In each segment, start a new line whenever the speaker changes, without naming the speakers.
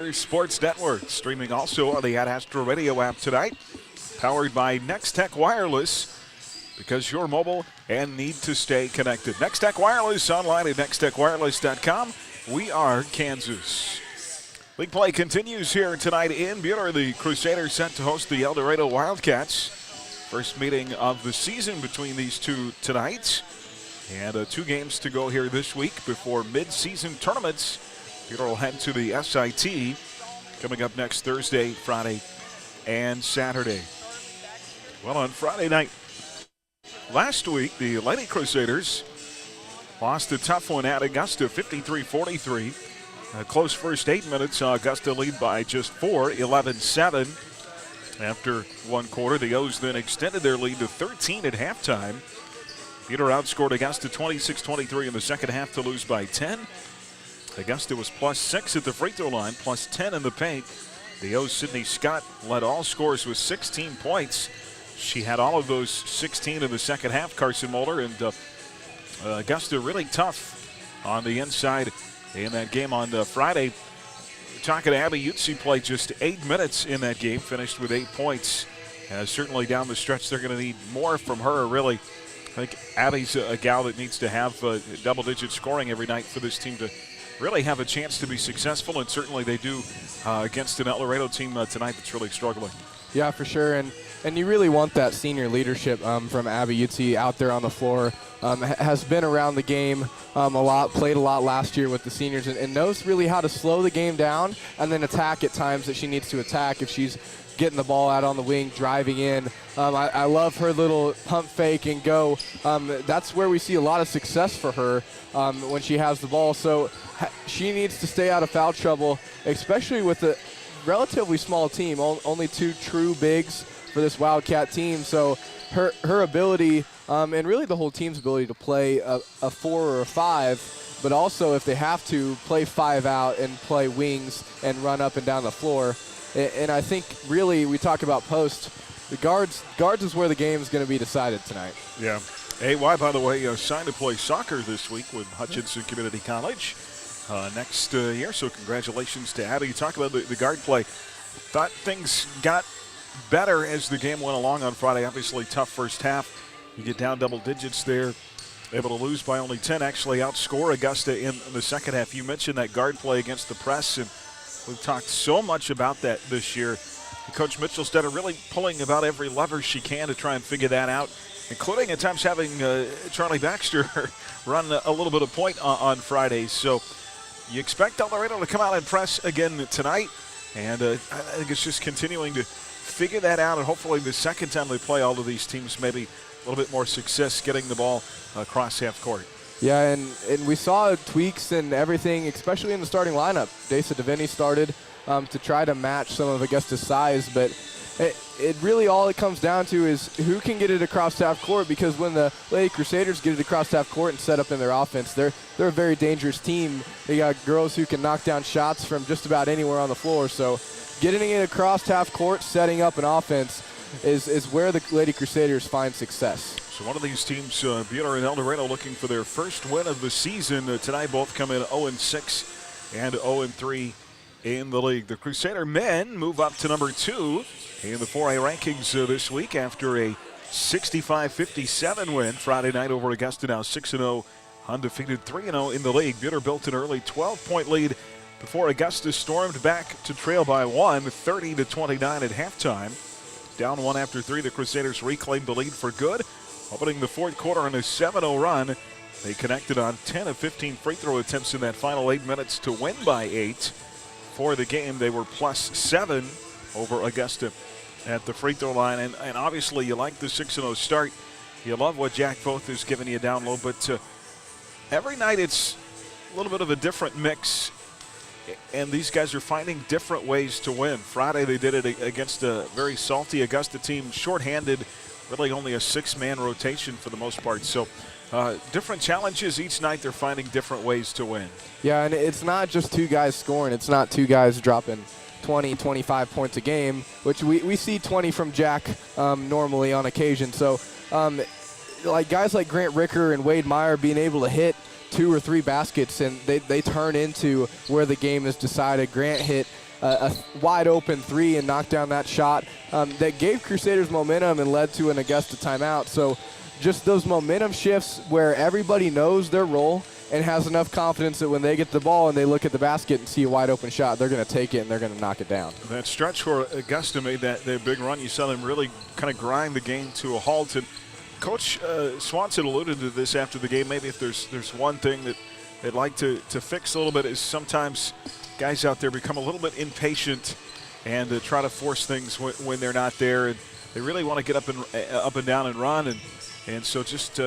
Sports Network, streaming also on the Astro Radio app tonight, powered by Next Tech Wireless, because you're mobile and need to stay connected. Next Tech Wireless, online at nexttechwireless.com. We are Kansas. League play continues here tonight in Buhler. The Crusaders set to host the Eldorado Wildcats. First meeting of the season between these two tonight. And 2 games to go here this week before mid-season tournaments. Buhler will head to the SIT coming up next Thursday, Friday, and Saturday. Well, on Friday night last week, the Lady Crusaders lost a tough one at Augusta, 53-43. A close first 8 minutes, Augusta lead by just 4, 11-7. After one quarter, the O's then extended their lead to 13 at halftime. Buhler outscored Augusta 26-23 in the second half to lose by 10. Augusta was +6 at the free throw line, +10 in the paint. The O's Sydney Scott led all scorers with 16 points. She had all of those 16 in the second half, Carson Mulder, and Augusta really tough on the inside in that game on Friday. Talking to Abby Utsi, played just 8 minutes in that game, finished with 8 points. Certainly down the stretch, they're going to need more from her, really. I think Abby's a gal that needs to have double-digit scoring every night for this team to really have a chance to be successful, and certainly they do against an Eldorado team tonight that's really struggling.
Yeah, for sure, and you really want that senior leadership from Abby Utsi out there on the floor. Has been around the game a lot, played a lot last year with the seniors, and knows really how to slow the game down and then attack at times that she needs to attack if she's getting the ball out on the wing, driving in. I love her little pump fake and go. That's where we see a lot of success for her when she has the ball. So she needs to stay out of foul trouble, especially with a relatively small team, only 2 true bigs for this Wildcat team. So her ability, and really the whole team's ability to play a 4 or a 5, but also if they have to, play 5 out and play wings and run up and down the floor. And I think really we talk about post. The guards is where the game is going to be decided tonight.
Yeah. AY, by the way, signed to play soccer this week with Hutchinson Community College next year. So congratulations to Abby. You talk about the guard play. Thought things got better as the game went along on Friday. Obviously tough first half. You get down double digits there. Able to lose by only 10. Actually outscore Augusta in the second half. You mentioned that guard play against the press, and we've talked so much about that this year. Coach Mitchellstetter really pulling about every lever she can to try and figure that out, including at times having Charlie Baxter run a little bit of point on Fridays. So you expect Eldorado to come out and press again tonight, and I think it's just continuing to figure that out, and hopefully the second time they play all of these teams, maybe a little bit more success getting the ball across half court.
Yeah, and we saw tweaks and everything, especially in the starting lineup. Desa Deviney started to try to match some of Augusta's size, but it really all it comes down to is who can get it across half court, because when the Lady Crusaders get it across half court and set up in their offense, they're a very dangerous team. They got girls who can knock down shots from just about anywhere on the floor, so getting it across half court, setting up an offense is where the Lady Crusaders find success.
So one of these teams, Buhler and Eldorado, looking for their first win of the season. Tonight both come in 0-6 and 0-3 in the league. The Crusader men move up to number 2 in the 4A rankings this week after a 65-57 win Friday night over Augusta. Now 6-0, undefeated, 3-0 in the league. Buhler built an early 12-point lead before Augusta stormed back to trail by 1, 30-29 at halftime. Down 1 after 3, the Crusaders reclaimed the lead for good, opening the fourth quarter on a 7-0 run. They connected on 10 of 15 free throw attempts in that final 8 minutes to win by 8. For the game, they were +7 over Augusta at the free throw line. And obviously, you like the 6-0 start. You love what Jack Foth is giving you down low. But every night, it's a little bit of a different mix. And these guys are finding different ways to win. Friday, they did it against a very salty Augusta team, shorthanded, really only a 6-man rotation for the most part. So different challenges each night. They're finding different ways to win.
Yeah, and it's not just 2 guys scoring. It's not 2 guys dropping 20, 25 points a game, which we see 20 from Jack normally on occasion. So like guys like Grant Ricker and Wade Meyer being able to hit 2 or 3 baskets, and they turn into where the game is decided. Grant hit a wide open three and knocked down that shot that gave Crusaders momentum and led to an Augusta timeout. So just those momentum shifts where everybody knows their role and has enough confidence that when they get the ball and they look at the basket and see a wide open shot, they're going to take it and they're going to knock it down.
That stretch where Augusta made that big run, you saw them really kind of grind the game to a halt. And Coach Swanson alluded to this after the game. Maybe if there's one thing that they'd like to fix a little bit is sometimes guys out there become a little bit impatient and try to force things when they're not there. And they really want to get up and down and run. And so just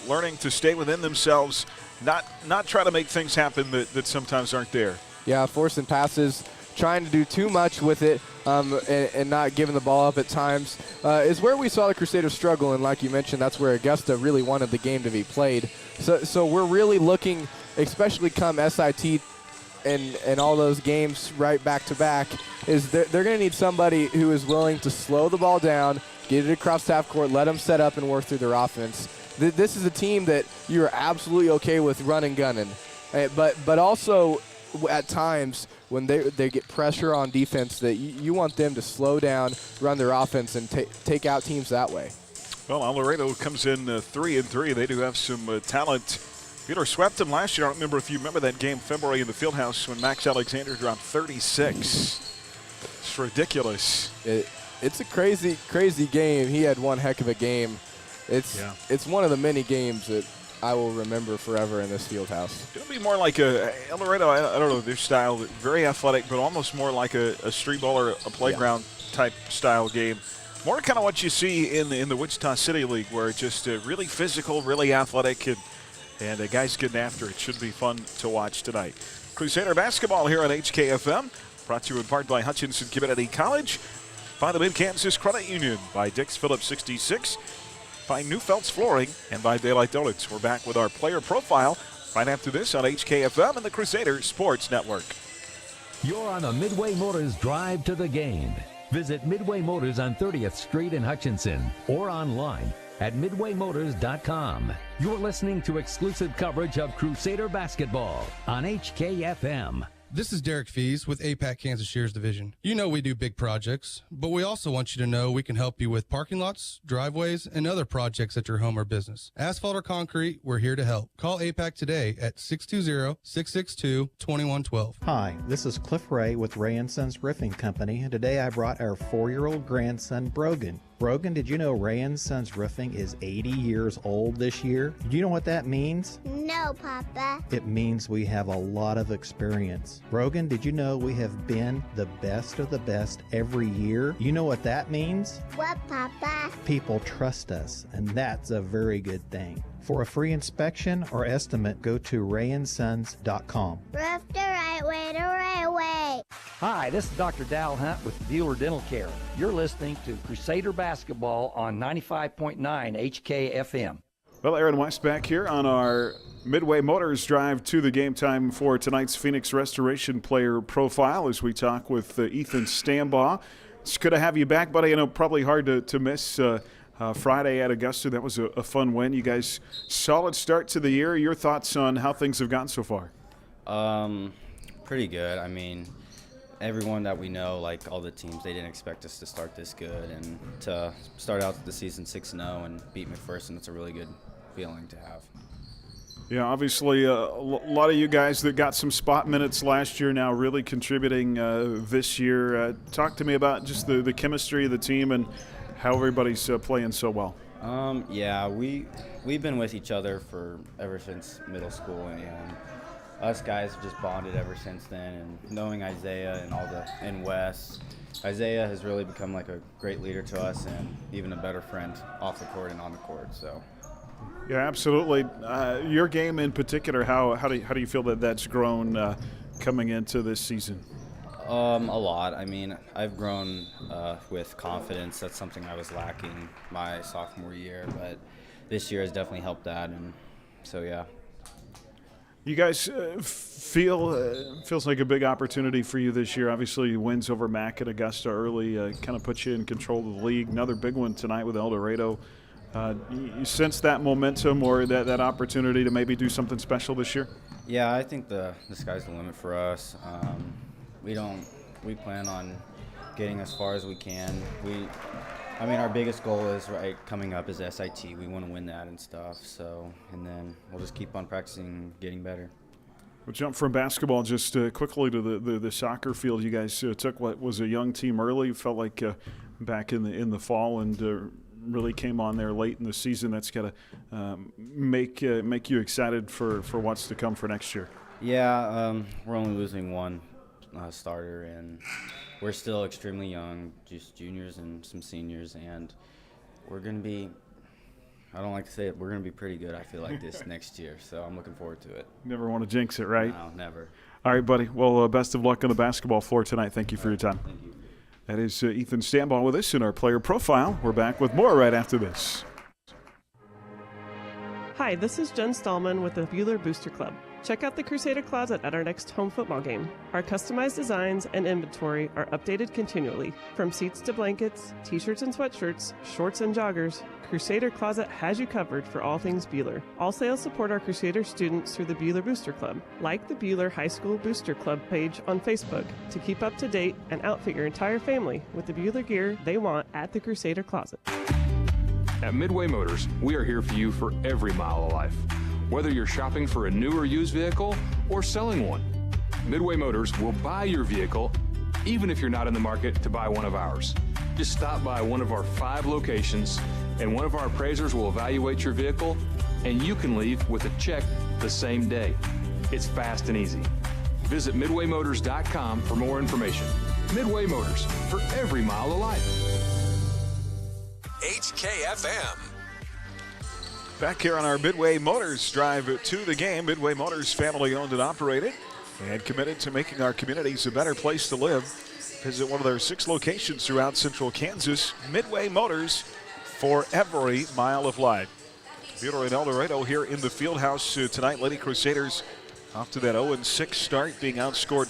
learning to stay within themselves, not try to make things happen that sometimes aren't there.
Yeah, forcing passes, trying to do too much with it, and not giving the ball up at times is where we saw the Crusaders struggle. And like you mentioned, that's where Augusta really wanted the game to be played. So we're really looking, especially come SIT and all those games right back to back, is they're going to need somebody who is willing to slow the ball down, get it across half court, let them set up and work through their offense. This is a team that you're absolutely okay with running gunning, but also at times when they get pressure on defense, that you want them to slow down, run their offense, and take out teams that way.
Well, Eldorado comes in 3-3. They do have some talent. Buhler swept them last year. I don't remember if you remember that game February in the Fieldhouse when Max Alexander dropped 36. It's ridiculous.
It's a crazy, crazy game. He had one heck of a game. It's one of the many games that I will remember forever in this Fieldhouse.
It'll be more like Eldorado, I don't know, their style, very athletic, but almost more like a street ball or a playground type style game. More kind of what you see in the Wichita City League, where it's just really physical, really athletic, and the guys getting after it. Should be fun to watch tonight. Crusader basketball here on HKFM, brought to you in part by Hutchinson Community College, by the Mid-Kansas Credit Union, by Dix Phillips 66, by Newfelt's Flooring, and by Daylight Donuts. We're back with our player profile right after this on HKFM and the Crusader Sports Network.
You're on the Midway Motors Drive to the Game. Visit Midway Motors on 30th Street in Hutchinson or online at midwaymotors.com. You're listening to exclusive coverage of Crusader basketball on HKFM.
This is Derek Fees with APAC Kansas Shears Division. You know we do big projects, but we also want you to know we can help you with parking lots, driveways, and other projects at your home or business. Asphalt or concrete, we're here to help. Call APAC today at 620-662-2112.
Hi, this is Cliff Ray with Ray & Sons Roofing Company, and today I brought our 4-year-old grandson, Brogan. Brogan, did you know Ray & Sons Roofing is 80 years old this year? Do you know what that means?
No, Papa.
It means we have a lot of experience. Brogan, did you know we have been the best of the best every year? You know what that means?
What, Papa?
People trust us, and that's a very good thing. For a free inspection or estimate, go to rayandsons.com.
Roof the right way, the right way.
Hi, this is Dr. Dal Hunt with Buhler Dental Care. You're listening to Crusader Basketball on 95.9 HKFM.
Well, Aaron West back here on our Midway Motors Drive to the Game, time for tonight's Phoenix Restoration player profile as we talk with Ethan Stambaugh. It's good to have you back, buddy. I know probably hard to miss Friday at Augusta. That was a fun win. You guys, solid start to the year. Your thoughts on how things have gone so far?
Pretty good. I mean, everyone that we know, like all the teams, they didn't expect us to start this good, and to start out the season 6-0 and beat McPherson, it's a really good feeling to have.
Yeah, obviously a lot of you guys that got some spot minutes last year now really contributing this year. Talk to me about just the chemistry of the team and how everybody's playing so well.
Yeah, we've been with each other ever since middle school, and us guys have just bonded ever since then. And knowing Isaiah and Wes, Isaiah has really become like a great leader to us and even a better friend off the court and on the court. So.
Yeah, absolutely. Your game in particular, how do you feel that's grown coming into this season?
A lot. I mean, I've grown with confidence. That's something I was lacking my sophomore year, but this year has definitely helped that, and so yeah.
You guys feels like a big opportunity for you this year. Obviously, wins over Mac at Augusta early kind of puts you in control of the league. Another big one tonight with Eldorado. You sense that momentum or that opportunity to maybe do something special this year?
Yeah, I think the sky's the limit for us. We we plan on getting as far as we can. Our biggest goal is coming up is SIT. We want to win that and stuff. So, and then we'll just keep on practicing, getting better.
We'll jump from basketball just quickly to the soccer field. You guys took what was a young team early. Felt like back in the fall and really came on there late in the season. That's got to make you excited for what's to come for next year.
Yeah, we're only losing one starter, and we're still extremely young, just juniors and some seniors, and we're going to be, I don't like to say it, we're going to be pretty good, I feel like, this next year, so I'm looking forward to it.
Never want to jinx it, right?
No, never.
All right, buddy. Well, best of luck on the basketball floor tonight. Thank you for your time.
Thank you.
That is Ethan Stambaugh with us in our player profile. We're back with more right after this.
Hi, this is Jen Stallman with the Buhler Booster Club. Check out the Crusader Closet at our next home football game. Our customized designs and inventory are updated continually. From seats to blankets, t-shirts and sweatshirts, shorts and joggers, Crusader Closet has you covered for all things Buhler. All sales support our Crusader students through the Buhler Booster Club. Like the Buhler High School Booster Club page on Facebook to keep up to date and outfit your entire family with the Buhler gear they want at the Crusader Closet.
At Midway Motors, we are here for you for every mile of life. Whether you're shopping for a new or used vehicle or selling one, Midway Motors will buy your vehicle even if you're not in the market to buy one of ours. Just stop by one of our 5 locations and one of our appraisers will evaluate your vehicle and you can leave with a check the same day. It's fast and easy. Visit MidwayMotors.com for more information. Midway Motors, for every mile of life.
HKFM.
Back here on our Midway Motors drive to the game. Midway Motors, family owned and operated and committed to making our communities a better place to live. Visit one of their 6 locations throughout central Kansas. Midway Motors, for every mile of life. Buhler and Eldorado here in the Fieldhouse tonight. Lady Crusaders off to that 0-6 start, being outscored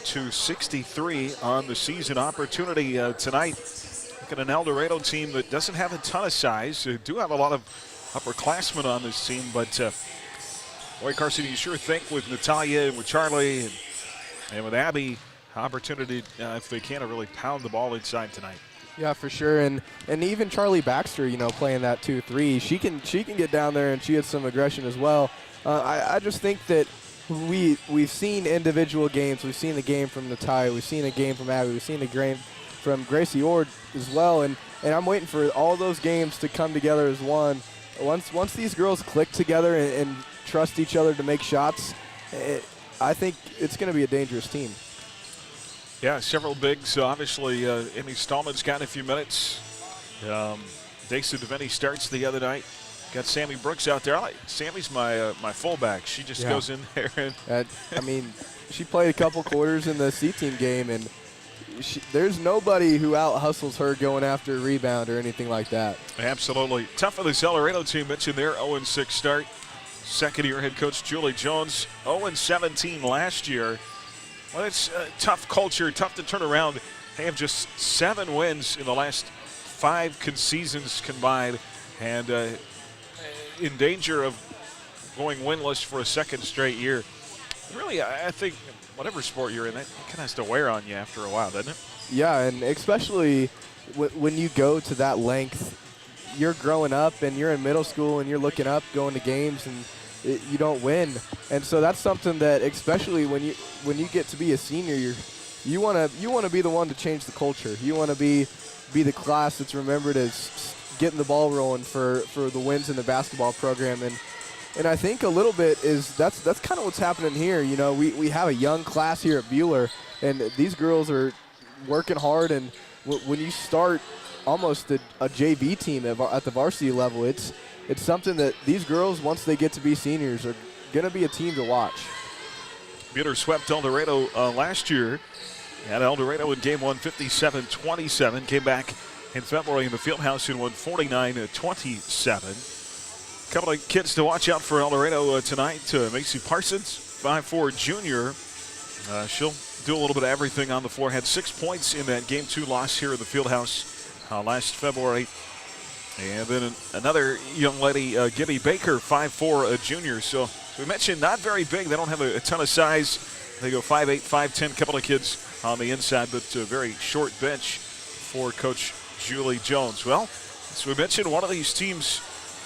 31-63 on the season. Opportunity tonight. Look at an Eldorado team that doesn't have a ton of size. Do have a lot of upperclassmen on this team, but boy, Carson, you sure think with Natalia and with Charlie and with Abby, opportunity if they can to really pound the ball inside tonight.
Yeah, for sure, and even Charlie Baxter, playing that 2-3, she can get down there and she had some aggression as well. I just think that we've seen individual games. We've seen the game from Natalia. We've seen a game from Abby. We've seen the game from Gracie Ord as well, and I'm waiting for all those games to come together as one. Once these girls click together and trust each other to make shots, I think it's going to be a dangerous team.
Yeah, several bigs. Obviously, Amy Stallman's got a few minutes. Daisa DeVinny starts the other night. Got Sammy Brooks out there. Sammy's my fullback. She just goes in there. And
she played a couple quarters in the C-team game, and there's nobody who out-hustles her going after a rebound or anything like that.
Absolutely. Tough for this Eldorado team. Mentioned their 0-6 start. Second-year head coach Julie Jones, 0-17 last year. Well, it's a tough culture, tough to turn around. They have just 7 wins in the last 5 seasons combined, and in danger of going winless for a second straight year. Really, I think whatever sport you're in, that kind of has to wear on you after a while, doesn't it?
Yeah, and especially when you go to that length, you're growing up and you're in middle school and you're looking up, going to games, and you don't win. And so that's something that, especially when you get to be a senior, you want to be the one to change the culture. You want to be the class that's remembered as getting the ball rolling for the wins in the basketball program. And I think a little bit is that's kind of what's happening here. We have a young class here at Buhler, and these girls are working hard. And when you start almost a JV team at the varsity level, it's something that these girls, once they get to be seniors, are going to be a team to watch.
Buhler swept Eldorado last year. Had Eldorado in game 1, 57-27. Came back in February in the Fieldhouse and won 49-27. Couple of kids to watch out for Eldorado tonight. Macy Parsons, 5'4" junior. She'll do a little bit of everything on the floor. Had 6 points in that game 2 loss here in the Fieldhouse last February. And then another young lady, Gibby Baker, 5'4", junior. So we mentioned not very big. They don't have a ton of size. They go 5'8", 5'10", couple of kids on the inside, but a very short bench for Coach Julie Jones. Well, as we mentioned, one of these teams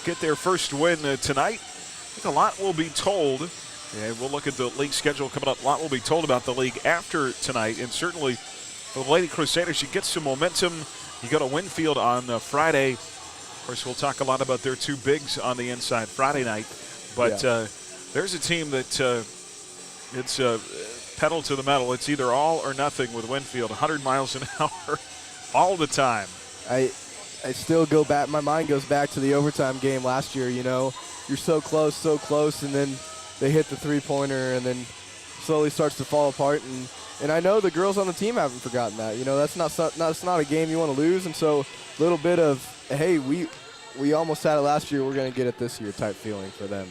get their first win tonight. I think a lot will be told, and we'll look at the league schedule coming up. A lot will be told about the league after tonight, and certainly for the Lady Crusaders, you get some momentum. You go to Winfield on Friday. Of course, we'll talk a lot about their two bigs on the inside Friday night, but there's a team that it's pedal to the metal. It's either all or nothing with Winfield, 100 miles an hour all the time.
I still go back. My mind goes back to the overtime game last year. You know, you're so close, and then they hit the three-pointer, and then slowly starts to fall apart. And I know the girls on the team haven't forgotten that. You know, that's not a game you want to lose. And so a little bit of, hey, we almost had it last year. We're going to get it this year type feeling for them.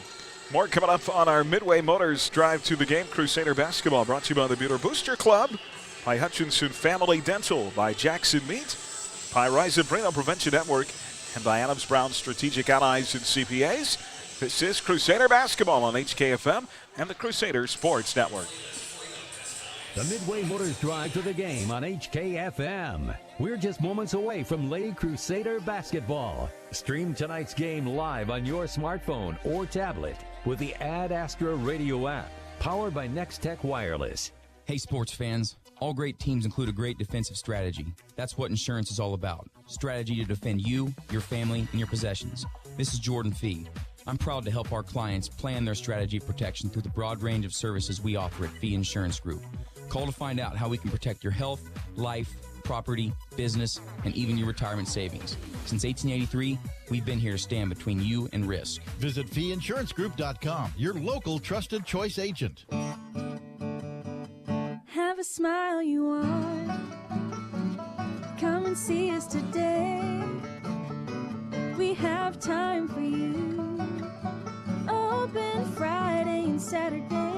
More coming up on our Midway Motors Drive to the Game. Crusader basketball brought to you by the Buhler Booster Club, by Hutchinson Family Dental, by Jackson Meat, by Rise and Reno Prevention Network, and by Adams Brown Strategic Allies and CPAs. This is Crusader basketball on HKFM and the Crusader Sports Network.
The Midway Motors Drive to the Game on HKFM. We're just moments away from Lady Crusader basketball. Stream tonight's game live on your smartphone or tablet with the Ad Astra radio app, powered by Next Tech Wireless.
Hey, sports fans. All great teams include a great defensive strategy. That's what insurance is all about. Strategy to defend you, your family, and your possessions. This is Jordan Fee. I'm proud to help our clients plan their strategy of protection through the broad range of services we offer at Fee Insurance Group. Call to find out how we can protect your health, life, property, business, and even your retirement savings. Since 1883, we've been here to stand between you and risk.
Visit feeinsurancegroup.com, your local trusted choice agent.
Have a smile you want. Come and see us today. We have time for you. Open Friday and Saturday.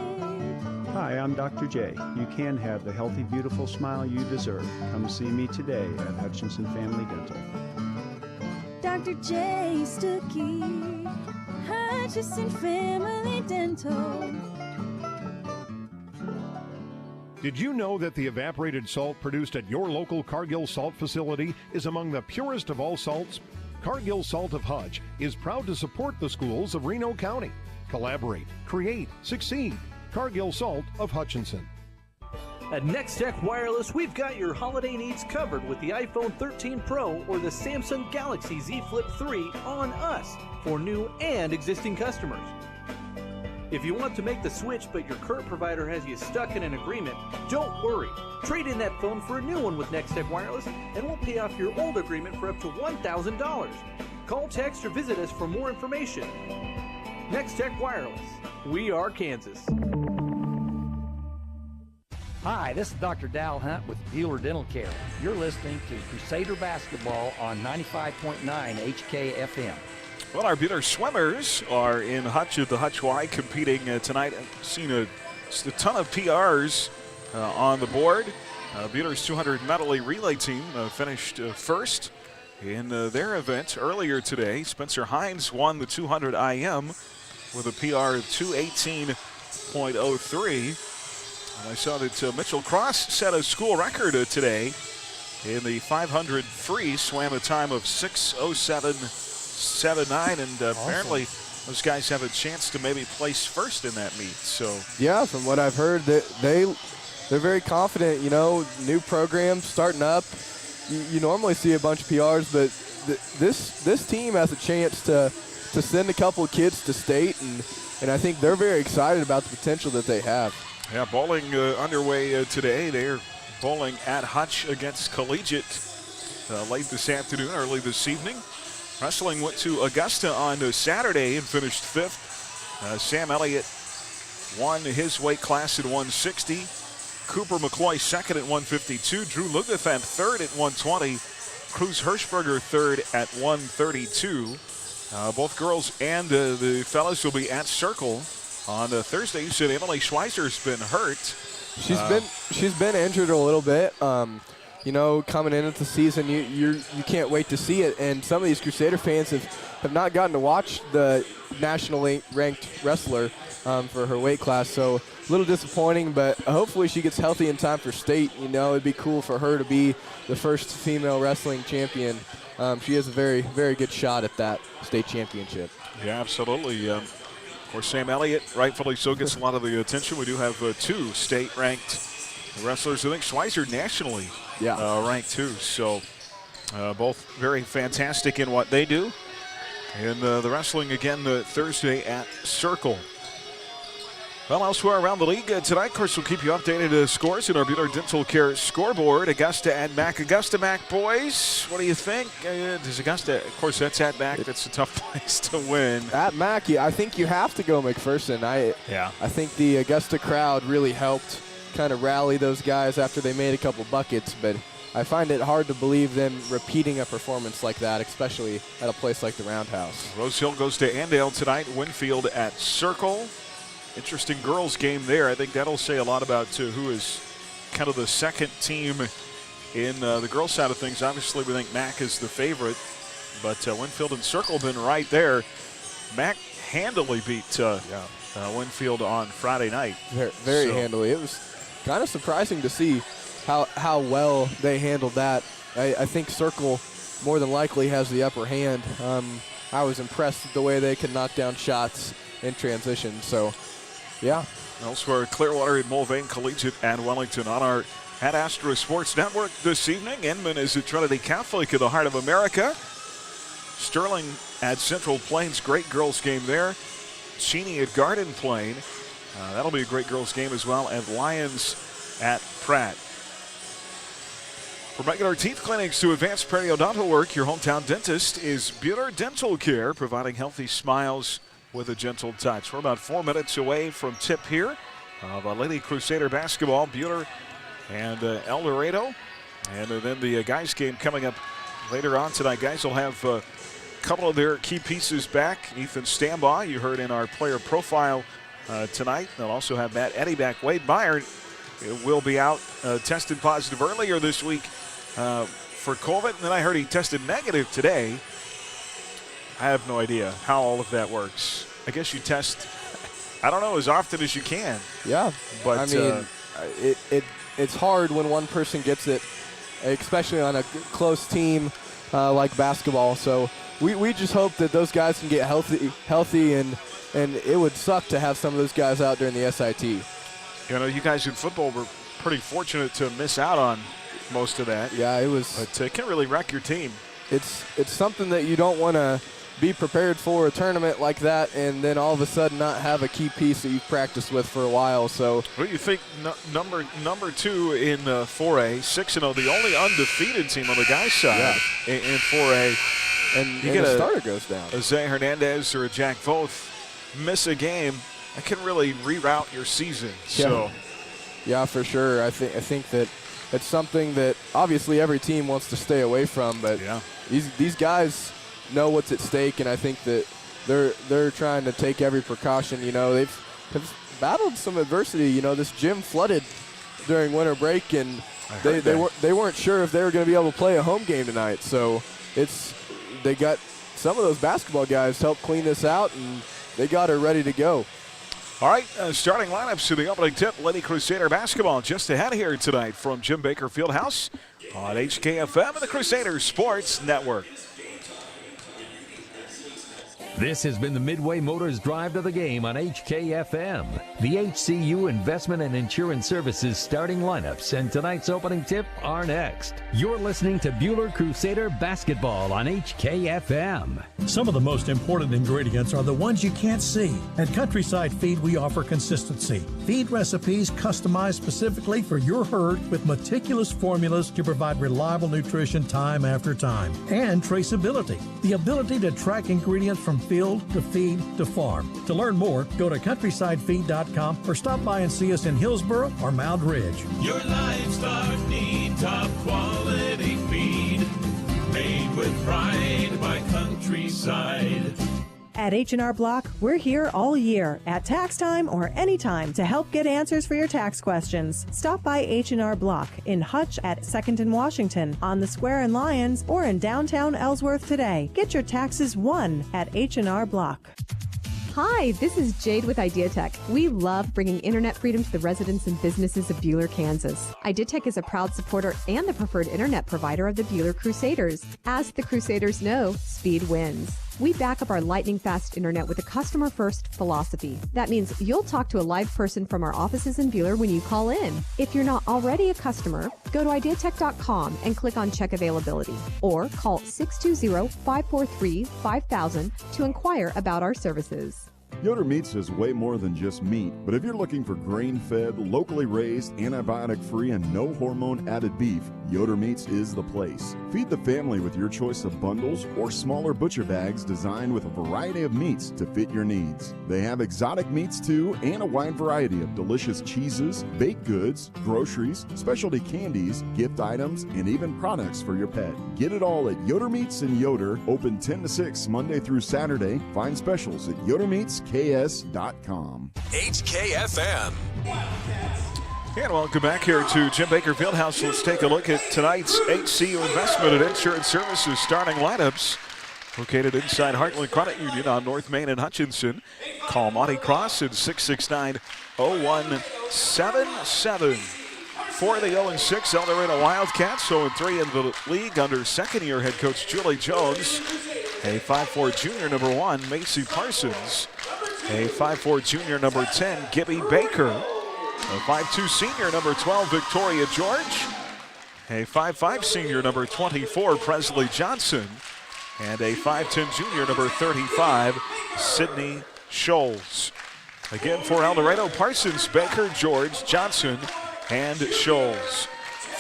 Hi, I'm Dr. J. You can have the healthy, beautiful smile you deserve. Come see me today at Hutchinson Family Dental.
Dr. J. Stuckey, Hutchinson Family Dental.
Did you know that the evaporated salt produced at your local Cargill salt facility is among the purest of all salts? Cargill Salt of Hutch is proud to support the schools of Reno County. Collaborate, create, succeed. Cargill Salt of Hutchinson.
At Next Tech Wireless, we've got your holiday needs covered with the iPhone 13 Pro or the Samsung Galaxy Z Flip 3 on us for new and existing customers. If you want to make the switch but your current provider has you stuck in an agreement, don't worry. Trade in that phone for a new one with Next Tech Wireless and we'll pay off your old agreement for up to $1,000. Call, text, or visit us for more information. Next Tech Wireless. We are Kansas.
Hi, this is Dr. Dal Hunt with Buhler Dental Care. You're listening to Crusader Basketball on 95.9 HKFM.
Well, our Buhler swimmers are in Hutch at the Hutch Y competing tonight. I've seen a ton of PRs on the board. Buhler's 200 medley relay team finished first in their event earlier today. Spencer Hines won the 200 IM with a PR of 218.03. And I saw that Mitchell Cross set a school record today in the 500 free, swam a time of 6:07.79, and apparently those guys have a chance to maybe place first in that meet. So
yeah, from what I've heard, they're very confident. You know, new program starting up. You normally see a bunch of PRs, but this team has a chance to send a couple of kids to state, and I think they're very excited about the potential that they have.
Yeah, bowling underway today. They're bowling at Hutch against Collegiate late this afternoon, early this evening. Wrestling went to Augusta on Saturday and finished fifth. Sam Elliott won his weight class at 160. Cooper McCloy second at 152. Drew Lugathan third at 120. Cruz Hirschberger third at 132. Both girls and the fellas will be at Circle on Thursday. You said Emily Schweizer's been hurt.
She's been injured a little bit. You know, coming into the season, you can't wait to see it. And some of these Crusader fans have not gotten to watch the nationally ranked wrestler for her weight class. So a little disappointing, but hopefully she gets healthy in time for state. It'd be cool for her to be the first female wrestling champion. She has a very, very good shot at that state championship.
Yeah, absolutely. Of course, Sam Elliott, rightfully so, gets a lot of the attention. We do have 2 state-ranked wrestlers. I think Schweizer nationally ranked too. So both very fantastic in what they do. And the wrestling again Thursday at Circle. Well, elsewhere around the league tonight, of course, we'll keep you updated scores in our Buhler Dental Care scoreboard. Augusta at Mac. Augusta Mac boys, what do you think? Does Augusta, of course, that's at Mac. That's a tough place to win.
At Mac, I think you have to go McPherson. I think the Augusta crowd really helped kind of rally those guys after they made a couple buckets, but I find it hard to believe them repeating a performance like that, especially at a place like the Roundhouse.
Rose Hill goes to Andale tonight. Winfield at Circle. Interesting girls game there. I think that'll say a lot about who is kind of the second team in the girls side of things. Obviously, we think Mac is the favorite, but Winfield and Circle been right there. Mac handily beat Winfield on Friday night.
Very handily. It was kind of surprising to see how well they handled that. I think Circle more than likely has the upper hand. I was impressed with the way they could knock down shots in transition. So, yeah.
Elsewhere, Clearwater and Mulvane Collegiate at Wellington on our at Astro Sports Network this evening. Inman is at Trinity Catholic in the heart of America. Sterling at Central Plains, great girls game there. Cheney at Garden Plain. That'll be a great girls game as well. And Lions at Pratt. From regular teeth clinics to advanced periodontal work, your hometown dentist is Buhler Dental Care, providing healthy smiles with a gentle touch. We're about 4 minutes away from tip here of Lady Crusader basketball, Buhler and Eldorado. And then the guys game coming up later on tonight. Guys will have a couple of their key pieces back. Ethan Stambaugh, you heard in our player profile tonight. They'll also have Matt Eddy back. Wade Byard will be out, tested positive earlier this week for COVID. And then I heard he tested negative today. I have no idea how all of that works. I guess you test, I don't know, as often as you can.
Yeah,
but
I mean, it's hard when one person gets it, especially on a close team like basketball. So we just hope that those guys can get healthy, and it would suck to have some of those guys out during the SIT.
You know, you guys in football were pretty fortunate to miss out on most of that.
Yeah, it was.
But it can really wreck your team.
It's something that you don't want to be prepared for a tournament like that and then all of a sudden not have a key piece that you've practiced with for a while. So
what do you think? Number 2 in 4A, 6-0, the only undefeated team on the guys' side in 4A.
And
you get
a starter goes down.
A Zay Hernandez or a Jack Voth miss a game, that can really reroute your season. So,
yeah, for sure. I think that it's something that obviously every team wants to stay away from, but these guys know what's at stake, and I think that they're trying to take every precaution. You know, they've battled some adversity. You know, this gym flooded during winter break, and they weren't sure if they were going to be able to play a home game tonight. So they got some of those basketball guys helped clean this out, and they got her ready to go.
All right, starting lineups to the opening tip. Lady Crusader basketball just ahead here tonight from Jim Baker Fieldhouse on HKFM and the Crusader Sports Network.
This has been the Midway Motors Drive to the Game on HKFM. The HCU Investment and Insurance Services starting lineups and tonight's opening tip are next. You're listening to Buhler Crusader Basketball on HKFM.
Some of the most important ingredients are the ones you can't see. At Countryside Feed, we offer consistency. Feed recipes customized specifically for your herd with meticulous formulas to provide reliable nutrition time after time. And traceability, the ability to track ingredients from field to feed to farm. To learn more, go to countrysidefeed.com or stop by and see us in Hillsboro or Mound Ridge.
Your livestock need top quality feed, made with pride by Countryside.
At H&R Block, we're here all year at tax time or anytime to help get answers for your tax questions. Stop by H&R Block in Hutch at 2nd and Washington, on the Square in Lyons, or in downtown Ellsworth today. Get your taxes won at H&R Block.
Hi, this is Jade with IdeaTech. We love bringing internet freedom to the residents and businesses of Buhler, Kansas. IdeaTech is a proud supporter and the preferred internet provider of the Buhler Crusaders. As the Crusaders know, speed wins. We back up our lightning-fast internet with a customer-first philosophy. That means you'll talk to a live person from our offices in Buhler when you call in. If you're not already a customer, go to ideatech.com and click on Check Availability, or call 620-543-5000 to inquire about our services.
Yoder Meats is way more than just meat, but if you're looking for grain-fed, locally raised, antibiotic-free, and no hormone-added beef, Yoder Meats is the place. Feed the family with your choice of bundles or smaller butcher bags designed with a variety of meats to fit your needs. They have exotic meats too, and a wide variety of delicious cheeses, baked goods, groceries, specialty candies, gift items, and even products for your pet. Get it all at Yoder Meats in Yoder, open 10 to 6 Monday through Saturday. Find specials at yodermeatsks.com.
HKFM.
And welcome back here to Jim Baker Fieldhouse. Let's take a look at tonight's HCU Investment and Insurance Services starting lineups. Located inside Heartland Credit Union on North Main and Hutchinson. Call Monty Cross at 669-0177. For the 0-6 Eldorado Wildcats, 0-3 in the league under second-year head coach Julie Jones. A 5'4 junior number 1, Macy Parsons. A 5'4 junior number 10, Gibby Baker. A 5'2 senior number 12, Victoria George. A 5'5 senior number 24, Presley Johnson. And a 5'10 junior number 35, Sydney Scholes. Again for Eldorado, Parsons, Baker, George, Johnson, and Scholes.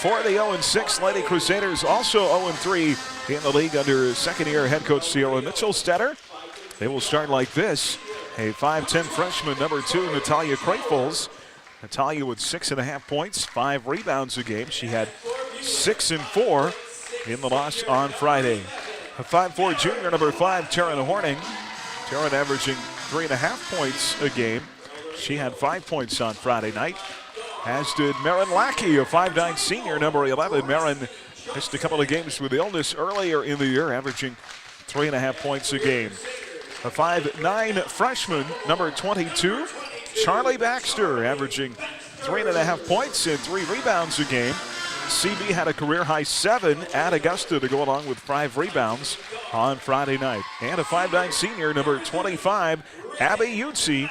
For the 0-6 Lady Crusaders, also 0-3 in the league under second-year head coach Sierra Mitchell-Stetter. They will start like this. A 5'10 freshman, number 2, Natalia Krafels. Natalia with 6.5 points, 5 rebounds a game. She had 6 and 4 in the loss on Friday. A 5'4 junior, number 5, Taryn Horning. Taryn averaging 3.5 points a game. She had 5 points on Friday night, as did Marin Lackey, a 5'9 senior, number 11. Marin missed a couple of games with illness earlier in the year, averaging 3.5 points a game. A 5'9 freshman, number 22, Charlie Baxter, averaging 3.5 points and 3 rebounds a game. CB had a career-high 7 at Augusta to go along with 5 rebounds on Friday night. And a 5'9 senior, number 25, Abby Utsi,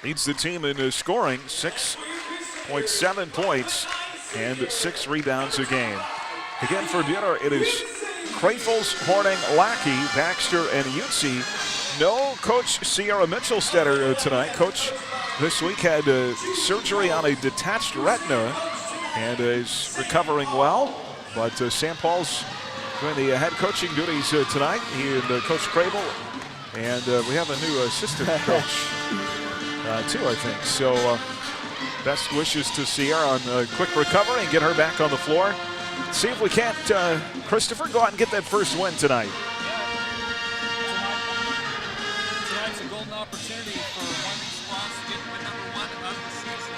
leads the team in scoring, 6.7 points and 6 rebounds a game. Again for Buhler, it is Krafels, Horning, Lackey, Baxter, and Utsi. No Coach Sierra Mitchell-Stetter tonight. Coach this week had surgery on a detached retina and is recovering well. But Sam Paul's doing the head coaching duties tonight. He and Coach Crable. And we have a new assistant coach too, I think. So best wishes to Sierra on a quick recovery and get her back on the floor. See if we can't, Christopher, go out and get that first win tonight.
Tonight's a golden opportunity for one of these squads to get win number 1 of the season.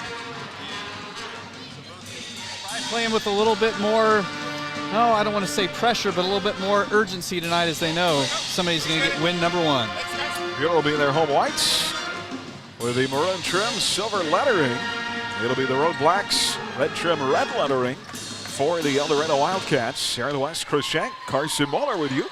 Playing with a little bit more, I don't want to say pressure, but a little bit more urgency tonight, as they know somebody's going to get win number 1.
Buhler will be in their home whites with the maroon trim, silver lettering. It'll be the Road Blacks, red trim, red lettering for the Eldorado Wildcats. Sarah West, Chris Shank, Carson Muller with you.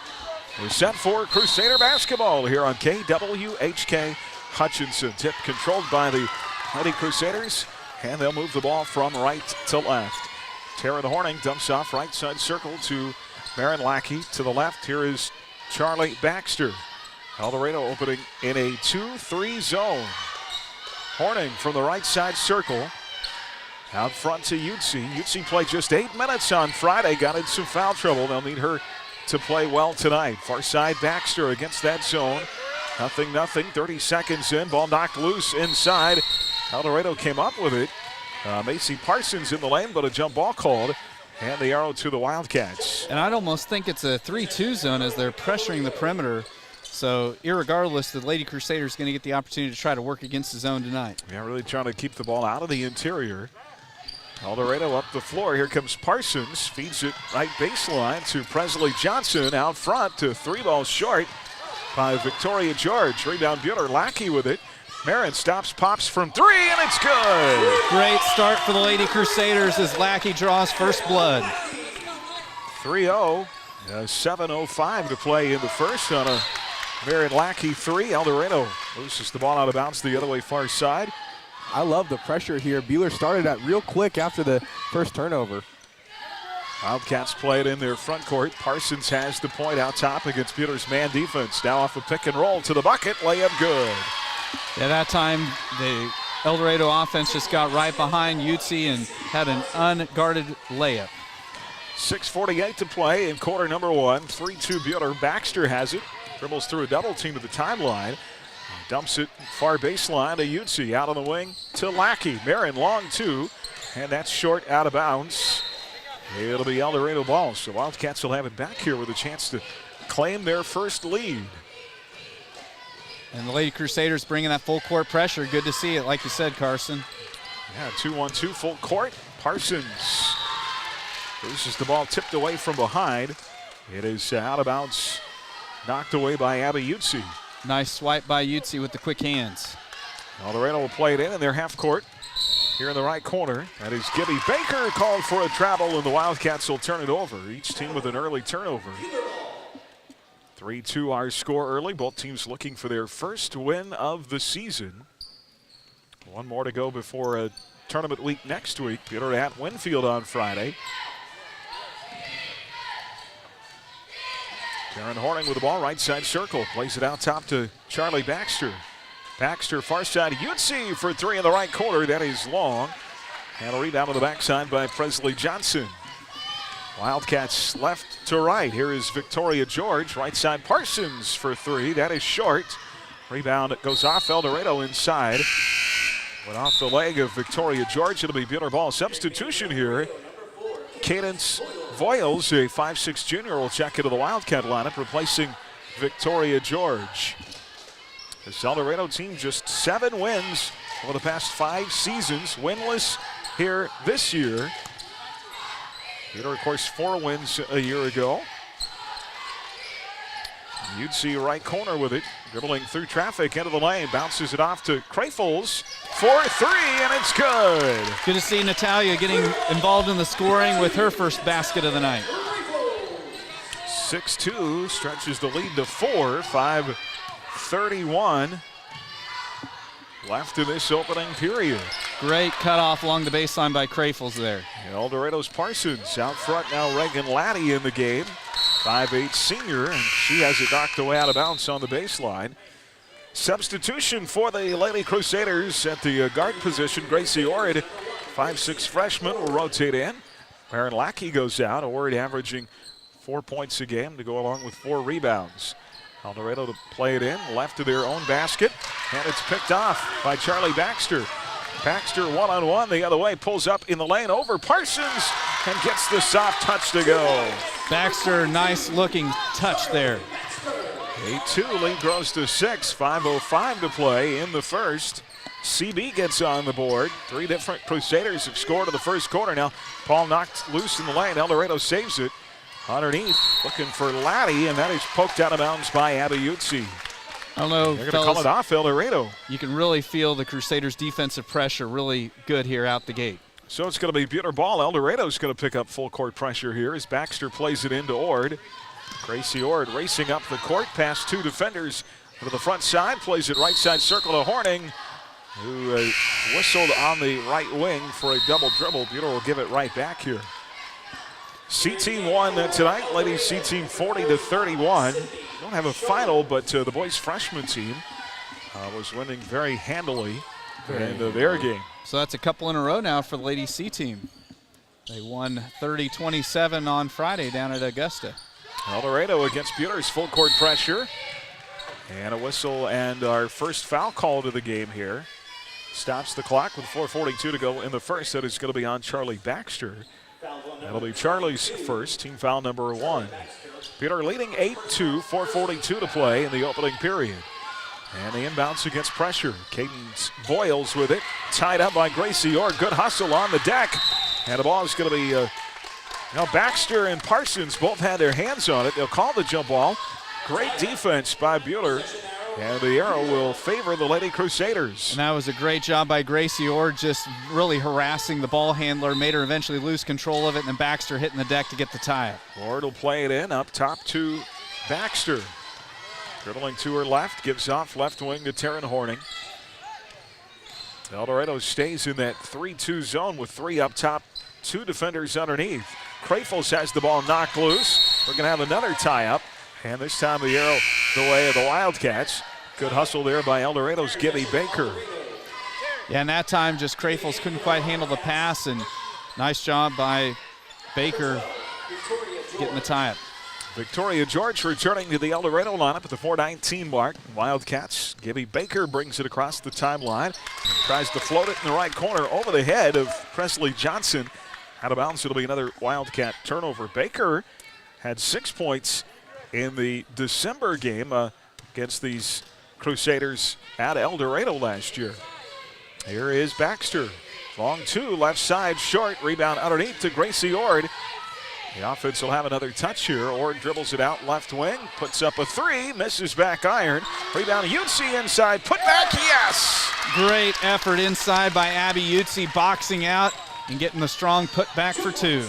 We're set for Crusader basketball here on KWHK Hutchinson. Tip controlled by the Lady Crusaders, and they'll move the ball from right to left. Taryn Horning dumps off right side circle to Marin Lackey. To the left, here is Charlie Baxter. Eldorado opening in a 2-3 zone. Horning from the right side circle. Out front to Utsi. Utsi played just 8 minutes on Friday. Got in some foul trouble. They'll need her to play well tonight. Far side Baxter against that zone. 0-0. 30 seconds in. Ball knocked loose inside. Eldorado came up with it. Macy Parsons in the lane, but a jump ball called. And the arrow to the Wildcats.
And I'd almost think it's a 3-2 zone as they're pressuring the perimeter. So, irregardless, the Lady Crusaders going to get the opportunity to try to work against the zone tonight.
Yeah, really trying to keep the ball out of the interior. Eldorado up the floor. Here comes Parsons. Feeds it right baseline to Presley Johnson out front to 3 balls short. by Victoria George. Rebound Buhler. Lackey with it. Marin stops, pops from 3, and it's good.
Great start for the Lady Crusaders as Lackey draws first blood.
3-0. 7:05 to play in the first on a Marin Lackey 3. Eldorado loses the ball out of bounds the other way far side.
I love the pressure here. Buhler started that real quick after the first turnover.
Wildcats play it in their front court. Parsons has the point out top against Buhler's man defense. Now off a pick and roll to the bucket. Layup good.
At that time, the Eldorado offense just got right behind Utsi and had an unguarded layup.
6:48 to play in quarter number 1. 3-2 Buhler. Baxter has it. Dribbles through a double team to the timeline. Dumps it far baseline to Utsi. Out on the wing to Lackey. Marin long 2. And that's short out of bounds. It'll be Eldorado ball. So Wildcats will have it back here with a chance to claim their first lead.
And the Lady Crusaders bringing that full court pressure. Good to see it, like you said, Carson.
Yeah, 2-1-2 full court. Parsons loses the ball, tipped away from behind. It is out of bounds, knocked away by Abby Utsi.
Nice swipe by Utsi with the quick hands.
Eldorado will play it in their half court. Here in the right corner, that is Gibby Baker, called for a travel, and the Wildcats will turn it over. Each team with an early turnover. 3-2 our score early. Both teams looking for their first win of the season. One more to go before a tournament week next week. Buhler at Winfield on Friday. Karen Horning with the ball, right side circle. Plays it out top to Charlie Baxter. Baxter far side, Utsi for 3 in the right corner. That is long. And a rebound on the backside by Presley Johnson. Wildcats left to right. Here is Victoria George. Right side Parsons for 3. That is short. Rebound goes off. Eldorado inside. Went off the leg of Victoria George. It'll be Buhler ball. Substitution here. Cadence Voiles, a 5'6" junior, will check into the Wildcat lineup, replacing Victoria George. This Eldorado team just 7 wins over the past 5 seasons. Winless here this year. Buhler, of course, 4 wins a year ago. You'd see right corner with it, dribbling through traffic into the lane, bounces it off to Crayfles for 3, and it's good.
Good to see Natalia getting involved in the scoring with her first basket of the night.
6-2 stretches the lead to 4, 5:31 left in this opening period.
Great cutoff along the baseline by Crayfles there.
Eldorado's Parsons out front now. Reagan Laddie in the game. 5'8" senior, and she has it knocked away out of bounds on the baseline. Substitution for the Lady Crusaders at the guard position. Gracie Ord, 5'6" freshman, will rotate in. Marin Lackey goes out. Ord averaging 4 points a game to go along with 4 rebounds. Eldorado to play it in, left to their own basket, and it's picked off by Charlie Baxter. Baxter one-on-one the other way, pulls up in the lane over Parsons and gets the soft touch to go.
Baxter, nice looking touch there.
8-2, lead grows to 6, 5:05 to play in the first. CB gets on the board. 3 different Crusaders have scored in the first quarter. Now ball knocked loose in the lane. Eldorado saves it. Underneath, looking for Laddie, and that is poked out of bounds by Abayutsi.
I don't know,
they're going to call it off Eldorado.
You can really feel the Crusaders' defensive pressure really good here out the gate.
So it's going to be Buhler ball. Eldorado's going to pick up full court pressure here as Baxter plays it into Ord. Gracie Ord racing up the court past 2 defenders to the front side, plays it right side circle to Horning, who whistled on the right wing for a double dribble. Buhler will give it right back here. C-Team won tonight. Ladies C-Team 40-31. Don't have a final, but the boys freshman team was winning very handily in their game.
So that's a couple in a row now for the Ladies C-Team. They won 30-27 on Friday down at Augusta.
Eldorado against Buhler's full court pressure. And a whistle and our first foul call to the game here. Stops the clock with 4:42 to go in the first. That is going to be on Charlie Baxter. That'll be Charlie's first, team foul number 1. Buhler leading 8-2, 4:42 to play in the opening period. And the inbounds against pressure. Cadence Voiles with it, tied up by Gracie Ord. Good hustle on the deck. And the ball is going to be, Baxter and Parsons both had their hands on it. They'll call the jump ball. Great defense by Buhler. And the arrow will favor the Lady Crusaders.
And that was a great job by Gracie Ord, just really harassing the ball handler, made her eventually lose control of it, and then Baxter hitting the deck to get the tie.
Ord will play it in up top to Baxter. Dribbling to her left, gives off left wing to Taryn Horning. Eldorado stays in that 3-2 zone with 3 up top, 2 defenders underneath. Crafels has the ball knocked loose. We're going to have another tie-up. And this time the arrow the way of the Wildcats. Good hustle there by Eldorado's Gibby Baker.
Yeah, and that time just Crafels couldn't quite handle the pass, and nice job by Baker getting the tie-up.
Victoria George returning to the Eldorado lineup at the 4:19 mark. Wildcats, Gibby Baker brings it across the timeline. Tries to float it in the right corner over the head of Presley Johnson. Out of bounds, it'll be another Wildcat turnover. Baker had 6 points in the December game against these Crusaders at Eldorado last year. Here is Baxter. Long 2, left side, short. Rebound underneath to Gracie Ord. The offense will have another touch here. Ord dribbles it out left wing, puts up a 3, misses back iron. Rebound Utsi inside, put back, yes!
Great effort inside by Abby Utsi, boxing out and getting the strong put back for 2.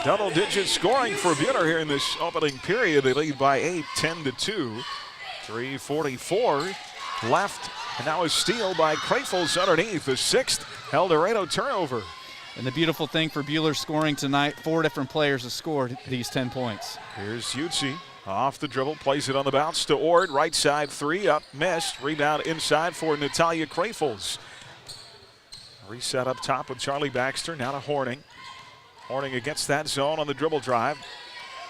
Double-digit scoring for Buhler here in this opening period. They lead by 8, 10-2. 3:44 left, and now a steal by Crafels underneath. The 6th Eldorado turnover.
And the beautiful thing for Buhler scoring tonight, 4 different players have scored these 10 points.
Here's Utsi off the dribble, plays it on the bounce to Ord. Right side 3, up, missed. Rebound inside for Natalia Crafels. Reset up top with Charlie Baxter, now to Horning. Horning against that zone on the dribble drive.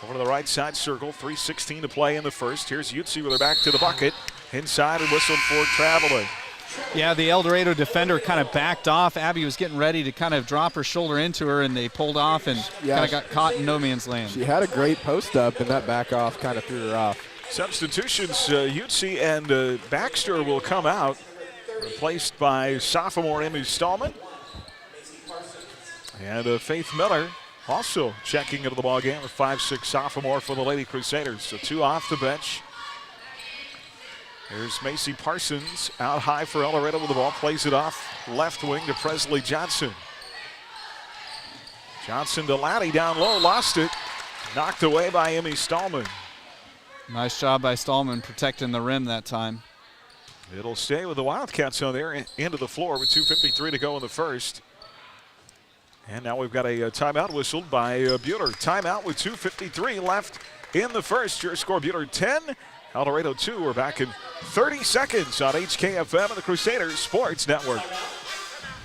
Over to the right side circle, 3:16 to play in the first. Here's Utsi with her back to the bucket. Inside and whistled for traveling.
Yeah, the Eldorado defender kind of backed off. Abby was getting ready to kind of drop her shoulder into her, and they pulled off and kind of got caught in no man's land.
She had a great post up, and that back off kind of threw her off.
Substitutions, Utsi and Baxter will come out, replaced by sophomore Emmy Stallman. And Faith Miller also checking into the ballgame, a 5'6" sophomore for the Lady Crusaders. So 2 off the bench. Here's Macy Parsons out high for Eldorado with the ball. Plays it off left wing to Presley Johnson. Johnson to Laddie down low, lost it. Knocked away by Emmy Stallman.
Nice job by Stallman protecting the rim that time.
It'll stay with the Wildcats on there, into the floor with 2:53 to go in the first. And now we've got a timeout whistled by Buhler. Timeout with 2:53 left in the first. Your score, Buhler 10, Eldorado 2. We're back in 30 seconds on HKFM and the Crusaders Sports Network.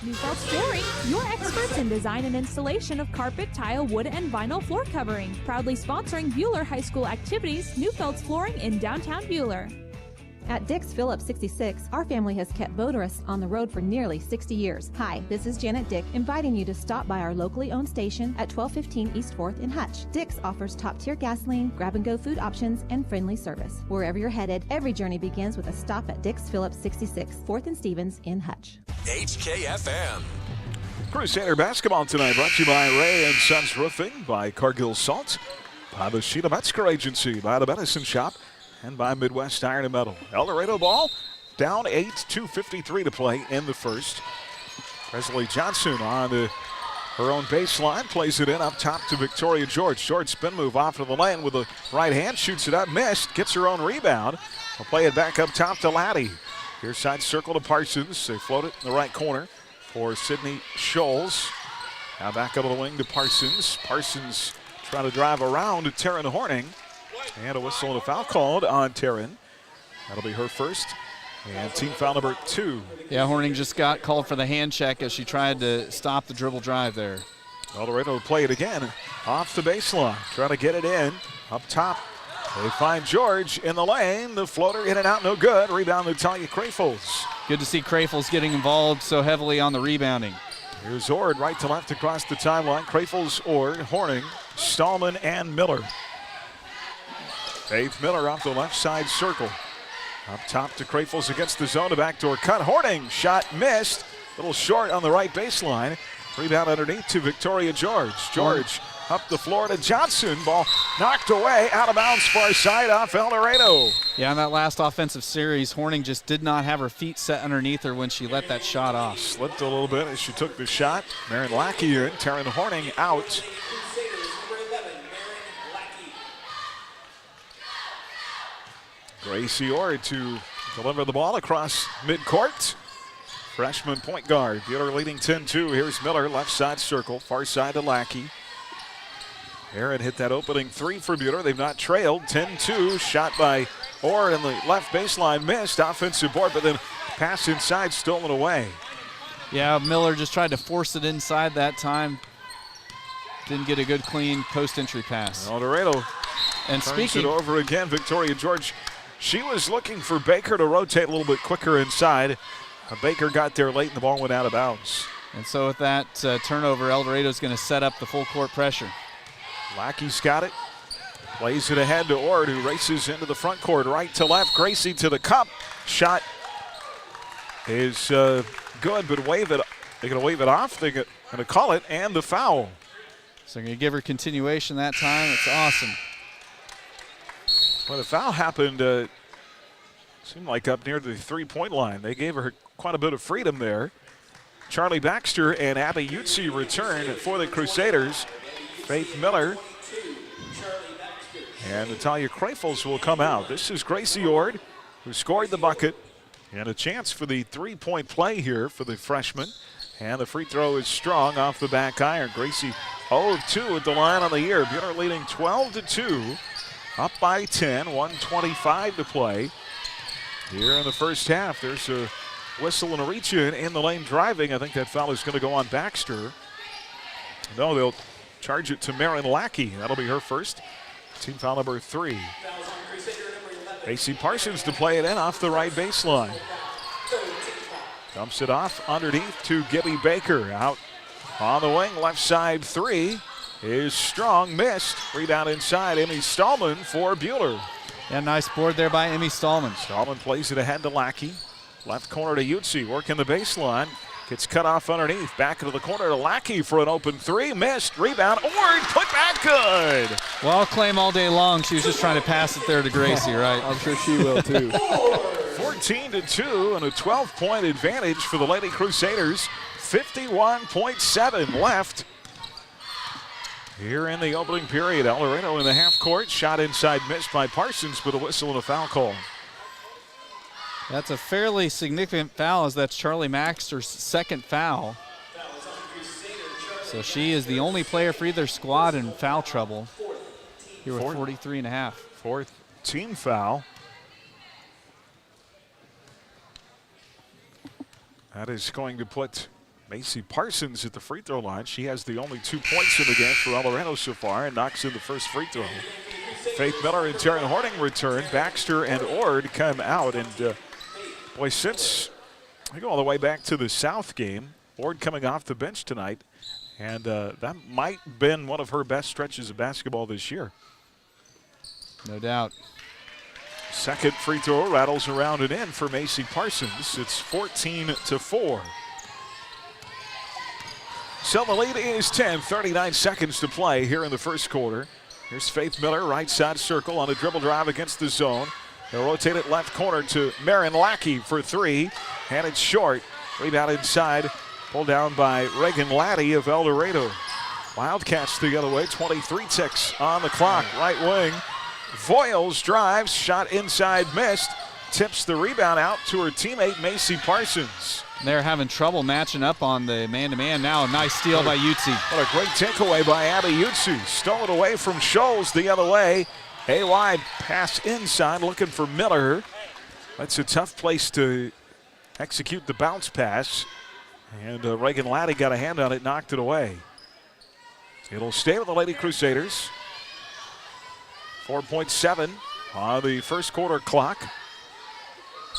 Newfeld's Flooring, your experts in design and installation of carpet, tile, wood, and vinyl floor covering. Proudly sponsoring Buhler High School activities, Newfeld's Flooring in downtown Buhler.
At Dick's Phillips 66, our family has kept motorists on the road for nearly 60 years. Hi, this is Janet Dick, inviting you to stop by our locally owned station at 1215 East 4th in Hutch. Dick's offers top-tier gasoline, grab-and-go food options, and friendly service. Wherever you're headed, every journey begins with a stop at Dick's Phillips 66, 4th and Stevens in Hutch.
HKFM.
Crusader basketball tonight brought to you by Ray and Sons Roofing, by Cargill Salt, by the Sheila Metzger Agency, by the Medicine Shop, and by Midwest Iron and Metal. Eldorado ball down 8, 2:53 to play in the first. Presley Johnson on her own baseline, plays it in up top to Victoria George. Short spin move off of the lane with the right hand, shoots it up, missed, gets her own rebound. We'll play it back up top to Laddie. Here's side circle to Parsons. They float it in the right corner for Sydney Scholes. Now back up to the wing to Parsons. Parsons trying to drive around to Taryn Horning. And a whistle and a foul called on Taryn. That'll be her first. And team foul number 2.
Yeah, Horning just got called for the hand check as she tried to stop the dribble drive there.
Eldorado will play it again. Off the baseline. Trying to get it in. Up top. They find George in the lane. The floater in and out, no good. Rebound Natalia Crafels.
Good to see Crafels getting involved so heavily on the rebounding.
Here's Ord right to left across the timeline. Crafels, Ord, Horning, Stallman, and Miller. Faith Miller off the left side circle. Up top to Crafels against the zone. A backdoor cut. Horning, shot missed. A little short on the right baseline. Rebound underneath to Victoria George. George Up the floor to Johnson. Ball knocked away, out of bounds, far side off Eldorado.
Yeah, in that last offensive series, Horning just did not have her feet set underneath her when she let that shot off.
Slipped a little bit as she took the shot. Marin Lackey in, Taryn Horning out. Gracie Ord to deliver the ball across midcourt. Freshman point guard. Buhler leading 10-2. Here's Miller, left side circle, far side to Lackey. Aaron hit that opening three for Buhler. They've not trailed. 10-2. Shot by Ord in the left baseline. Missed. Offensive board, but then pass inside, stolen away.
Yeah, Miller just tried to force it inside that time. Didn't get a good, clean post-entry pass.
Eldorado
and
turns it over again. Victoria George, she was looking for Baker to rotate a little bit quicker inside. Baker got there late and the ball went out of bounds.
And so with that turnover, Eldorado's going to set up the full court pressure.
Lackey's got it. Plays it ahead to Ord, who races into the front court. Right to left, Gracie to the cup. Shot is good, but wave it. They're going to wave it off. They're going to call it, and the foul.
So they're going to give her continuation that time. It's awesome.
Well, the foul happened, seemed like up near the three-point line. They gave her quite a bit of freedom there. Charlie Baxter and Abby Utsi return for the Crusaders. Faith Miller and Natalia Krafels will come out. This is Gracie Ord, who scored the bucket, and a chance for the three-point play here for the freshman. And the free throw is strong off the back iron. Gracie 0 of 2 at the line on the year. Buhler leading 12-2, up by 10, 1:25 to play. Here in the first half, there's a whistle and a reach in the lane driving. I think that foul is going to go on Baxter. No, they'll charge it to Marin Lackey. That'll be her first. Team foul number 3. Macy Parsons to play it in off the right baseline. Dumps it off underneath to Gibby Baker. Out on the wing, left side three is strong, missed. Rebound inside, Emmy Stallman for Buhler.
Yeah, nice board there by Emmy Stallman.
Stallman plays it ahead to Lackey. Left corner to Utsi, working the baseline. Gets cut off underneath. Back into the corner to Lackey for an open three. Missed. Rebound. Ord put back good.
Well, I'll claim all day long she was just trying to pass it there to Gracie, right?
I'm sure she will too.
14-2 and a 12-point advantage for the Lady Crusaders. 51.7 left. Here in the opening period, Eldorado in the half court. Shot inside, missed by Parsons, but a whistle and a foul call.
That's a fairly significant foul, as that's Charlie Maxter's second foul. So she is the only player for either squad in foul trouble. Here with 43.5.
Fourth team foul. That is going to put Macy Parsons at the free throw line. She has the only 2 points in the game for Eldorado so far and knocks in the first free throw. Faith Miller and Taryn Horning return. Baxter and Ord come out. And boy, since I go all the way back to the South game, Ord coming off the bench tonight, and that might have been one of her best stretches of basketball this year.
No doubt.
Second free throw rattles around and in for Macy Parsons. It's 14-4. So the lead is 10, 39 seconds to play here in the first quarter. Here's Faith Miller, right side circle on a dribble drive against the zone. They'll rotate it left corner to Marin Lackey for three, and it's short. Rebound inside, pulled down by Reagan Laddie of Eldorado. Wildcats the other way, 23 ticks on the clock. Right wing, Voiles drives, shot inside, missed. Tips the rebound out to her teammate Macy Parsons.
They're having trouble matching up on the man-to-man now. A nice steal by Utsi.
What a great takeaway by Abby Utsi. Stole it away from Scholes the other way. A wide pass inside, looking for Miller. That's a tough place to execute the bounce pass. And Reagan Laddie got a hand on it, knocked it away. It'll stay with the Lady Crusaders. 4.7 on the first quarter clock.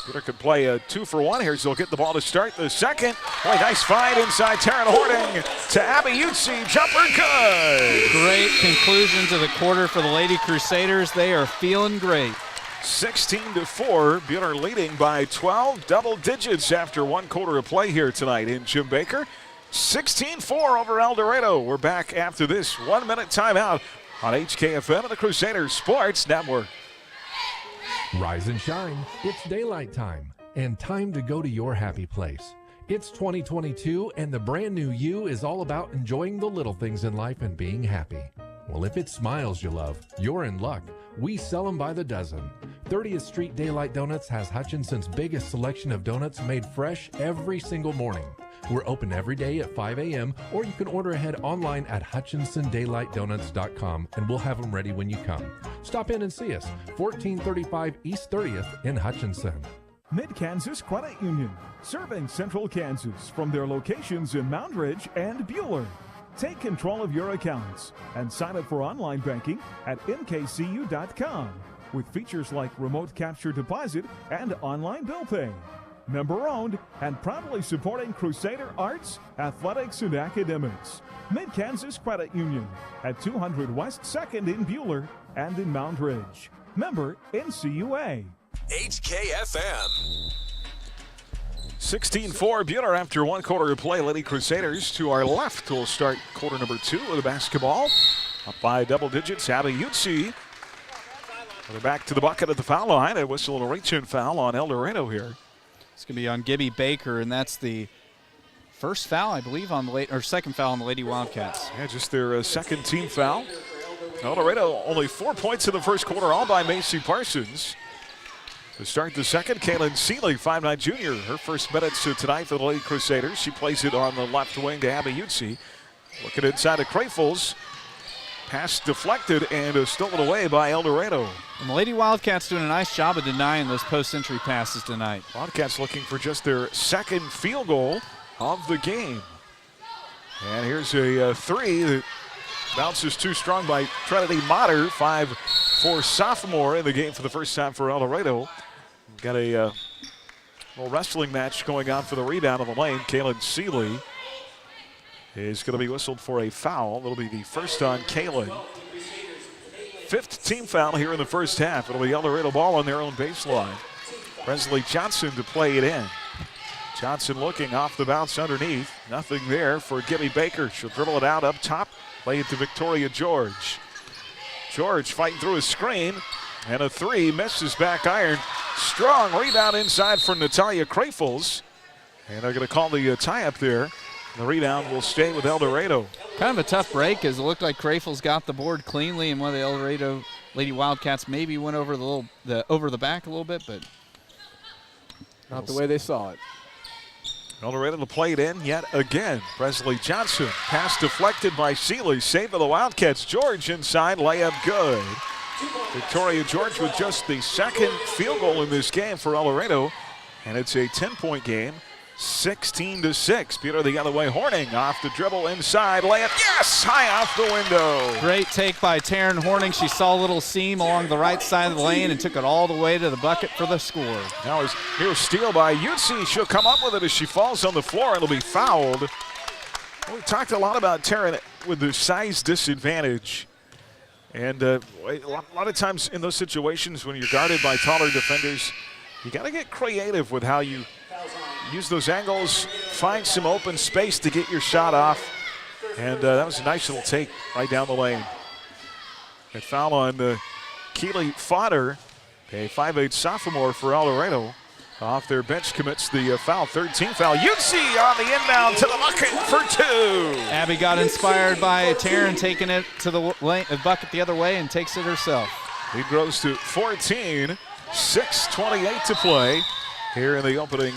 Peter could play a 2-for-1 here, so he'll get the ball to start the second. Boy, nice find inside. Taryn Horning to Abby Utsi. Jumper good.
Great conclusion to the quarter for the Lady Crusaders. They are feeling great.
16-4. Buhler leading by 12 double digits after one quarter of play here tonight in Jim Baker. 16-4 over Eldorado. We're back after this 1-minute timeout on HKFM and the Crusaders Sports Network.
Rise and shine. It's daylight time and time to go to your happy place. It's 2022 and the brand new you is all about enjoying the little things in life and being happy. Well, if it's smiles you love, you're in luck. We sell them by the dozen. 30th Street Daylight Donuts has Hutchinson's biggest selection of donuts made fresh every single morning. We're open every day at 5 a.m. or you can order ahead online at HutchinsonDaylightDonuts.com and we'll have them ready when you come. Stop in and see us, 1435 East 30th in Hutchinson.
Mid-Kansas Credit Union, serving Central Kansas from their locations in Moundridge and Buhler. Take control of your accounts and sign up for online banking at mkcu.com with features like remote capture deposit and online bill pay. Member-owned and proudly supporting Crusader arts, athletics, and academics. Mid-Kansas Credit Union at 200 West 2nd in Buhler and in Moundridge. Member NCUA.
HKFM.
16-4 Buhler after 1 quarter of play. Lady Crusaders to our left will start quarter number 2 of the basketball. Up by double digits, Abby Utsi. They're back to the bucket at the foul line. A whistle and a reach-in foul on Eldorado here.
It's going to be on Gibby Baker, and that's the first foul, I believe, on the second foul on the Lady Wildcats.
Yeah, just their second team foul. Eldorado only 4 points in the first quarter, all by Macy Parsons. To start the second, Kaylin Seeley, 5'9" junior. Her first minutes tonight for the Lady Crusaders. She plays it on the left wing to Abby Utsi. Looking inside to Crayfles. Pass deflected and stolen away by Eldorado.
And the Lady Wildcats doing a nice job of denying those post-entry passes tonight.
Wildcats looking for just their second field goal of the game. And here's a three that bounces too strong by Trinity Motter, 5'4" sophomore in the game for the first time for Eldorado. Got a little wrestling match going on for the rebound on the lane. Kaylin Seeley is going to be whistled for a foul. It'll be the first on Kaylin. 5th team foul here in the first half. It'll be Eldorado ball on their own baseline. Presley Johnson to play it in. Johnson looking off the bounce underneath. Nothing there for Gibby Baker. She'll dribble it out up top. Play it to Victoria George. George fighting through a screen. And a three, misses back iron. Strong rebound inside for Natalia Crayfles. And they're going to call the tie-up there. The rebound will stay with Eldorado.
Kind of a tough break as it looked like Crayfles got the board cleanly, and one of the Eldorado Lady Wildcats maybe went over over the back a little bit, but
not the way they saw it.
Eldorado to play it in yet again. Presley Johnson, pass deflected by Seeley, save for the Wildcats. George inside, layup good. Victoria George with just the second field goal in this game for Eldorado, and it's a 10-point game. 16-6. Peter the other way. Horning off the dribble inside. Layup. Yes! High off the window.
Great take by Taryn Horning. She saw a little seam along the right side of the lane and took it all the way to the bucket for the score.
Now here's steal by Utsi. She'll come up with it as she falls on the floor. It'll be fouled. We talked a lot about Taryn with the size disadvantage. And a lot of times in those situations when you're guarded by taller defenders, you got to get creative with how you use those angles, find some open space to get your shot off. And that was a nice little take right down the lane. That foul on Keely Fodder, a 5'8" sophomore for Eldorado. Off their bench commits the foul, 13th foul. Utsi on the inbound to the bucket for two.
Abby got inspired by Taryn taking it to the bucket the other way and takes it herself.
Lead grows to 14, 6:28 to play here in the opening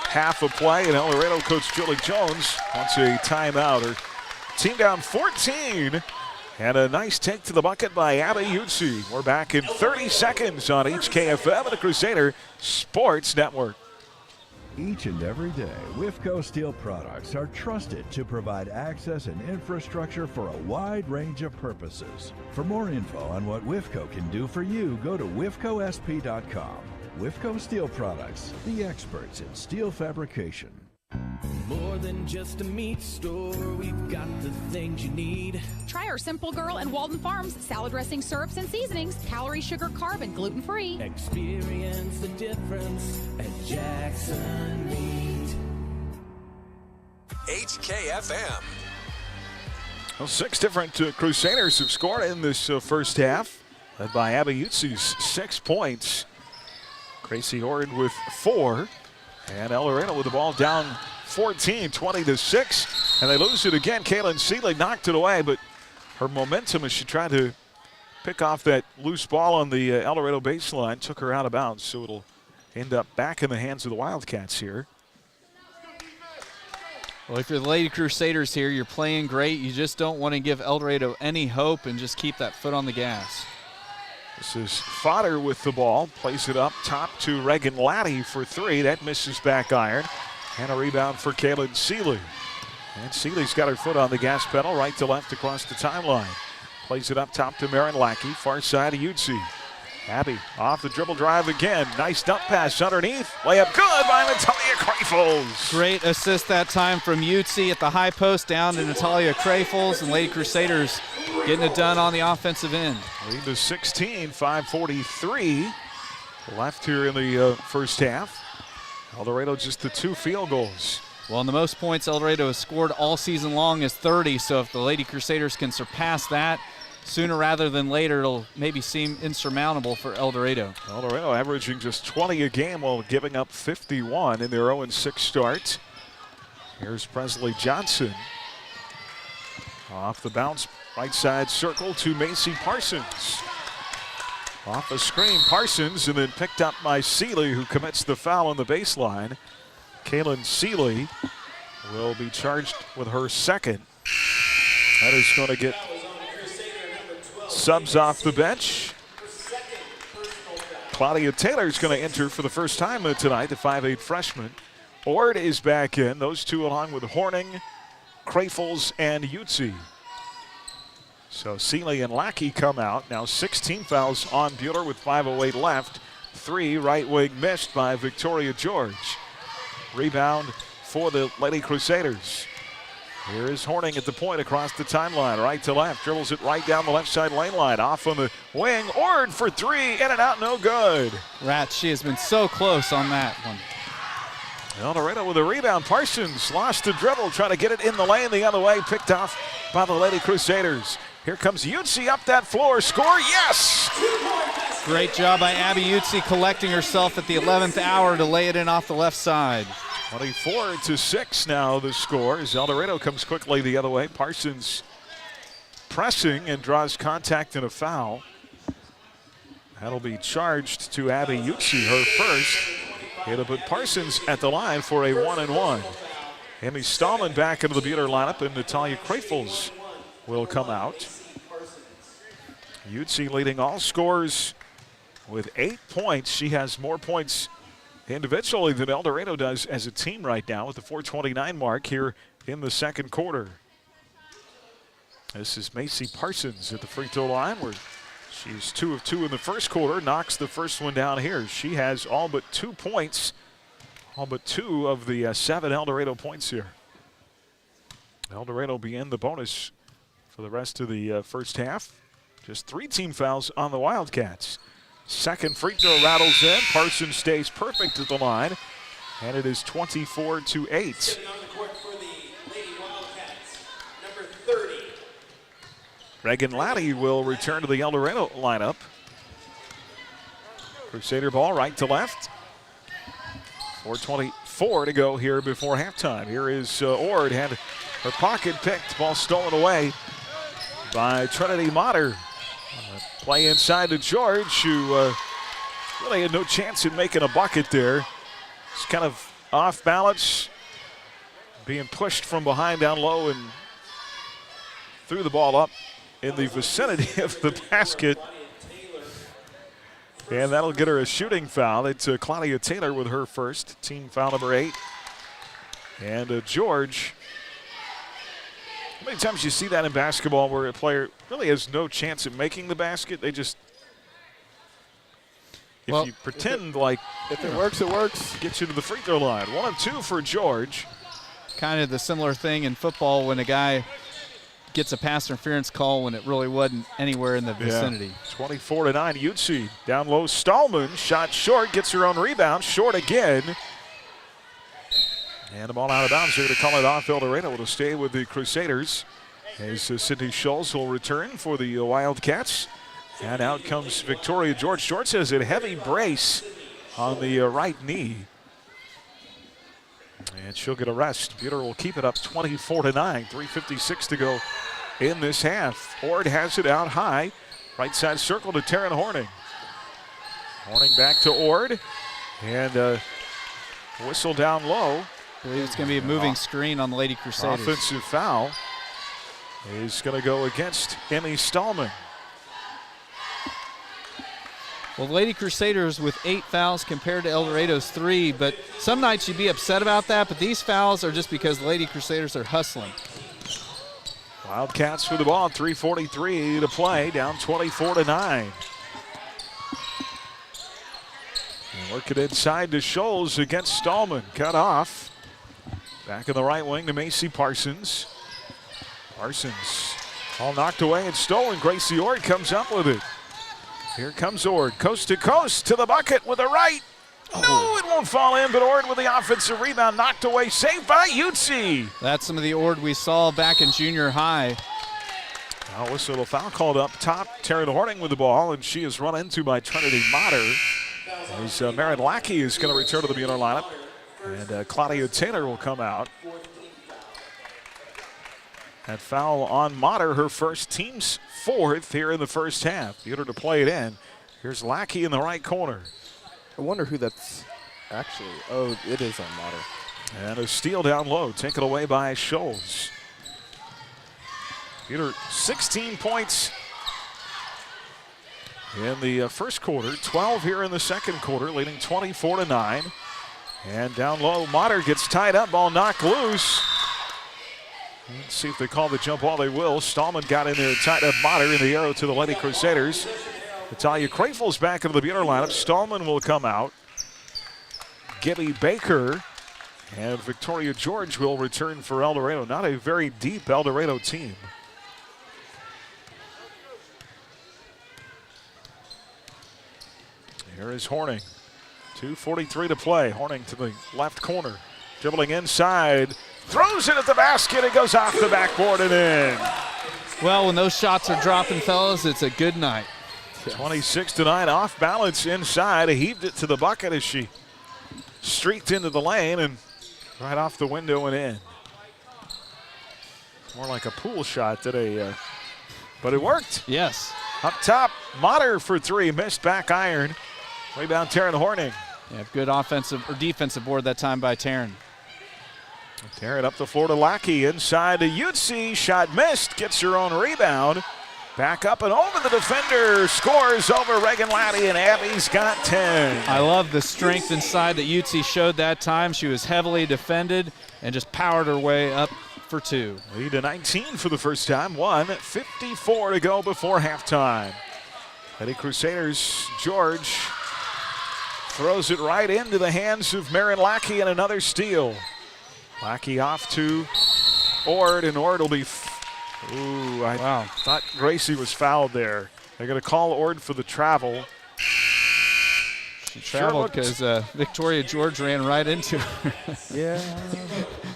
half of play. And Eldorado coach Julie Jones wants a timeout. Her team down 14. And a nice take to the bucket by Abby Utsi. We're back in 30 seconds on HKFM and the Crusader Sports Network.
Each and every day, WIFCO Steel products are trusted to provide access and infrastructure for a wide range of purposes. For more info on what WIFCO can do for you, go to wifcosp.com. WIFCO Steel Products, the experts in steel fabrication.
More than just a meat store, we've got the things you need.
Try our Simple Girl and Walden Farms salad dressing, syrups, and seasonings. Calorie, sugar, carb, and gluten-free.
Experience the difference at Jackson Meat.
HKFM.
Well, 6 different Crusaders have scored in this first half, led by Abby Utzi's 6 points. Gracie Ord with 4, and Eldorado with the ball down 14, 20-6, and they lose it again. Kaylin Seeley knocked it away, but her momentum as she tried to pick off that loose ball on the Eldorado baseline took her out of bounds, so it'll end up back in the hands of the Wildcats here.
Well, if you're the Lady Crusaders here, you're playing great. You just don't want to give Eldorado any hope and just keep that foot on the gas.
This is Fodder with the ball. Plays it up top to Reagan Laddie for 3. That misses back iron. And a rebound for Kaylin Seeley. And Seeley's got her foot on the gas pedal, right to left across the timeline. Plays it up top to Marin Lackey, far side of Utsi. Abby off the dribble drive again. Nice dump pass underneath. Layup good by Natalia Crafels.
Great assist that time from Utsi at the high post down to Natalia Crafels, and Lady Crusaders getting it done on the offensive end.
Lead to 16, 5:43 left here in the first half. Eldorado just the 2 field goals.
Well, and the most points Eldorado has scored all season long is 30, so if the Lady Crusaders can surpass that sooner rather than later, it'll maybe seem insurmountable for Eldorado.
Eldorado averaging just 20 a game while giving up 51 in their 0-6 start. Here's Presley Johnson. Off the bounce, right side circle to Macy Parsons. Off a screen, Parsons, and then picked up by Seeley, who commits the foul on the baseline. Kaylin Seeley will be charged with her 2nd. That is going to get subs off the bench. Claudia Taylor's going to enter for the first time tonight, the 5'8 freshman. Ord is back in. Those two along with Horning, Crafels, and Utsi. So Seeley and Lackey come out. Now 16 fouls on Buhler with 5:08 left. 3 right wing missed by Victoria George. Rebound for the Lady Crusaders. Here is Horning at the point across the timeline, right to left. Dribbles it right down the left side lane line. Off on the wing. Ord for 3. In and out, no good.
Rats, she has been so close on that one.
Eldorado with a rebound. Parsons lost the dribble, trying to get it in the lane the other way. Picked off by the Lady Crusaders. Here comes Utsi up that floor. Score, yes!
Great job by Abby Utsi collecting herself at the 11th hour to lay it in off the left side.
24-6 now the score as Eldorado comes quickly the other way. Parsons pressing and draws contact and a foul. That'll be charged to Abby Utsi, her first. It'll put Parsons at the line for a 1-and-1. Emmy Stallman back into the Buhler lineup, and Natalia Crafels will come out. Utsi leading all scorers with 8 points. She has more points individually than Eldorado does as a team right now with the 4:29 mark here in the second quarter. This is Macy Parsons at the free throw line where she's 2 of 2 in the first quarter, knocks the first one down here. She has all but 2 points, all but 2 of the 7 Eldorado points here. Eldorado be in the bonus for the rest of the first half. Just 3 team fouls on the Wildcats. Second free throw rattles in. Parsons stays perfect at the line, and it is 24-8. Reagan Laddie will return to the Eldorado lineup. Crusader ball right to left. 4:24 to go here before halftime. Here is Ord, had her pocket picked, ball stolen away by Trinity Motter. Play inside to George, who really had no chance in making a bucket there. It's kind of off balance, being pushed from behind down low and threw the ball up in the vicinity of the basket. And that'll get her a shooting foul. It's Claudia Taylor with her first, team foul number 8. And George. How many times you see that in basketball where a player really has no chance at making the basket? They just, if you pretend like
if it works, it works.
Gets you to the free throw line. 1 of 2 for George.
Kind of the similar thing in football when a guy gets a pass interference call when it really wasn't anywhere in the vicinity.
24-9, Utsi down low. Stallman shot short, gets her own rebound, short again. And the ball out of bounds. They're going to call it off. Eldorado will stay with the Crusaders as Sydney Scholes will return for the Wildcats. And out comes Victoria George. George has a heavy brace on the right knee. And she'll get a rest. Buhler will keep it up 24-9. 3:56 to go in this half. Ord has it out high. Right side circle to Taryn Horning. Horning back to Ord. And whistle down low.
I believe it's going to be a moving screen on the Lady Crusaders.
Offensive foul is going to go against Emmy Stallman.
Well, the Lady Crusaders with 8 fouls compared to Eldorado's 3, but some nights you'd be upset about that, but these fouls are just because the Lady Crusaders are hustling.
Wildcats with the ball, 3:43 to play, down 24-9. And work it inside to Scholes against Stallman, cut off. Back in the right wing to Macy Parsons. Parsons all knocked away and stolen. Gracie Ord comes up with it. Here comes Ord, coast to coast to the bucket with a right. No, it won't fall in, but Ord with the offensive rebound, knocked away, saved by Utsi.
That's some of the Ord we saw back in junior high.
Now whistle, a foul called up top. Taryn Horning with the ball, and she is run into by Trinity Motter. As Marin Lackey is going to return to the Buhler lineup, and Claudia Taylor will come out. That foul on Motter, her first, team's 4th here in the first half. Buhler to play it in. Here's Lackey in the right corner.
I wonder who that's actually. Oh, it is on Motter.
And a steal down low, taken away by Scholes. Buhler 16 points in the first quarter, 12 here in the second quarter, leading 24-9. And down low, Motter gets tied up, ball knocked loose. Let's see if they call the jump ball. They will. Stallman got in there and tied up Motter in the arrow to the Lady Crusaders. Natalia Krafel's back into the Buhler lineup. Stallman will come out. Gibby Baker and Victoria George will return for Eldorado. Not a very deep Eldorado team. Here is Horning. 2:43 to play. Horning to the left corner. Dribbling inside. Throws it at the basket. It goes off the backboard and in.
Well, when those shots are dropping, fellas, it's a good night.
26-9, off balance inside. Heaved it to the bucket as she streaked into the lane and right off the window and in. More like a pool shot today, but it worked.
Yes.
Up top, Motter for 3, missed back iron. Rebound, Taryn Horning.
Yeah, good offensive or defensive board that time by Taryn.
Taryn up the floor to Lackey, inside to Utsi, shot missed, gets her own rebound. Back up and over the defender, scores over Reagan Laddie, and Abby's got 10.
I love the strength inside that Utsi showed that time. She was heavily defended and just powered her way up for 2.
Lead to 19 for the first time, 1:54 to go before halftime. Lady Crusaders, George throws it right into the hands of Marin Lackey and another steal. Lackey off to Ord, and Ord will be. I thought Gracie was fouled there. They're going to call Ord for the travel.
She traveled because Victoria George ran right into her.
Yeah,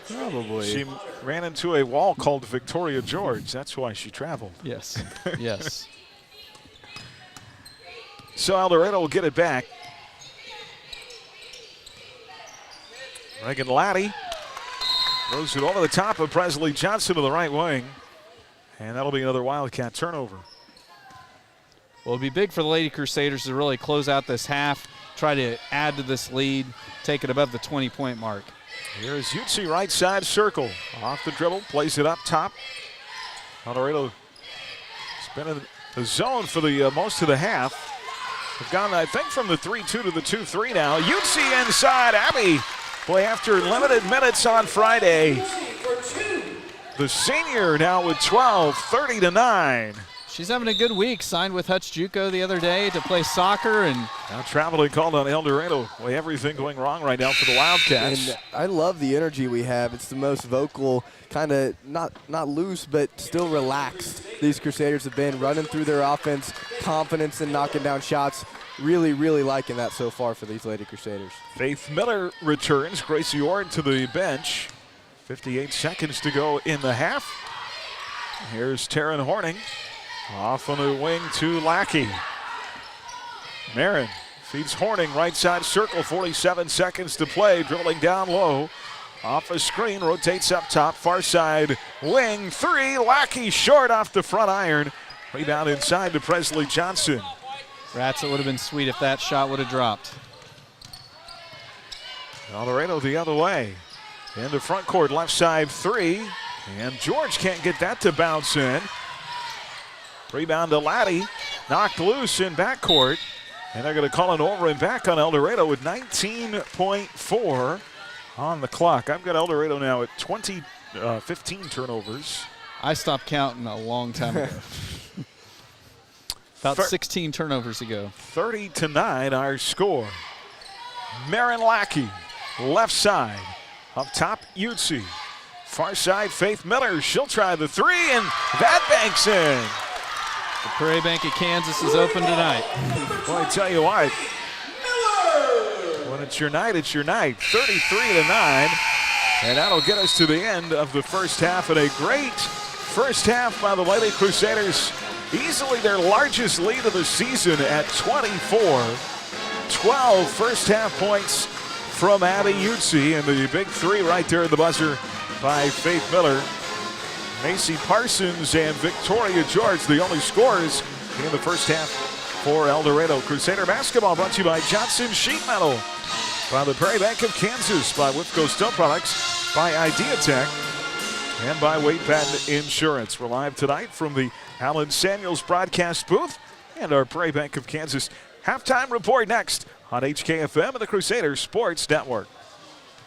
probably.
She ran into a wall called Victoria George. That's why she traveled.
Yes, yes.
So Eldorado will get it back. Reagan Laddie throws it over the top of Presley Johnson to the right wing. And that'll be another Wildcat turnover.
Well, it'll be big for the Lady Crusaders to really close out this half, try to add to this lead, take it above the 20-point mark.
Here's Utsi, right side circle. Off the dribble, plays it up top. Eldorado has been in the zone for the most of the half. They've gone, I think, from the 3-2 to the 2-3 now. Utsi inside, Abby. Boy, after limited minutes on Friday, the senior now with 12, 30-9.
She's having a good week. Signed with Hutch JUCO the other day to play soccer, and
now traveling called on Eldorado. Boy, everything going wrong right now for the Wildcats.
And I love the energy we have. It's the most vocal, kind of not loose, but still relaxed. These Crusaders have been running through their offense, confidence in knocking down shots. really, really liking that so far for these Lady Crusaders.
Faith Miller returns. Gracie Orr to the bench. 58 seconds to go in the half. Here's Taryn Horning. Off on the wing to Lackey. Marin feeds Horning, right side circle, 47 seconds to play, dribbling down low. Off a screen, rotates up top, far side wing, three. Lackey short off the front iron. Rebound inside to Presley Johnson.
Rats, it would have been sweet if that shot would have dropped.
Eldorado the other way. Into front court, left side three. And George can't get that to bounce in. Rebound to Laddie. Knocked loose in backcourt. And they're going to call an over and back on Eldorado with 19.4 on the clock. I've got Eldorado now at 15 turnovers.
I stopped counting a long time ago. About 16 turnovers ago.
30-9 our score. Marin Lackey, left side. Up top, Utsi. Far side, Faith Miller. She'll try the three, and that banks in.
The Prairie Bank of Kansas is open tonight.
Boy, I tell you what. When it's your night, it's your night. 33-9. And that'll get us to the end of the first half. And a great first half by the Lady Crusaders. Easily their largest lead of the season at 24. 12 first half points from Abby Utsi. And the big three right there at the buzzer by Faith Miller. Macy Parsons and Victoria George, the only scorers in the first half for Eldorado. Crusader basketball brought to you by Johnson Sheet Metal, by the Prairie Bank of Kansas, by Whipco Stone Products, by Ideatech, and by Wade Patent Insurance. We're live tonight from the Alan Samuels broadcast booth and our Prairie Bank of Kansas halftime report next on HKFM and the Crusader Sports Network.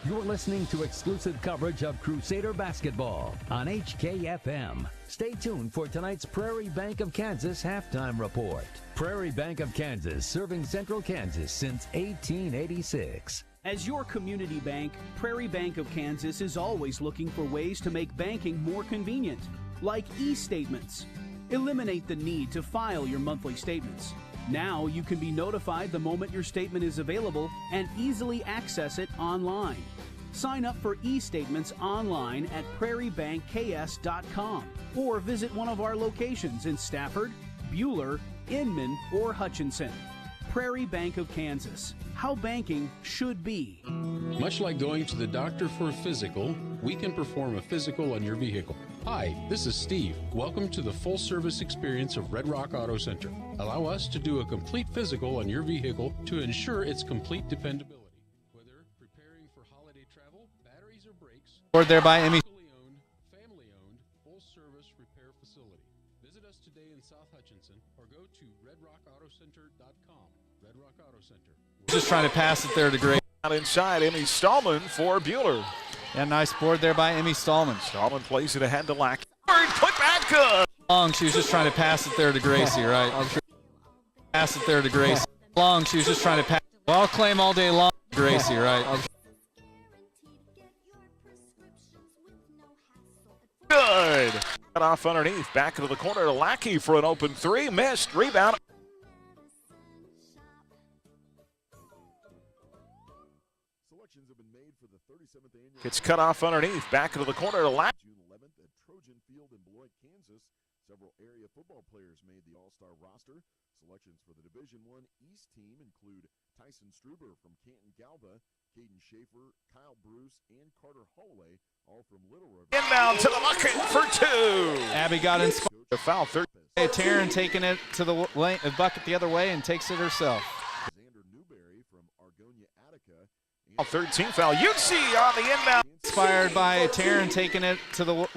You're listening to exclusive coverage of Crusader basketball on HKFM. Stay tuned for tonight's Prairie Bank of Kansas halftime report. Prairie Bank of Kansas, serving Central Kansas since 1886.
As your community bank, Prairie Bank of Kansas is always looking for ways to make banking more convenient, like e-statements. Eliminate the need to file your monthly statements. Now you can be notified the moment your statement is available and easily access it online. Sign up for e-statements online at prairiebankks.com or visit one of our locations in Stafford, Buhler, Inman, or Hutchinson. Prairie Bank of Kansas. How banking should be.
Much like going to the doctor for a physical, we can perform a physical on your vehicle. Hi, this is Steve. Welcome to the full-service experience of Red Rock Auto Center. Allow us to do a complete physical on your vehicle to ensure its complete dependability. Whether preparing for holiday travel, batteries or brakes,
Board there by Emmy.
Family-owned, full-service repair facility. Visit us today in South Hutchinson or go to redrockautocenter.com. Red Rock Auto Center.
Just trying to pass it there to Gray.
Out inside, Emmy Stallman for Buhler.
Yeah, nice board there by Emmy Stallman.
Stallman plays it ahead to Lackey. Put back good.
Long, she was just trying to pass it there to Gracie, right? Pass it there to Gracie. Long, she was just trying to pass. Well, I'll claim all day long, Gracie, right?
Good. Cut off underneath. Back into the corner to Lackey for an open three. Missed. Rebound. It's cut off underneath. Back into the corner to Lackey.
June 11th at Trojan Field in Beloit, Kansas. Several area football players made the All-Star roster. Selections for the Division I East team include Tyson Struber from Canton Galva, Caden Schaefer, Kyle Bruce, and Carter Holloway, all from Little River.
Inbound to the bucket for two.
Abby got inspired.
The foul. Third.
Taryn taking it to the bucket the other way and takes it herself.
Xander Newberry from Argonia, Attica.
13 foul. Utsi on the inbound.
Inspired by Taryn taking it to the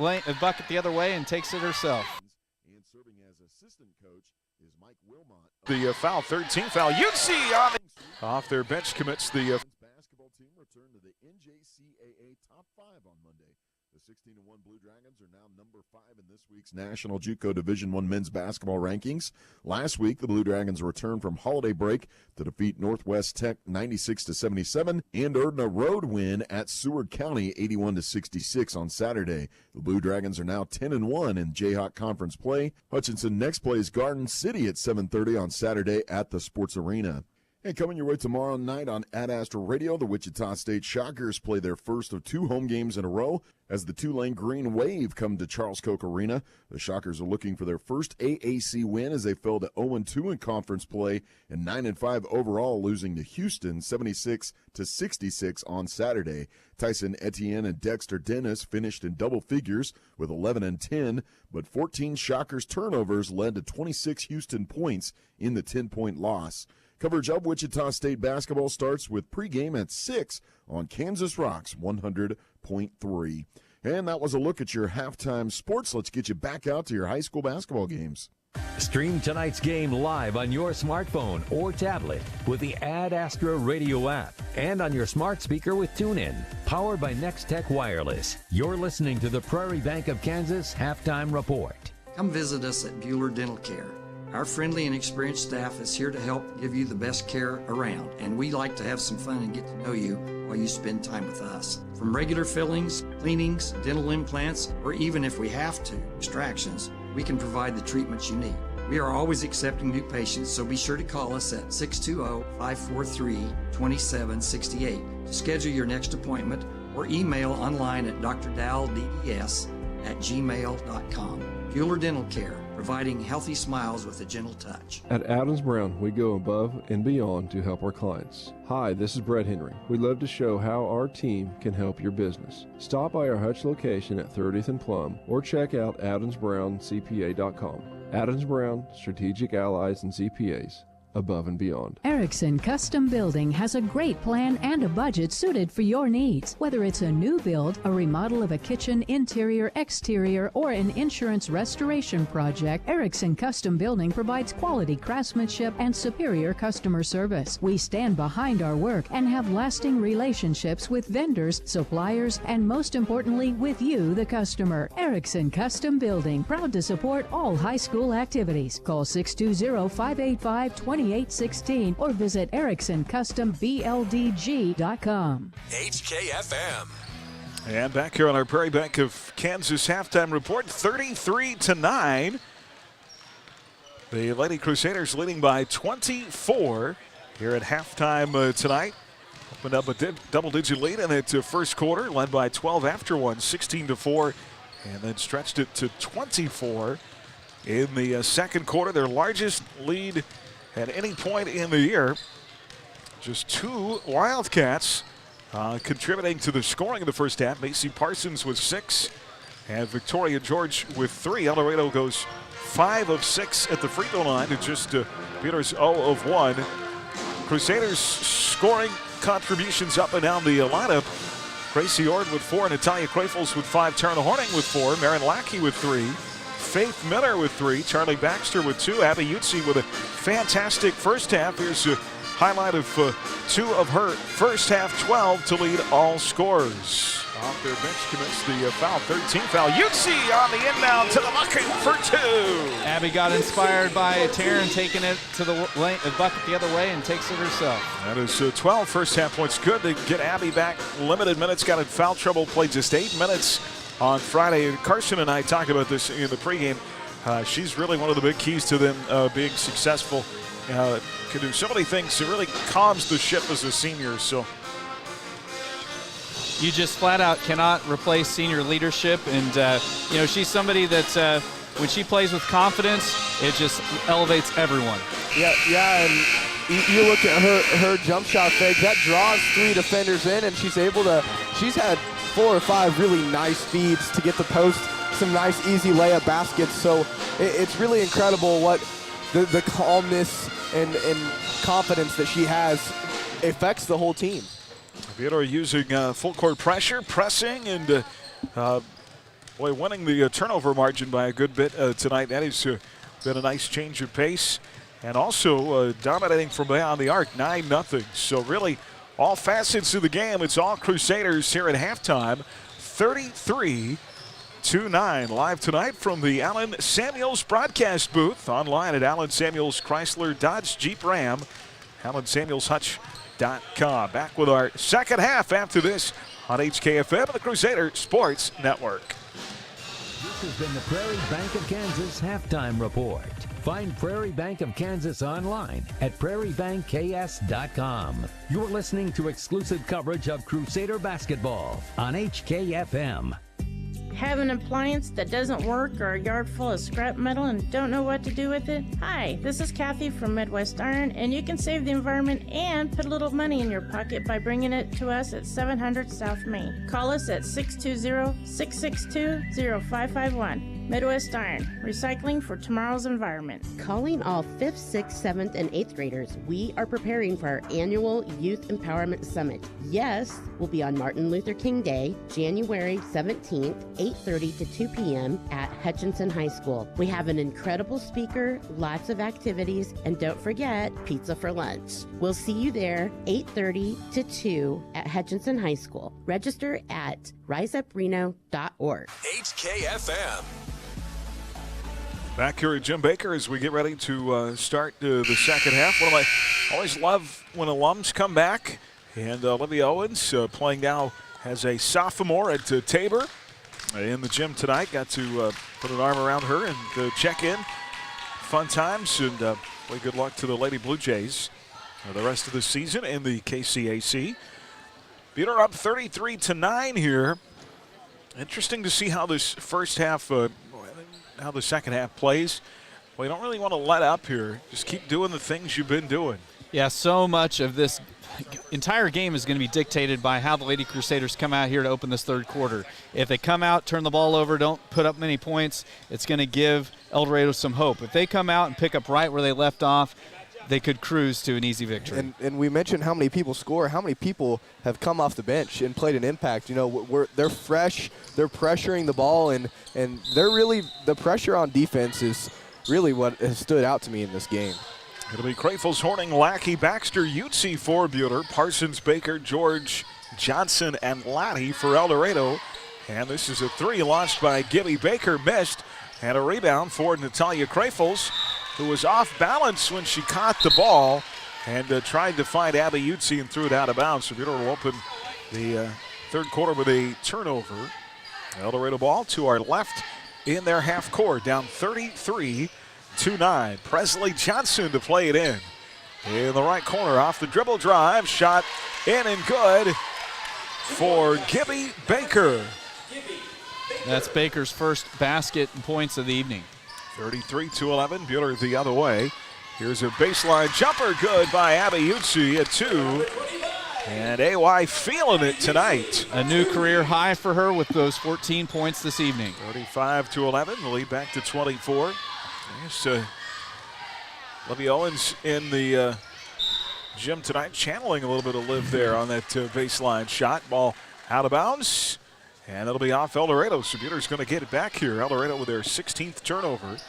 bucket the other way and takes it herself.
And serving as assistant coach is Mike Wilmot.
The foul. 13 foul. Utsi on the off their bench commits the
basketball team returned to the NJCAA top 5 on Monday. The 16-1 Blue Dragons are now number 5 in this week's National JUCO Division I men's basketball rankings. Last week, the Blue Dragons returned from holiday break to defeat Northwest Tech 96-77 and earned a road win at Seward County 81-66 on Saturday. The Blue Dragons are now 10-1 in Jayhawk Conference play. Hutchinson next plays Garden City at 7:30 on Saturday at the Sports Arena. And coming your way tomorrow night on Ad Astra Radio, the Wichita State Shockers play their first of 2 home games in a row as the Tulane Green Wave come to Charles Koch Arena. The Shockers are looking for their first AAC win as they fell to 0-2 in conference play and 9-5 overall, losing to Houston 76-66 on Saturday. Tyson Etienne and Dexter Dennis finished in double figures with 11 and 10, but 14 Shockers turnovers led to 26 Houston points in the 10-point loss. Coverage of Wichita State basketball starts with pregame at 6 on Kansas Rocks 100.3. And that was a look at your halftime sports. Let's get you back out to your high school basketball games.
Stream tonight's game live on your smartphone or tablet with the Ad Astra Radio app and on your smart speaker with TuneIn. Powered by Next Tech Wireless. You're listening to the Prairie Bank of Kansas Halftime Report.
Come visit us at Buhler Dental Care. Our friendly and experienced staff is here to help give you the best care around, and we like to have some fun and get to know you while you spend time with us. From regular fillings, cleanings, dental implants, or even if we have to, extractions, we can provide the treatments you need. We are always accepting new patients, so be sure to call us at 620-543-2768 to schedule your next appointment or email online at drdalldds@gmail.com. Buhler Dental Care, providing healthy smiles with a gentle touch.
At Adams Brown, we go above and beyond to help our clients. Hi, this is Brett Henry. We'd love to show how our team can help your business. Stop by our Hutch location at 30th and Plum or check out adamsbrowncpa.com. Adams Brown, strategic allies and CPAs. Above and beyond.
Erickson Custom Building has a great plan and a budget suited for your needs. Whether it's a new build, a remodel of a kitchen, interior, exterior, or an insurance restoration project, Erickson Custom Building provides quality craftsmanship and superior customer service. We stand behind our work and have lasting relationships with vendors, suppliers, and most importantly, with you, the customer. Erickson Custom Building, proud to support all high school activities. Call 620-585-2816 or visit EricksonCustomBLDG.com.
HKFM.
And back here on our Prairie Bank of Kansas halftime report, 33-9. The Lady Crusaders leading by 24 here at halftime tonight. Opened up a double-digit lead in that first quarter, led by 12 after one, 16-4, and then stretched it to 24 in the second quarter. Their largest lead at any point in the year. Just 2 Wildcats contributing to the scoring in the first half. Macy Parsons with 6 and Victoria George with 3. Eldorado goes 5 of 6 at the free throw line to just Peter's 0 of 1. Crusaders scoring contributions up and down the lineup. Gracie Ord with 4, Natalia Kreufels with 5, Taryn Horning with 4, Marin Lackey with 3, Faith Miller with 3, Charlie Baxter with 2, Abby Utsi with a fantastic first half. Here's a highlight of 2 of her first half, 12 to lead all scorers. Off their bench commits the foul, 13th foul. Utsi on the inbound to the bucket for 2.
Abby got inspired by Taryn taking it to the bucket the other way and takes it herself.
That is 12 first half points. Good to get Abby back. Limited minutes, got in foul trouble, played just 8 minutes on Friday. And Carson and I talked about this in the pregame. She's really one of the big keys to them being successful. Can do so many things. It really calms the ship as a senior. So
you just flat out cannot replace senior leadership. And, she's somebody that when she plays with confidence, it just elevates everyone.
Yeah, and you look at her jump shot fake, that draws 3 defenders in, and she's had 4 or 5 really nice feeds to get the post, some nice easy layup baskets. So it's really incredible what the calmness and confidence that she has affects the whole team.
Theodore using full court pressure, pressing, and winning the turnover margin by a good bit tonight. That has been a nice change of pace. And also dominating from beyond the arc, 9-0. So really all facets of the game, it's all Crusaders here at halftime. 33-9. Live tonight from the Allen Samuels broadcast booth. Online at Allen Samuels Chrysler Dodge Jeep Ram. AllenSamuelsHutch.com. Back with our second half after this on HKFM and the Crusader Sports Network.
This has been the Prairie Bank of Kansas Halftime Report. Find Prairie Bank of Kansas online at prairiebankks.com. You're listening to exclusive coverage of Crusader basketball on HKFM.
Have an appliance that doesn't work or a yard full of scrap metal and don't know what to do with it? Hi, this is Kathy from Midwest Iron, and you can save the environment and put a little money in your pocket by bringing it to us at 700 South Main. Call us at 620-662-0551. Midwest Iron, recycling for tomorrow's environment.
Calling all 5th, 6th, 7th, and 8th graders, we are preparing for our annual Youth Empowerment Summit. Yes, we'll be on Martin Luther King Day, January 17th, 8:30 to 2 p.m. at Hutchinson High School. We have an incredible speaker, lots of activities, and don't forget, pizza for lunch. We'll see you there, 8:30 to 2 at Hutchinson High School. Register at riseupreno.org.
HKFM.
Back here at Jim Baker as we get ready to start the second half. I always love when alums come back. And Olivia Owens playing now as a sophomore at Tabor in the gym tonight. Got to put an arm around her and check in. Fun times, and good luck to the Lady Blue Jays the rest of the season in the KCAC. Buhler up 33-9 here. Interesting to see how this first half, how the second half plays. Well, you don't really want to let up here. Just keep doing the things you've been doing.
Yeah, so much of this entire game is going to be dictated by how the Lady Crusaders come out here to open this third quarter. If they come out, turn the ball over, don't put up many points, it's going to give Eldorado some hope. If they come out and pick up right where they left off, they could cruise to an easy victory.
And we mentioned how many people score, how many people have come off the bench and played an impact. You know, they're fresh, they're pressuring the ball, and they're really, the pressure on defense is really what has stood out to me in this game.
It'll be Crafels, Horning, Lackey, Baxter, Utsi for Buhler, Parsons, Baker, George, Johnson, and Laddie for Eldorado. And this is a three launched by Gibby Baker, missed, and a rebound for Natalia Crafels, who was off balance when she caught the ball and tried to find Abby Utsi and threw it out of bounds. So Buhler will open the third quarter with a turnover. Eldorado ball to our left in their half court, down 33-9. Presley Johnson to play it in the right corner off the dribble drive. Shot in and good for Gibby Baker.
That's Baker's first basket and points of the evening.
33-11. Buhler the other way. Here's a baseline jumper, good by Abby Utsi at 2. And AY feeling it tonight.
A new career high for her with those 14 points this evening.
35-11. The lead back to 24. There's Olivia Owens in the gym tonight, channeling a little bit of Liv there on that baseline shot. Ball out of bounds, and it'll be off Eldorado. So Buhler's going to get it back here. Eldorado with their 16th turnover.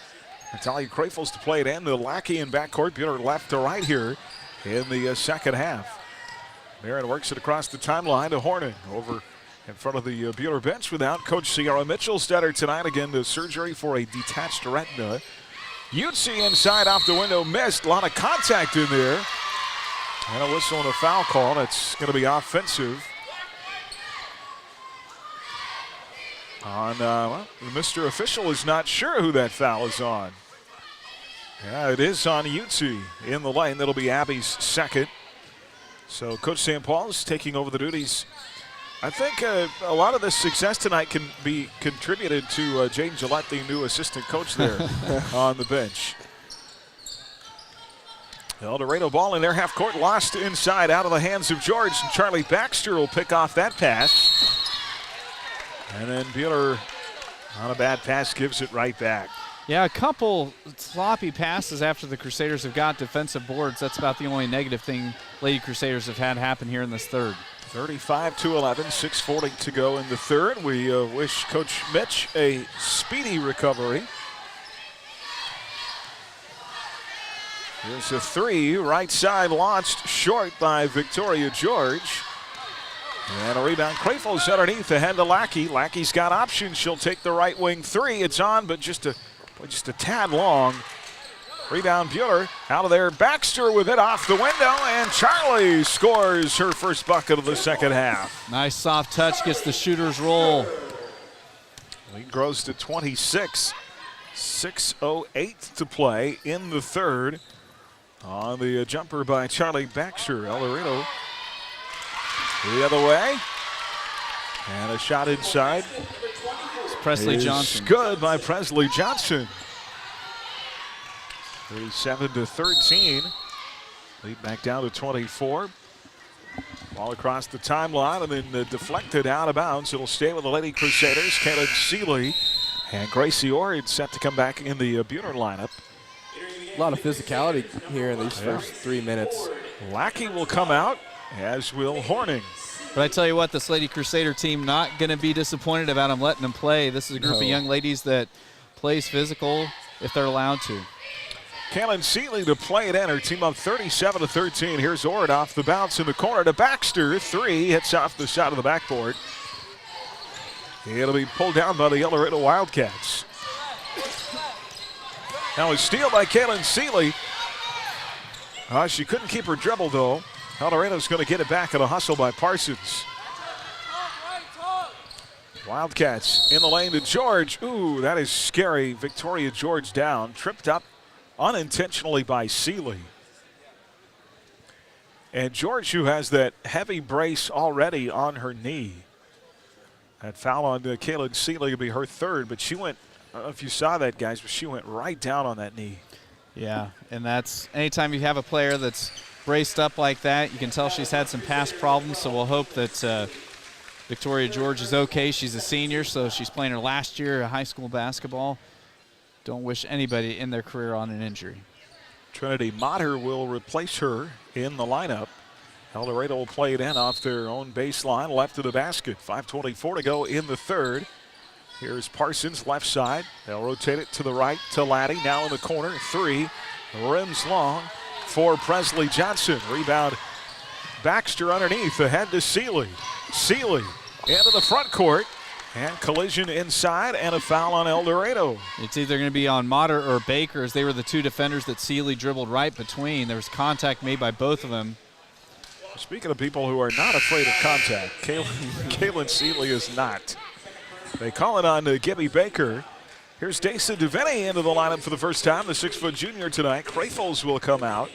Natalia Crafels to play it in. The Lackey in backcourt. Buhler left to right here in the second half. Marin works it across the timeline to Horning over in front of the Buhler bench without Coach Sierra Mitchellstetter tonight. Again, the surgery for a detached retina. Utsi inside off the window, missed. A lot of contact in there. And a whistle and a foul call. That's going to be offensive. On, Mr. Official is not sure who that foul is on. Yeah, it is on Utsi in the lane. That'll be Abby's second. So Coach St. Paul's taking over the duties. I think a lot of this success tonight can be contributed to Jane Gillette, the new assistant coach there on the bench. Eldorado ball in their half court, lost inside out of the hands of George. And Charlie Baxter will pick off that pass. And then Buhler on a bad pass gives it right back.
Yeah, a couple sloppy passes after the Crusaders have got defensive boards. That's about the only negative thing Lady Crusaders have had happen here in this third.
35-11, 6:40 to go in the third. We wish Coach Mitch a speedy recovery. Here's a three, right side launched short by Victoria George. And a rebound. Crayfield's underneath, ahead to Lackey. Lackey's got options. She'll take the right wing three. It's on, but just a tad long. Rebound Buhler. Out of there. Baxter with it off the window. And Charlie scores her first bucket of the second half.
Nice soft touch. Gets the shooter's roll.
Lead grows to 26. 6:08 to play in the third. On the jumper by Charlie Baxter. Eldorado the other way. And a shot inside.
It's Presley Johnson.
Good by Presley Johnson. 37-13. Lead back down to 24. Ball across the timeline and then deflected out of bounds. It'll stay with the Lady Crusaders. Kaylin Seeley and Gracie Ord set to come back in the Buhler lineup.
A lot of physicality here in these first 3 minutes.
Lackey will come out, as will Horning.
But I tell you what, this Lady Crusader team not going to be disappointed about them letting them play. This is a group of young ladies that plays physical if they're allowed to.
Kaylin Seeley to play it in. Her team up 37-13. Here's Ord off the bounce in the corner to Baxter. Three hits off the side of the backboard. It'll be pulled down by the Eldorado Wildcats. Now a steal by Kaylin Seeley. She couldn't keep her dribble though. Eldorado's going to get it back in a hustle by Parsons. Wildcats in the lane to George. Ooh, that is scary. Victoria George down. Tripped up unintentionally by Seeley. And George, who has that heavy brace already on her knee. That foul on Kaylin Seeley will be her third, but she went, I don't know if you saw that, guys, but she went right down on that knee.
Yeah, and that's anytime you have a player that's braced up like that, you can tell she's had some past problems, so we'll hope that Victoria George is okay. She's a senior, so she's playing her last year of high school basketball. Don't wish anybody in their career on an injury.
Trinity Motter will replace her in the lineup. Eldorado will play it in off their own baseline, left of the basket. 5:24 to go in the third. Here's Parsons, left side. They'll rotate it to the right to Laddie. Now in the corner, three. Rims long for Presley Johnson. Rebound Baxter underneath, ahead to Seeley. Seeley into the front court. And collision inside and a foul on Eldorado.
It's either going to be on Motter or Baker, as they were the two defenders that Seeley dribbled right between. There was contact made by both of them.
Speaking of people who are not afraid of contact, Kaylin Seeley is not. They call it on to Gibby Baker. Here's Desa DeVinny into the lineup for the first time, the 6-foot junior tonight. Crayfels will come out.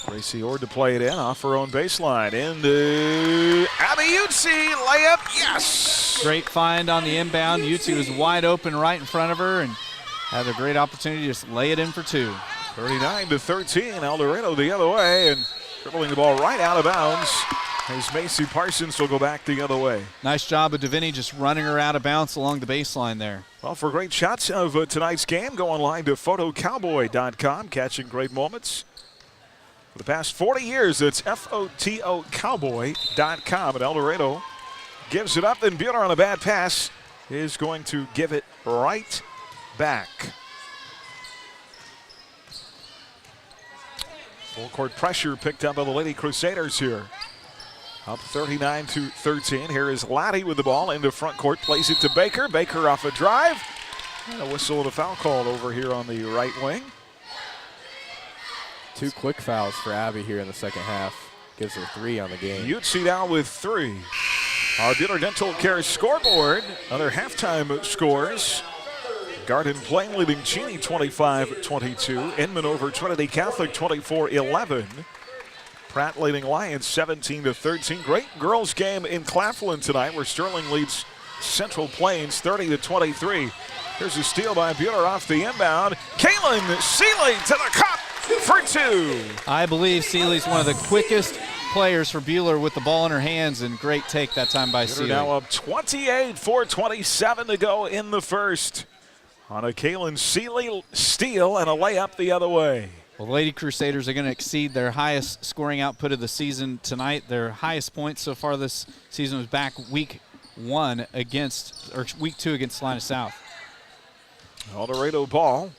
Gracie Ord to play it in off her own baseline. Into Abby Utsi, layup, yes!
Great find on the inbound. Utsi was wide open right in front of her and had a great opportunity to just lay it in for two.
39-13, Eldorado the other way, and dribbling the ball right out of bounds as Macy Parsons will go back the other way.
Nice job of DeVinny just running her out of bounds along the baseline there.
Well, for great shots of tonight's game, go online to photocowboy.com, catching great moments. For the past 40 years, it's photocowboy.com. And Eldorado gives it up, and Buhler on a bad pass is going to give it right back. Full court pressure picked up by the Lady Crusaders here. Up 39-13. Here is Laddie with the ball into front court, plays it to Baker. Baker off a drive. And a whistle and a foul called over here on the right wing.
Two quick fouls for Abby here in the second half. Gives her 3 on the game.
Utsi down with 3. Our Buhler Dental Care scoreboard. Other halftime scores. Garden Plain leading Cheney 25-22. Inman over Trinity Catholic 24-11. Pratt leading Lions 17-13. Great girls game in Claflin tonight where Sterling leads Central Plains 30-23. Here's a steal by Buhler off the inbound. Kaylin Seeley to the cup for 2.
I believe Seeley's one of the quickest players for Buhler with the ball in her hands, and great take that time by Seeley.
Now up 28, 4:27 to go in the first. On a Kaylin Seeley steal and a layup the other way.
Well, the Lady Crusaders are going to exceed their highest scoring output of the season tonight. Their highest points so far this season was back week 2 against Salina South.
Eldorado ball.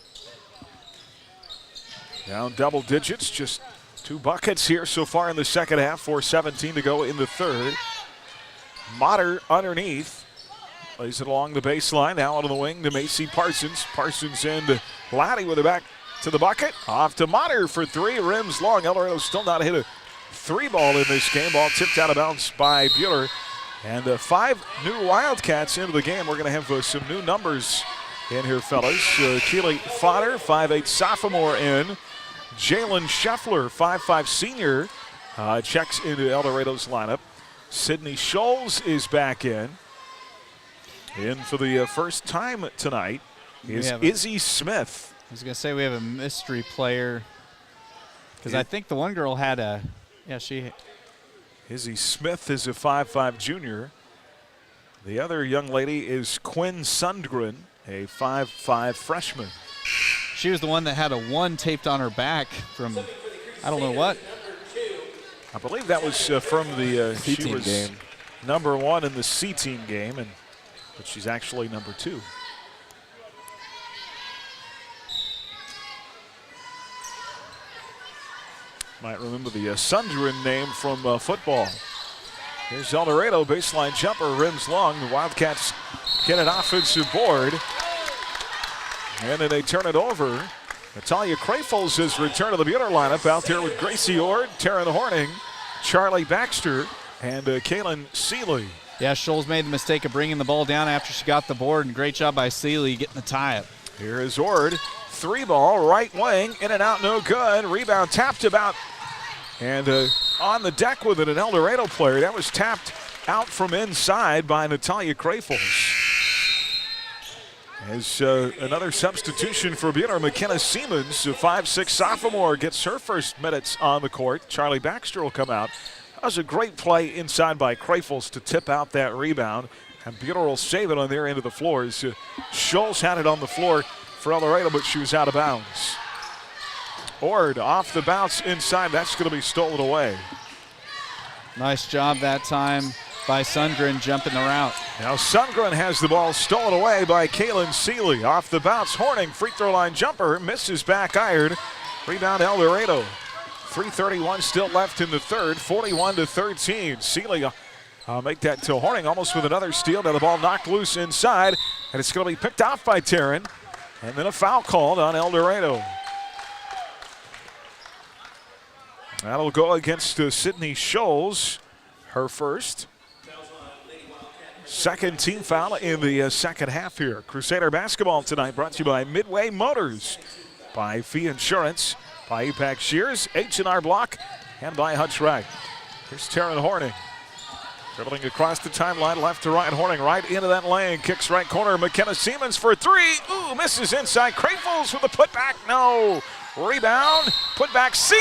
Down double digits, just 2 buckets here so far in the second half, 4:17 to go in the third. Motter underneath. Plays it along the baseline, now out on the wing to Macy Parsons. Parsons and Laddie with it back to the bucket. Off to Motter for 3, rims long. Eldorado still not hit a 3 ball in this game. Ball tipped out of bounds by Buhler. And 5 new Wildcats into the game. We're going to have some new numbers in here, fellas. Keely Fodder, 5'8" sophomore in. Jalen Scheffler, 5'5" senior, checks into Eldorado's lineup. Sydney Scholes is back in. In for the first time tonight is Izzy Smith.
I was going to say we have a mystery player because I think the one girl had a,
Izzy Smith is a 5'5" junior. The other young lady is Quinn Sundren, a 5'5" freshman.
She was the one that had a 1 taped on her back from, I don't know what.
I believe that was from the
C-team game.
Number 1 in the C-team game, but she's actually number 2. Might remember the Sundren name from football. Here's Eldorado, baseline jumper, rims long. The Wildcats get an offensive board. And then they turn it over. Natalia Crafels has returned to the Buhler lineup out there with Gracie Ord, Taryn Horning, Charlie Baxter, and Kaylin Seeley.
Yeah, Scholes made the mistake of bringing the ball down after she got the board, and great job by Seeley getting the tie-up.
Here is Ord, 3 ball, right wing, in and out, no good. Rebound tapped about, and on the deck with it, an Eldorado player. That was tapped out from inside by Natalia Crafels. As another substitution for Buhler, McKenna Siemens, a 5'6" sophomore, gets her first minutes on the court. Charlie Baxter will come out. That was a great play inside by Crafels to tip out that rebound, and Buhler will save it on their end of the floor. Scholes had it on the floor for Eldorado, but she was out of bounds. Ord off the bounce inside. That's going to be stolen away.
Nice job that time by Sundren jumping the route.
Now Sundren has the ball stolen away by Kaylin Seeley. Off the bounce, Horning, free throw line jumper, misses back iron. Rebound Eldorado. 3:31 still left in the third, 41-13. Seeley make that to Horning, almost with another steal. Now the ball knocked loose inside, and it's going to be picked off by Taryn. And then a foul called on Eldorado. That'll go against Sydney Scholes, her first. Second team foul in the second half here. Crusader basketball tonight brought to you by Midway Motors, by Fee Insurance, by EPAC Shears, H&R Block, and by Hutch Rag. Here's Taryn Horning. Dribbling across the timeline, left to right. Horning right into that lane. Kicks right corner. McKenna Siemens for 3. Ooh, misses inside. Crafels with a putback. No. Rebound. Putback. Seeley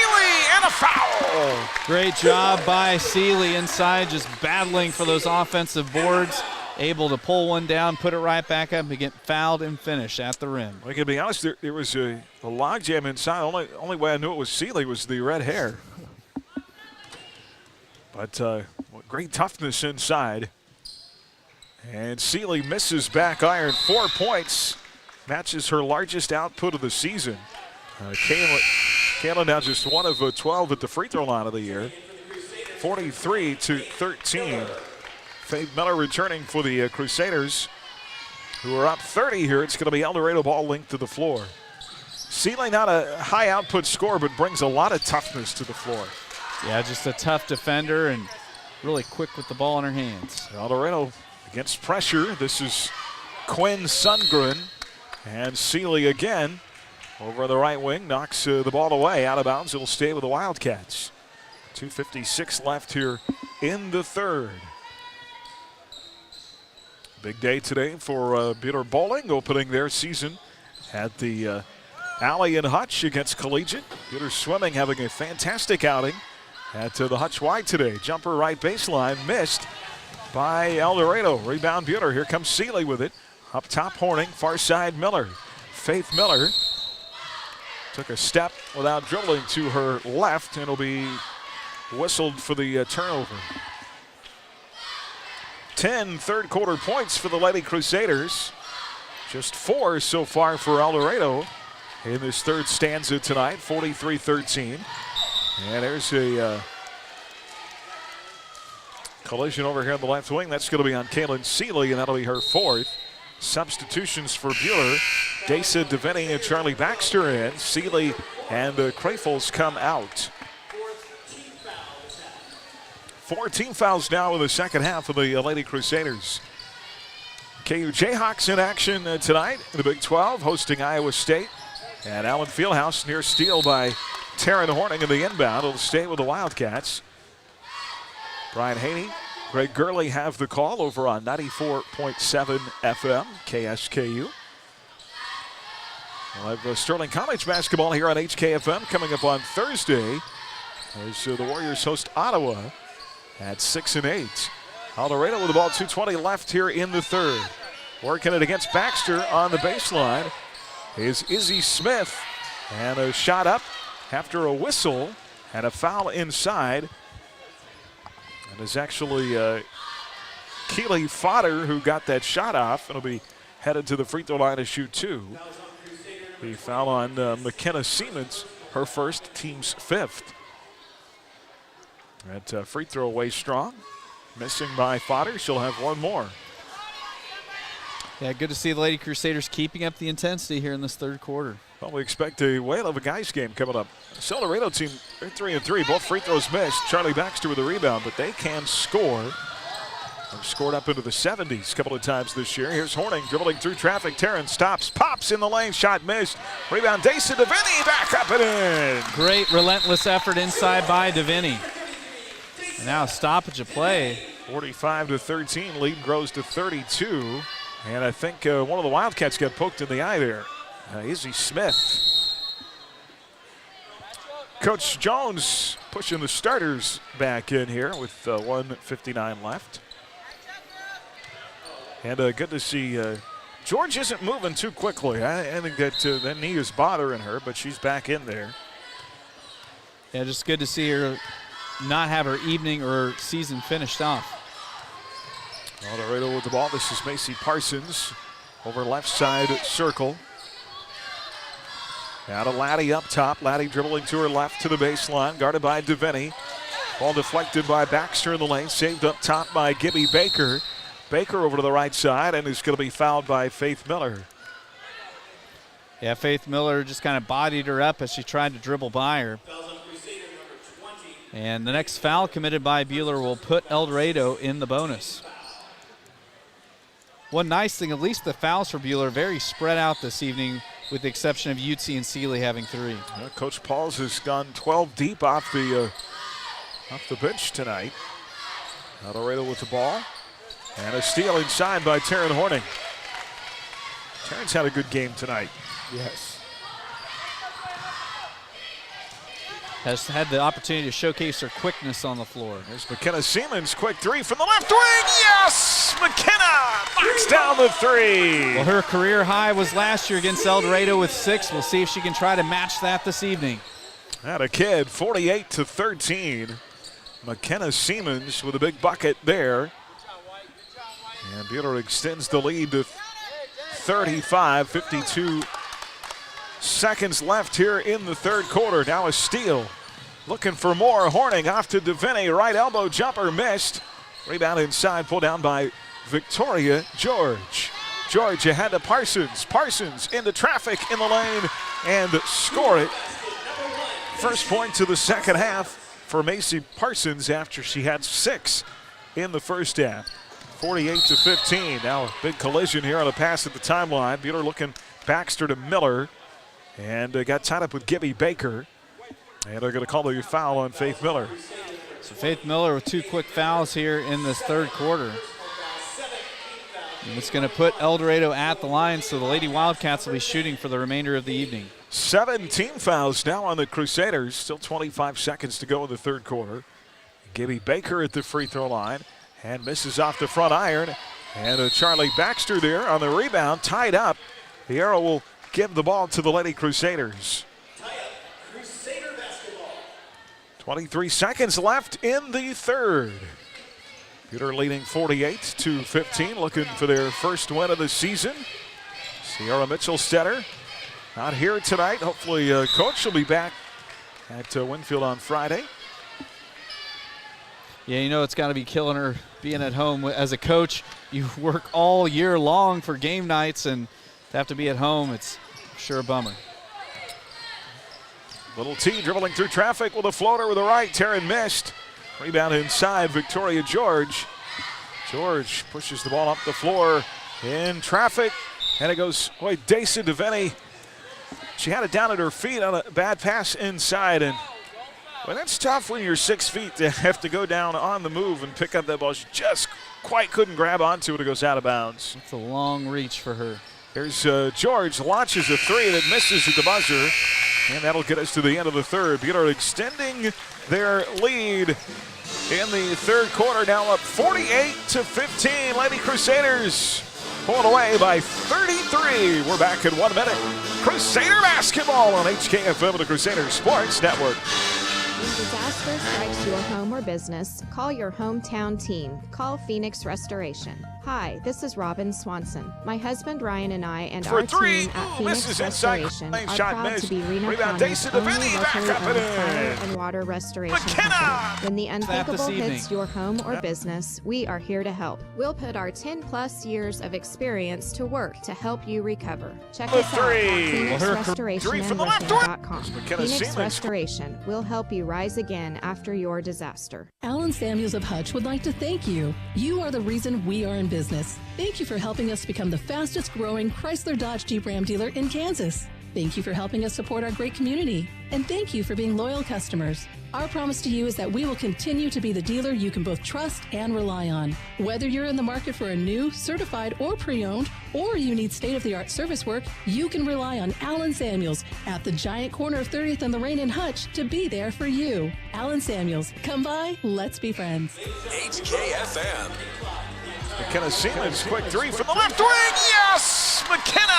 and a foul.
Great job by Seeley inside, just battling for those offensive boards. Able to pull one down, put it right back up, and get fouled and finish at the rim.
Well, to be honest, there was a logjam inside. Only way I knew it was Seeley was the red hair. But great toughness inside. And Seeley misses back iron, 4 points. Matches her largest output of the season. Kaylin now just 1 of 12 at the free throw line of the year. 43-13. Faith Miller returning for the Crusaders, who are up 30 here. It's going to be Eldorado ball linked to the floor. Seeley not a high output scorer, but brings a lot of toughness to the floor.
Yeah, just a tough defender and really quick with the ball in her hands.
Eldorado against pressure. This is Quinn Sundren, and Seeley again over the right wing knocks the ball away, out of bounds. It'll stay with the Wildcats. 2:56 left here in the third. Big day today for Buhler Bowling, opening their season at the Alley in Hutch against Collegiate. Buhler Swimming having a fantastic outing at the Hutch Y today. Jumper right baseline, missed by Eldorado. Rebound Buhler. Here comes Seeley with it. Up top, Horning, far side Miller. Faith Miller took a step without dribbling to her left, and will be whistled for the turnover. 10 third quarter points for the Lady Crusaders. Just 4 so far for Eldorado in this third stanza tonight, 43-13. And there's a collision over here on the left wing. That's going to be on Kaylin Seeley, and that'll be her fourth. Substitutions for Buhler. Desa DeVinny and Charlie Baxter in. Seeley and Krafels come out. 4 team fouls now in the second half of the Lady Crusaders. KU Jayhawks in action tonight in the Big 12, hosting Iowa State. And Allen Fieldhouse near steal by Taryn Horning in the inbound. It'll stay with the Wildcats. Brian Haney, Greg Gurley have the call over on 94.7 FM, KSKU. We'll have Sterling College basketball here on HKFM coming up on Thursday as the Warriors host Ottawa at 6 and 8. Eldorado with the ball, 2:20 left here in the third. Working it against Baxter on the baseline is Izzy Smith. And a shot up after a whistle and a foul inside. And it's actually Keely Fodder who got that shot off. It'll be headed to the free throw line to shoot two. The foul on McKenna Siemens, her first, team's fifth. That free throw away strong. Missing by Fodder. She'll have one more.
Yeah, good to see the Lady Crusaders keeping up the intensity here in this third quarter.
Well, we expect a whale of a guys game coming up. This Eldorado team, they're 3 and 3. Both free throws missed. Charlie Baxter with a rebound, but they can score. They've scored up into the 70s a couple of times this year. Here's Horning dribbling through traffic. Taryn stops, pops in the lane, shot missed. Rebound, Desa DeVinny back up and in.
Great relentless effort inside by DeVinny. And now a stoppage of play.
45-13, lead grows to 32. And I think one of the Wildcats got poked in the eye there. Izzy Smith. Coach Jones pushing the starters back in here with 1:59 left. And good to see George isn't moving too quickly. I think that knee is bothering her, but she's back in there.
Yeah, just good to see her not have her evening or season finished off.
Eldorado with the ball. This is Macy Parsons over left side circle. Now to Laddie up top. Laddie dribbling to her left to the baseline, guarded by DeVinny. Ball deflected by Baxter in the lane, saved up top by Gibby Baker. Baker over to the right side and is going to be fouled by Faith Miller.
Yeah, Faith Miller just kind of bodied her up as she tried to dribble by her. And the next foul committed by Buhler will put Eldorado in the bonus. One nice thing, at least the fouls for Buhler very spread out this evening, with the exception of Utsi and Seeley having 3.
Coach Pauls has gone 12 deep off the bench tonight. Eldorado with the ball. And a steal inside by Taryn Horning. Taryn's had a good game tonight.
Yes. Has had the opportunity to showcase her quickness on the floor.
There's McKenna Siemens, quick three from the left wing. Yes! McKenna knocks down the three.
Well, her career high was last year against Eldorado with 6. We'll see if she can try to match that this evening.
That a kid, 48-13. McKenna Siemens with a big bucket there. And Buhler extends the lead to 35, 52 seconds left here in the third quarter. Now a steal. Looking for more. Horning off to DeVinny. Right elbow jumper missed. Rebound inside, pulled down by Victoria George. George ahead to Parsons. Parsons into traffic in the lane and score it. First point to the second half for Macy Parsons after she had 6 in the first half. 48-15. Now a big collision here on a pass at the timeline. Buhler looking Baxter to Miller. And got tied up with Gibby Baker. And they're going to call the foul on Faith Miller.
So Faith Miller with 2 quick fouls here in this third quarter. And it's going to put Eldorado at the line, so the Lady Wildcats will be shooting for the remainder of the evening.
7 team fouls now on the Crusaders. Still 25 seconds to go in the third quarter. Gibby Baker at the free throw line. And misses off the front iron. And Charlie Baxter there on the rebound, tied up. The arrow will give the ball to the Lady Crusaders. 23 seconds left in the third. Buhler leading 48-15, looking for their first win of the season. Sierra Mitchell-Stetter not here tonight. Hopefully Coach will be back at Winfield on Friday.
Yeah, you know it's got to be killing her being at home. As a coach, you work all year long for game nights, and to have to be at home, it's sure a bummer.
Little T dribbling through traffic with a floater with the right. Taryn missed. Rebound inside, Victoria George. George pushes the ball up the floor in traffic, and it goes, boy, Daisa DeVenny. She had it down at her feet on a bad pass inside, and well, that's tough when you're 6 feet to have to go down on the move and pick up that ball. She just quite couldn't grab onto it. It goes out of bounds.
It's a long reach for her.
Here's George, launches a three that misses at the buzzer, and that'll get us to the end of the third. Buhler extending their lead in the third quarter, now up 48-15. Lady Crusaders pulled away by 33. We're back in 1 minute. Crusader basketball on HKFM and the Crusader Sports Network.
When disaster strikes your home or business, call your hometown team. Call Phoenix Restoration. Hi, this is Robin Swanson. My husband Ryan and I and our team at Phoenix Restoration are proud to be Reno County's only locally owned fire and water restoration company. When the unthinkable hits your home or business, we are here to help. We'll put our 10-plus years of experience to work to help you recover. Check us out at PhoenixRestorationandRoofing.com. Phoenix Restoration will help you rise again after your disaster.
Alan Samuels of Hutch would like to thank you. You are the reason we are in business. Thank you for helping us become the fastest growing Chrysler Dodge Jeep Ram dealer in Kansas. Thank you for helping us support our great community. And thank you for being loyal customers. Our promise to you is that we will continue to be the dealer you can both trust and rely on. Whether you're in the market for a new, certified, or pre-owned, or you need state-of-the-art service work, you can rely on Alan Samuels at the giant corner of 30th and Lorraine in Hutch to be there for you. Alan Samuels, come by, let's be friends.
HKFM.
McKenna Siemens, quick three from the left wing. Yes! McKenna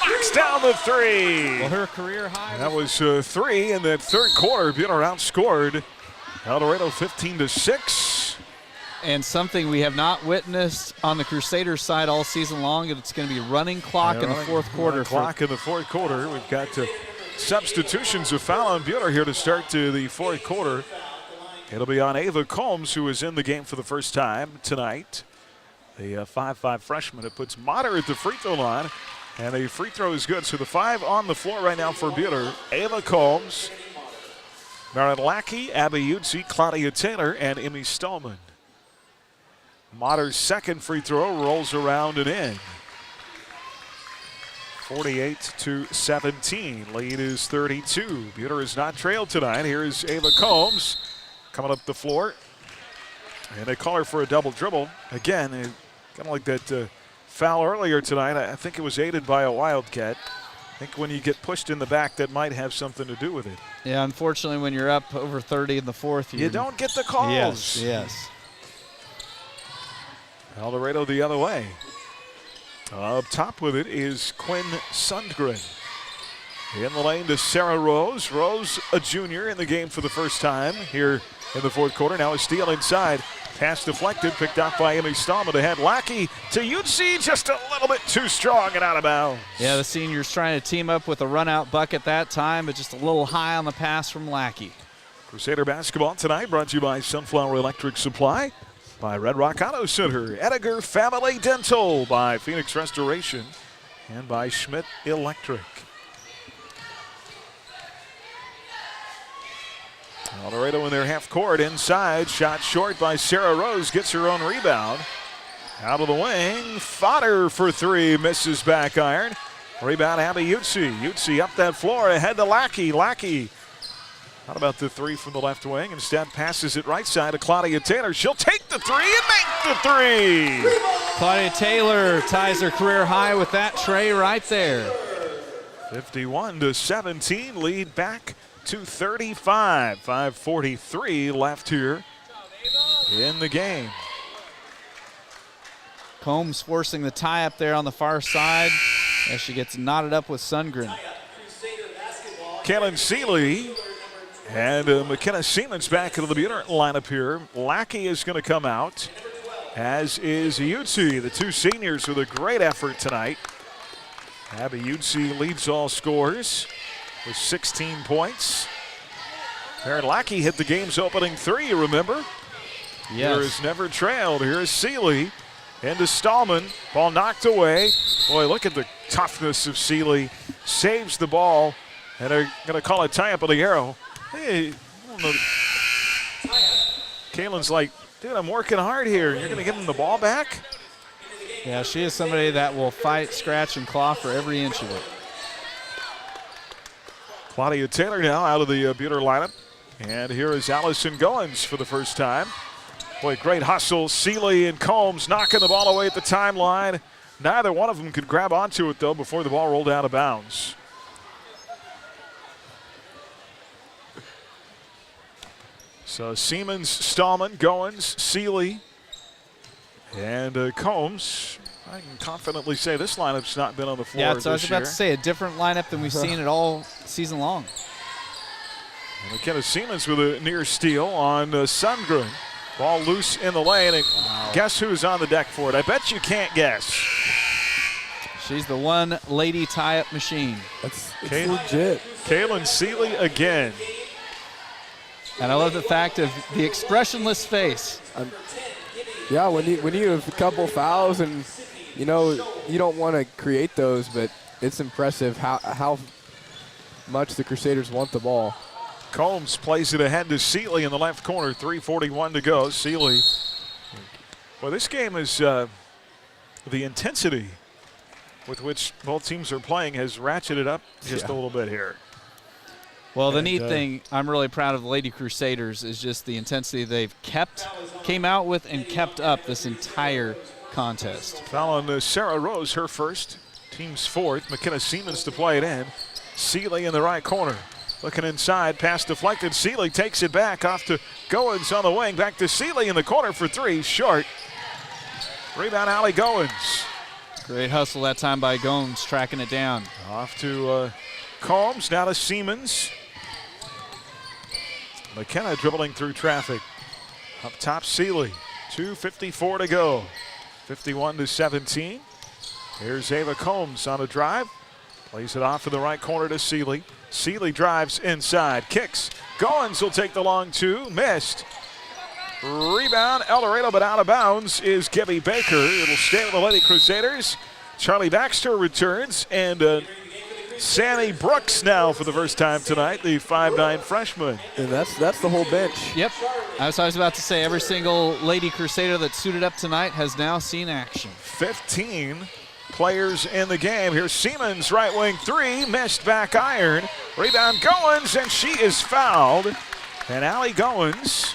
knocks down the three.
Well, her career high.
That was three in that third quarter. Buhler outscored Eldorado 15-6.
And something we have not witnessed on the Crusaders side all season long, and it's going to be running clock in the fourth quarter.
Clock in the fourth quarter. We've got substitutions of foul on Buhler here to start the fourth quarter. It'll be on Ava Combs, who is in the game for the first time tonight. The 5'5 freshman. It puts Motter at the free throw line, and the free throw is good. So the 5 on the floor right now for Buhler: Ava Combs, Marin Lackey, Abby Yudzi, Claudia Taylor, and Emmy Stallman. Motter's second free throw rolls around and in. 48-17. Lead is 32. Buhler is not trailed tonight. Here's Ava Combs coming up the floor. And they call her for a double dribble. Again, kind of like that foul earlier tonight. I think it was aided by a Wildcat. I think when you get pushed in the back, that might have something to do with it.
Yeah, unfortunately, when you're up over 30 in the fourth,
you don't get the calls.
Yes.
Eldorado the other way. Up top with it is Quinn Sundren. In the lane to Sarah Rose. Rose, a junior, in the game for the first time here in the fourth quarter. Now a steal inside. Pass deflected, picked up by Emmy Stallman. Ahead, Lackey to Yutzi, just a little bit too strong and out of bounds.
Yeah, the seniors trying to team up with a run-out bucket that time, but just a little high on the pass from Lackey.
Crusader basketball tonight brought to you by Sunflower Electric Supply, by Red Rock Auto Center, Edgar Family Dental, by Phoenix Restoration, and by Schmidt Electric. Eldorado in their half court inside. Shot short by Sarah Rose. Gets her own rebound. Out of the wing. Fodder for three. Misses back iron. Rebound Abby Yutzi. Yutzi up that floor. Ahead to Lackey. Lackey. How about the three from the left wing? Instead passes it right side to Claudia Taylor. She'll take the three and make the three.
Claudia Taylor ties her career high with that tray right there.
51-17. Lead back to 35. 5:43 left here in the game.
Combs forcing the tie up there on the far side as she gets knotted up with Sundgren.
Kellen Seeley and McKenna Siemens back into the Buhler lineup here. Lackey is going to come out, as is Yutzi. The two seniors with a great effort tonight. Abby Yutzi leads all scorers with 16 points. Aaron Lackey hit the game's opening three, you remember?
Yes.
There is never trailed. Here's Seeley into Stallman. Ball knocked away. Boy, look at the toughness of Seeley. Saves the ball, and they're going to call a tie-up on the arrow. Hey, I don't know. Kaylin's like, dude, I'm working hard here. You're going to give him the ball back?
Yeah, she is somebody that will fight, scratch, and claw for every inch of it.
Claudia Taylor now out of the Buhler lineup. And here is Allison Goins for the first time. Boy, great hustle. Seeley and Combs knocking the ball away at the timeline. Neither one of them could grab onto it, though, before the ball rolled out of bounds. So Siemens, Stallman, Goins, Seeley, and Combs. I can confidently say this lineup's not been on the floor this year.
Yeah, so I was about to say, a different lineup than we've seen it all season long.
And McKenna Siemens with a near steal on Sundren. Ball loose in the lane, and guess who's on the deck for it? I bet you can't guess.
She's the one lady tie-up machine.
It's legit.
Kaylin Seeley again.
And I love the fact of the expressionless face.
Yeah, when you have a couple fouls and, you know, you don't want to create those, but it's impressive how much the Crusaders want the ball.
Combs plays it ahead to Seeley in the left corner, 3:41 to go. Seeley. Well, this game is the intensity with which both teams are playing has ratcheted up just a little bit here.
Well, the neat thing I'm really proud of the Lady Crusaders is just the intensity they've came out with and kept up this entire contest.
Foul on Sarah Rose, her first, team's fourth. McKenna Siemens to play it in. Seeley in the right corner. Looking inside, pass deflected. Seeley takes it back off to Goins on the wing. Back to Seeley in the corner for three. Short. Rebound, Allie Goins.
Great hustle that time by Goins, tracking it down.
Off to Combs, now to Siemens. McKenna dribbling through traffic. Up top, Seeley. 2:54 to go. 51-17. Here's Ava Combs on a drive. Plays it off in the right corner to Seeley. Seeley drives inside, kicks. Goins will take the long two, missed. Rebound, Eldorado, but out of bounds is Gibby Baker. It'll stay with the Lady Crusaders. Charlie Baxter returns, and Sammy Brooks now for the first time tonight, the 5'9" freshman.
And that's the whole bench.
Yep. I was about to say, every single Lady Crusader that suited up tonight has now seen action.
15 players in the game. Here's Siemens, right wing three, missed back iron. Rebound Goins, and she is fouled. And Allie Goins,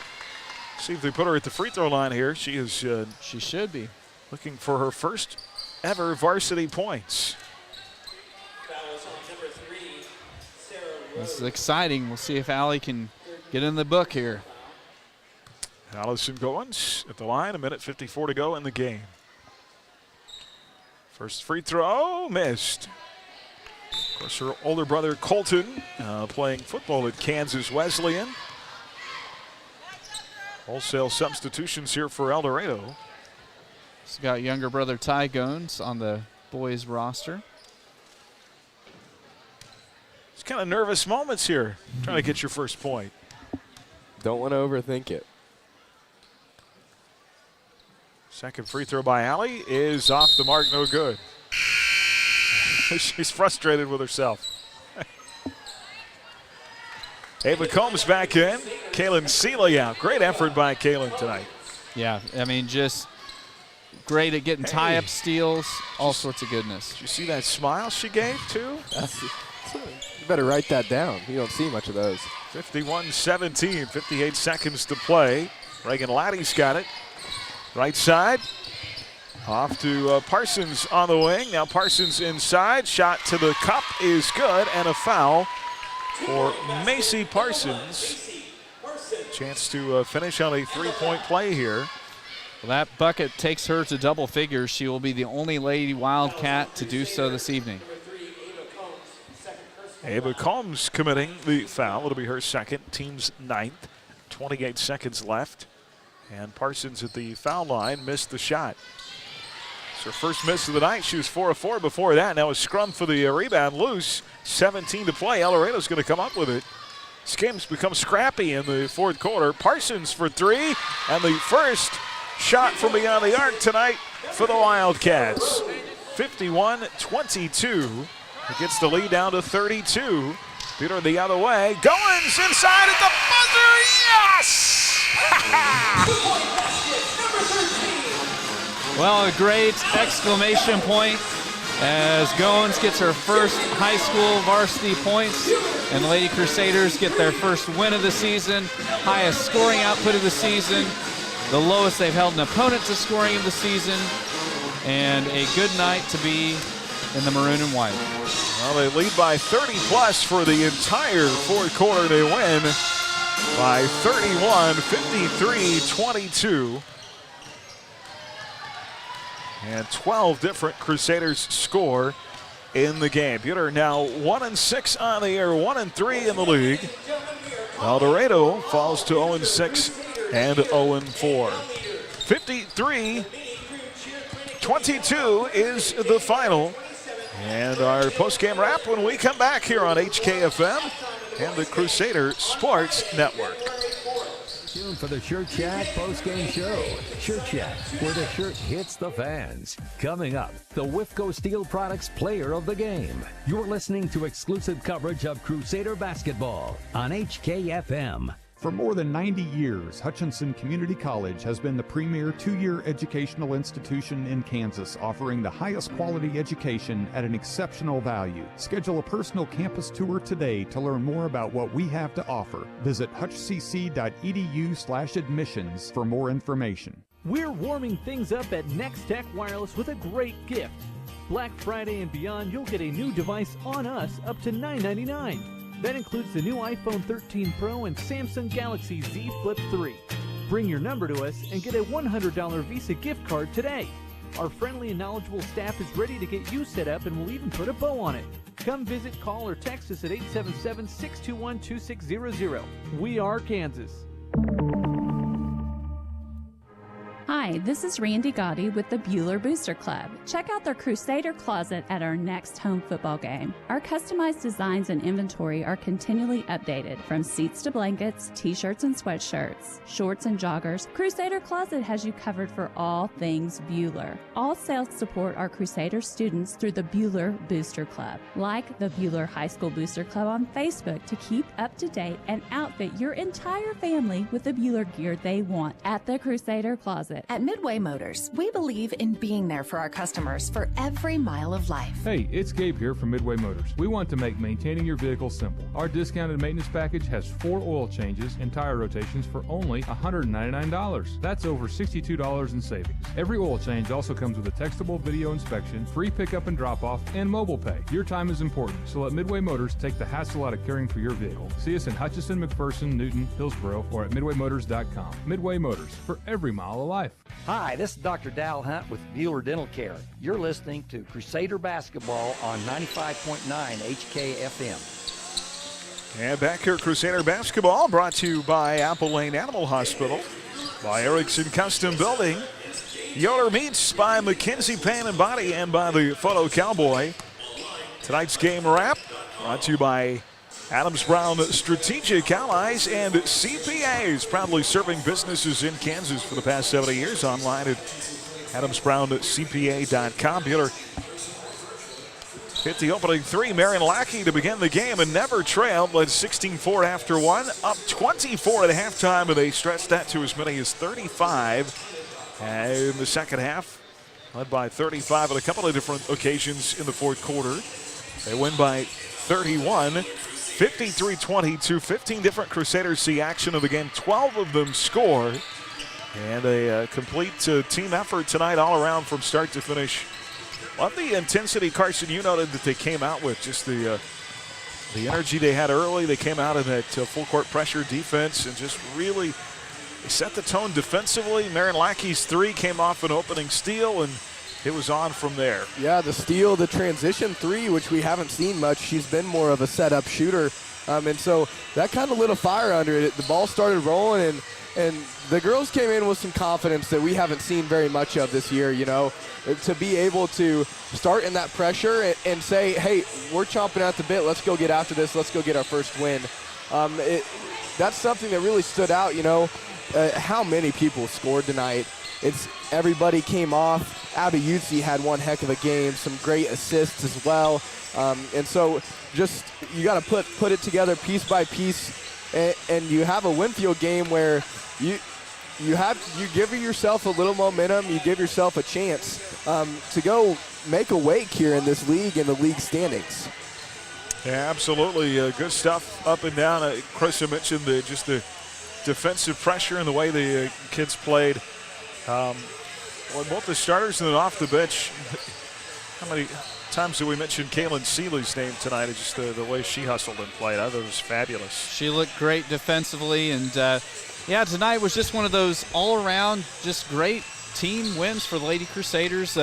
see if they put her at the free throw line here. She is.
She should be.
Looking for her first ever varsity points.
This is exciting. We'll see if Allie can get in the book here.
Allison Goins at the line, 1:54 to go in the game. First free throw, missed. Of course, her older brother Colton playing football at Kansas Wesleyan. Wholesale substitutions here for Eldorado.
She's got younger brother Ty Goins on the boys roster.
It's kind of nervous moments here, trying to get your first point.
Don't want to overthink it.
Second free throw by Allie is off the mark, no good. She's frustrated with herself. Ava Combs back in. Kaylin Seeley out. Great effort by Kaylin tonight.
Yeah, I mean, just great at getting tie-up steals, all sorts of goodness.
Did you see that smile she gave, too?
You better write that down. You don't see much of those.
51-17, 58 seconds to play. Reagan Laddie's got it. Right side. Off to Parsons on the wing. Now Parsons inside. Shot to the cup is good, and a foul for Macy Parsons. Chance to finish on a three-point play here.
Well, that bucket takes her to double figures. She will be the only Lady Wildcat to do so this evening.
Ava Combs committing the foul. It'll be her second, team's ninth. 28 seconds left. And Parsons at the foul line missed the shot. It's her first miss of the night. She was 4 of 4 before that. Now a scrum for the rebound loose. 17 to play. Eldorado's going to come up with it. This game's become scrappy in the fourth quarter. Parsons for three, and the first shot from beyond the arc tonight for the Wildcats. 51-22. It gets the lead down to 32. Buhler the other way. Goins inside at the buzzer. Yes!
Well, a great exclamation point as Goins gets her first high school varsity points, and the Lady Crusaders get their first win of the season, highest scoring output of the season, the lowest they've held an opponent to scoring of the season, and a good night to be in the maroon and white.
Well, they lead by 30-plus for the entire fourth quarter. They win by 31, 53-22. And 12 different Crusaders score in the game. Buhler now 1-6 on the year, 1-3 in the league. Eldorado falls to 0-6 and 0-4. 53-22 is the final. And our post-game wrap when we come back here on HKFM and the Crusader Sports Network.
Tuned for the Shirt Chat post-game show. Shirt Chat, where the shirt hits the fans. Coming up, the Wifco Steel Products Player of the Game. You're listening to exclusive coverage of Crusader basketball on HKFM.
For more than 90 years, Hutchinson Community College has been the premier two-year educational institution in Kansas, offering the highest quality education at an exceptional value. Schedule a personal campus tour today to learn more about what we have to offer. Visit hutchcc.edu/admissions for more information.
We're warming things up at Next Tech Wireless with a great gift. Black Friday and beyond, you'll get a new device on us up to $9.99. That includes the new iPhone 13 Pro and Samsung Galaxy Z Flip 3. Bring your number to us and get a $100 Visa gift card today. Our friendly and knowledgeable staff is ready to get you set up and will even put a bow on it. Come visit, call, or text us at 877-621-2600. We are Kansas.
Hi, this is Randy Gotti with the Buhler Booster Club. Check out their Crusader Closet at our next home football game. Our customized designs and inventory are continually updated, from seats to blankets, t-shirts and sweatshirts, shorts and joggers. Crusader Closet has you covered for all things Buhler. All sales support our Crusader students through the Buhler Booster Club. Like the Buhler High School Booster Club on Facebook to keep up to date and outfit your entire family with the Buhler gear they want at the Crusader Closet.
At Midway Motors, we believe in being there for our customers for every mile of life.
Hey, it's Gabe here from Midway Motors. We want to make maintaining your vehicle simple. Our discounted maintenance package has 4 oil changes and tire rotations for only $199. That's over $62 in savings. Every oil change also comes with a textable video inspection, free pickup and drop-off, and mobile pay. Your time is important, so let Midway Motors take the hassle out of caring for your vehicle. See us in Hutchinson, McPherson, Newton, Hillsboro, or at MidwayMotors.com. Midway Motors, for every mile of life.
Hi, this is Dr. Dal Hunt with Buhler Dental Care. You're listening to Crusader Basketball on 95.9 HKFM.
And back here, Crusader Basketball, brought to you by Apple Lane Animal Hospital, by Erickson Custom Building, Yoder Meats, by McKenzie Pain and Body, and by the Photo Cowboy. Tonight's game wrap brought to you by Adams Brown Strategic Allies and CPAs, proudly serving businesses in Kansas for the past 70 years. Online at AdamsBrownCPA.com. Buhler hit the opening three. Marion Lackey to begin the game and never trailed. Led 16-4 after one. Up 24 at halftime, and they stretched that to as many as 35 in the second half. Led by 35 on a couple of different occasions in the fourth quarter. They win by 31. 53-22, 15 different Crusaders see action of the game. 12 of them score. And a complete team effort tonight all around from start to finish. Love the intensity, Carson, you noted that they came out with. Just the energy they had early. They came out in that full court pressure defense and just really set the tone defensively. Marion Lackey's three came off an opening steal, and it was on from there.
Yeah, the steal, the transition three, which we haven't seen much. She's been more of a setup shooter. And so that kind of lit a fire under it. The ball started rolling, and the girls came in with some confidence that we haven't seen very much of this year, you know, to be able to start in that pressure and say, hey, we're chomping at the bit. Let's go get after this. Let's go get our first win. That's something that really stood out, how many people scored tonight. Everybody came off. Abby Utsi had one heck of a game, some great assists as well. And so just you got to put it together piece by piece, and you have a Winfield game where you give yourself a little momentum, you give yourself a chance to go make a wake here in this league, in the league standings.
Yeah, absolutely. Good stuff up and down. Chris mentioned just the defensive pressure and the way the kids played. Both the starters and then off the bench. How many times did we mention Kaylin Seeley's name tonight? It's just the way she hustled and played. I thought it was fabulous.
She looked great defensively, and tonight was just one of those all-around, just great team wins for the Lady Crusaders.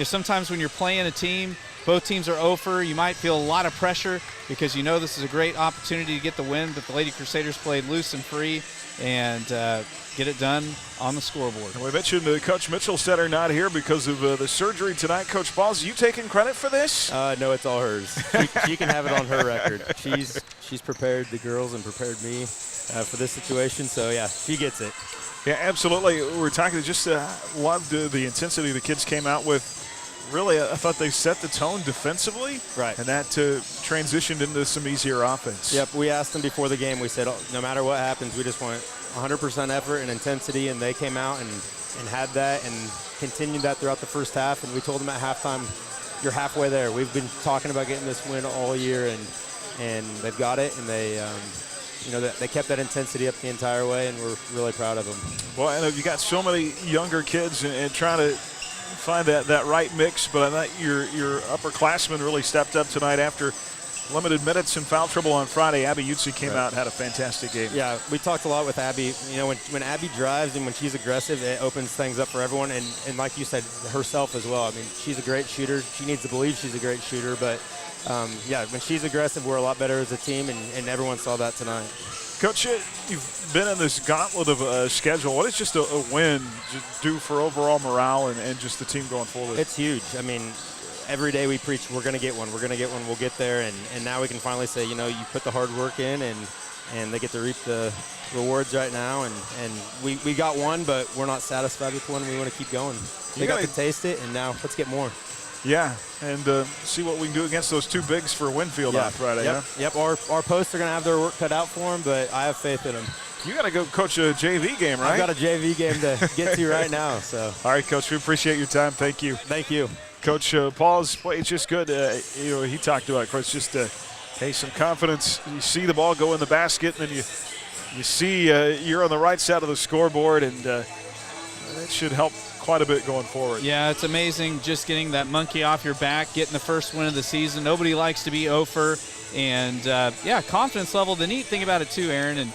Sometimes when you're playing a team, both teams are over, you might feel a lot of pressure because this is a great opportunity to get the win, but the Lady Crusaders played loose and free and get it done on the scoreboard.
We mentioned Coach Mitchellstetter not here because of the surgery tonight. Coach Balls, you taking credit for this?
No, it's all hers. She can have it on her record. She's prepared the girls and prepared me for this situation, so yeah, she gets it.
Yeah, absolutely. We're talking, just loved the intensity the kids came out with. Really, I thought they set the tone defensively,
right,
and that transitioned into some easier offense.
Yep, we asked them before the game. We said, no matter what happens, we just want 100% effort and intensity, and they came out and had that and continued that throughout the first half. And we told them at halftime, you're halfway there. We've been talking about getting this win all year, and they've got it, and they kept that intensity up the entire way, and we're really proud of them.
Well, I know you got so many younger kids and trying to find that right mix, but I thought your upperclassmen really stepped up tonight after limited minutes and foul trouble on Friday. Abby Utsi came out and had a fantastic game.
Yeah, we talked a lot with Abby. When Abby drives and when she's aggressive, it opens things up for everyone, and like you said, herself as well. I mean, she's a great shooter. She needs to believe she's a great shooter, but when she's aggressive, we're a lot better as a team, and everyone saw that tonight.
Coach, you've been in this gauntlet of a schedule. What is just a win do for overall morale and just the team going forward?
It's huge. I mean, every day we preach we're going to get one, we'll get there, and now we can finally say, you put the hard work in, and they get to reap the rewards right now, and we got one, but we're not satisfied with one. We want to keep going. They got to taste it, and now let's get more.
Yeah, and see what we can do against those two bigs for Winfield on Friday.
Yep. Our posts are going to have their work cut out for them, but I have faith in them.
You got to go coach a JV game, right?
I've got a JV game to get to right now. So.
All right, Coach, we appreciate your time. Thank you.
Thank you.
Coach Paul's play is just good. He talked about, Chris, just some confidence. You see the ball go in the basket, and then you see you're on the right side of the scoreboard, and that should help quite a bit going forward.
Yeah, it's amazing just getting that monkey off your back, getting the first win of the season. Nobody likes to be over, and confidence level. The neat thing about it too, Aaron, and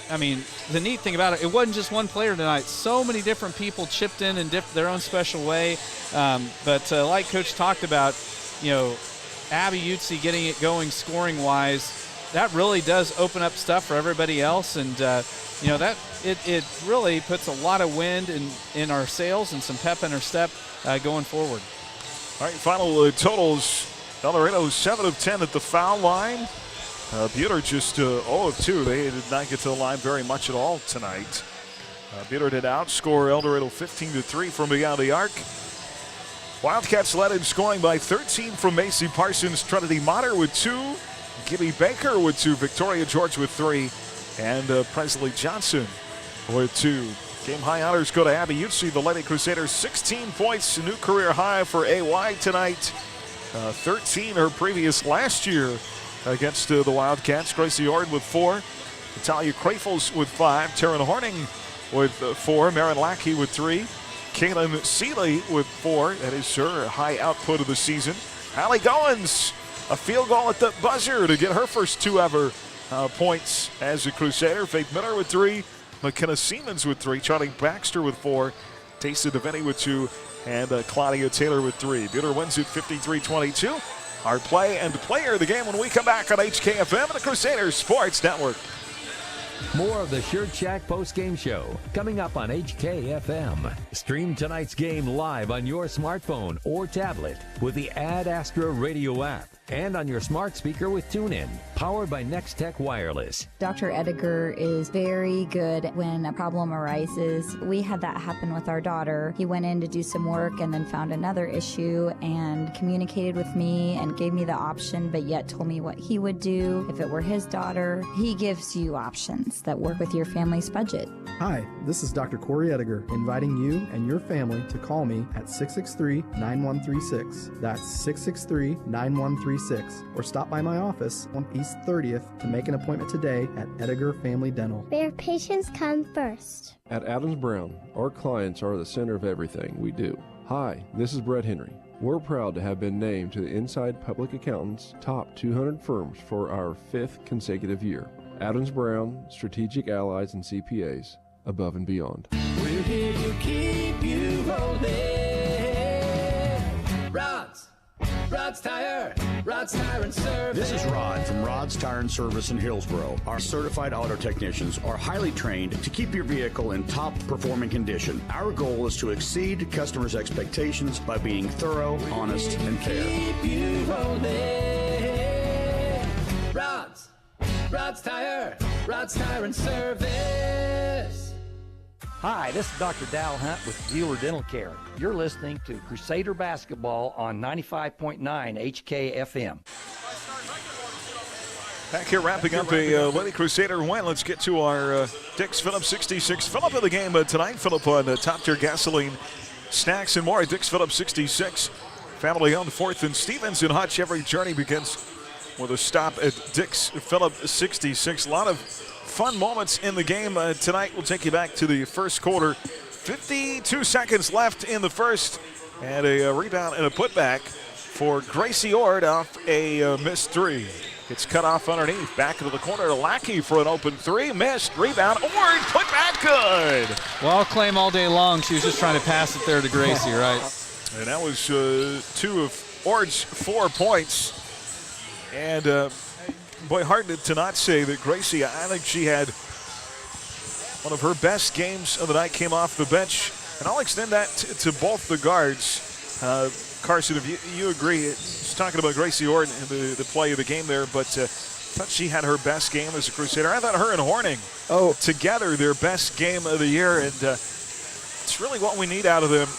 I mean, the neat thing about it wasn't just one player tonight. So many different people chipped in their own special way. But like Coach talked about, Abby Utsi getting it going scoring-wise, that really does open up stuff for everybody else. And, that it really puts a lot of wind in our sails and some pep in our step going forward.
All right, final totals. Eldorado 7 of 10 at the foul line. Buhler just 0 of 2. They did not get to the line very much at all tonight. Buhler did outscore Eldorado 15-3 from beyond the arc. Wildcats led in scoring by 13 from Macy Parsons, Trinity Motter with 2, Gibby Baker with 2, Victoria George with 3, and Presley Johnson with 2. Game high honors go to Abby Utsi, the Lady Crusaders, 16 points, a new career high for AY tonight. 13 her previous last year against the Wildcats. Gracie Ord with 4, Natalia Krafels with 5, Taryn Horning with 4, Marin Lackey with 3, Kaylin Seeley with 4. That is her high output of the season. Allie Goins, a field goal at the buzzer to get her first 2 ever points as a Crusader. Faith Miller with 3, McKenna Siemens with 3, Charlie Baxter with 4, Taysa DeVinny with 2, and Claudia Taylor with 3. Buhler wins it 53-22. Our play and player of the game when we come back on HKFM and the Crusaders Sports Network.
More of the Shirt Shack postgame show coming up on HKFM. Stream tonight's game live on your smartphone or tablet with the Ad Astra radio app. and on your smart speaker with TuneIn. Powered by Next Tech Wireless.
Dr. Ediger is very good when a problem arises. We had that happen with our daughter. He went in to do some work and then found another issue and communicated with me and gave me the option, but yet told me what he would do if it were his daughter. He gives you options that work with your family's budget.
Hi, this is Dr. Corey Ediger, inviting you and your family to call me at 663-9136. That's 663-9136. Or stop by my office on East 30th to make an appointment today at Ediger Family Dental.
Where patients come first.
At Adams Brown, our clients are the center of everything we do. Hi, this is Brett Henry. We're proud to have been named to the Inside Public Accountants Top 200 Firms for our 5th consecutive year. Adams Brown, Strategic Allies and CPAs, above and beyond.
We're here to keep you rolling. Rod's Tire and Service.
This is Rod from Rod's Tire and Service in Hillsboro. Our certified auto technicians are highly trained to keep your vehicle in top performing condition. Our goal is to exceed customers' expectations by being thorough, honest, and fair.
Keep you rolling. Rod's Tire and Service.
Hi, this is Dr. Dal Hunt with Buhler Dental Care. You're listening to Crusader Basketball on 95.9 HKFM.
Back here wrapping up a Lady Crusader win. Let's get to our Dix Phillips 66 Phillip of the game tonight. Phillip on Top Tier Gasoline, Snacks, and more. Dix Phillips 66, family owned 4th and Stevens in Hutch. Every journey begins with a stop at Dix Phillips 66. A lot of fun moments in the game tonight. We'll take you back to the first quarter. 52 seconds left in the first, and a rebound and a putback for Gracie Ord off a missed three. Gets cut off underneath. Back into the corner. Lackey for an open three. Missed. Rebound. Ord put back good.
Well, I'll claim all day long she was just trying to pass it there to Gracie, right?
And that was 2 of Ord's 4 points. And boy, hard to not say that Gracie, I think she had one of her best games of the night, came off the bench. And I'll extend that to both the guards. Carson, if you agree, just talking about Gracie Ord and the play of the game there, but I thought she had her best game as a Crusader. I thought her and Horning together, their best game of the year, and it's really what we need out of them.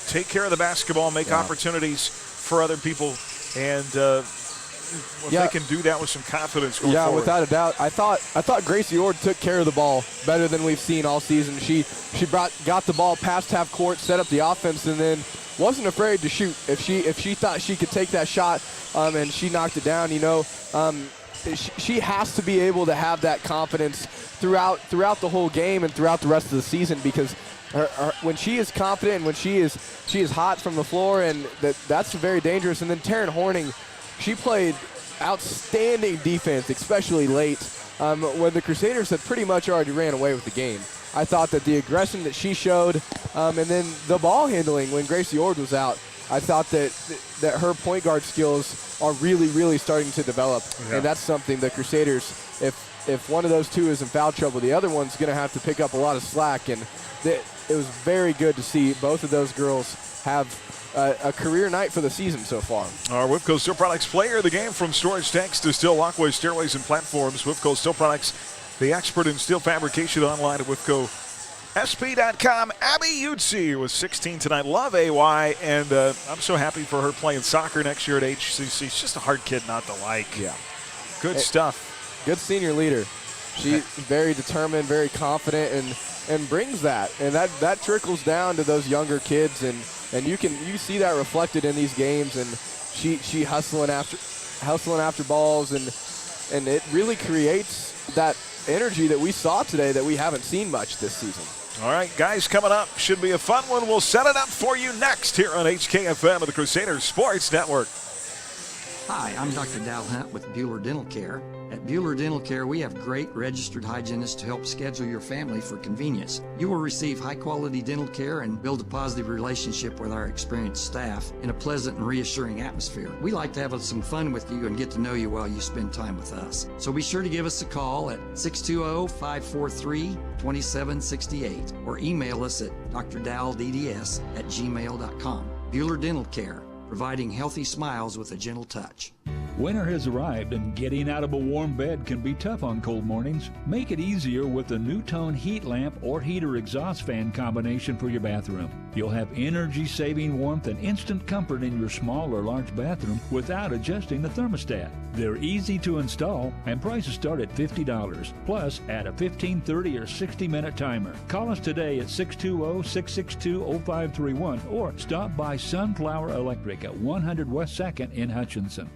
Take care of the basketball, make opportunities for other people, and they can do that with some confidence going forward.
Without a doubt. I thought Gracie Ord took care of the ball better than we've seen all season. She got the ball past half court, set up the offense, and then wasn't afraid to shoot. If she thought she could take that shot, and she knocked it down, she has to be able to have that confidence throughout the whole game and throughout the rest of the season, because when she is confident and when she is hot from the floor, and that's very dangerous. And then Taryn Horning, she played outstanding defense, especially late, when the Crusaders had pretty much already ran away with the game. I thought that the aggression that she showed, and then the ball handling when Gracie Ord was out, I thought that her point guard skills are really, really starting to develop. Yeah. And that's something the Crusaders, if one of those two is in foul trouble, the other one's going to have to pick up a lot of slack. And it was very good to see both of those girls have a career night for the season so far.
Our Whipco Steel Products player of the game, from storage tanks to steel walkways, stairways, and platforms. Whipco Steel Products, the expert in steel fabrication, online at WhipcoSP.com. Abby Utsi was 16 tonight. Love AY, and I'm so happy for her playing soccer next year at HCC. She's just a hard kid not to like.
Yeah.
Good stuff.
Good senior leader. She's very determined, very confident, and brings that. And that trickles down to those younger kids, and you see that reflected in these games, and she hustling after balls, and it really creates that energy that we saw today that we haven't seen much this season.
All right, guys, coming up should be a fun one. We'll set it up for you next here on HKFM of the Crusaders Sports Network.
Hi, I'm Dr. Dal Hunt with Buhler Dental Care. At Buhler Dental Care, we have great registered hygienists to help schedule your family for convenience. You will receive high-quality dental care and build a positive relationship with our experienced staff in a pleasant and reassuring atmosphere. We like to have some fun with you and get to know you while you spend time with us. So be sure to give us a call at 620-543-2768 or email us at drdaldds@gmail.com. Buhler Dental Care, providing healthy smiles with a gentle touch.
Winter has arrived and getting out of a warm bed can be tough on cold mornings. Make it easier with the New-Tone heat lamp or heater exhaust fan combination for your bathroom. You'll have energy-saving warmth and instant comfort in your small or large bathroom without adjusting the thermostat. They're easy to install and prices start at $50. Plus, add a 15, 30, or 60-minute timer. Call us today at 620-662-0531 or stop by Sunflower Electric at 100 West 2nd in Hutchinson.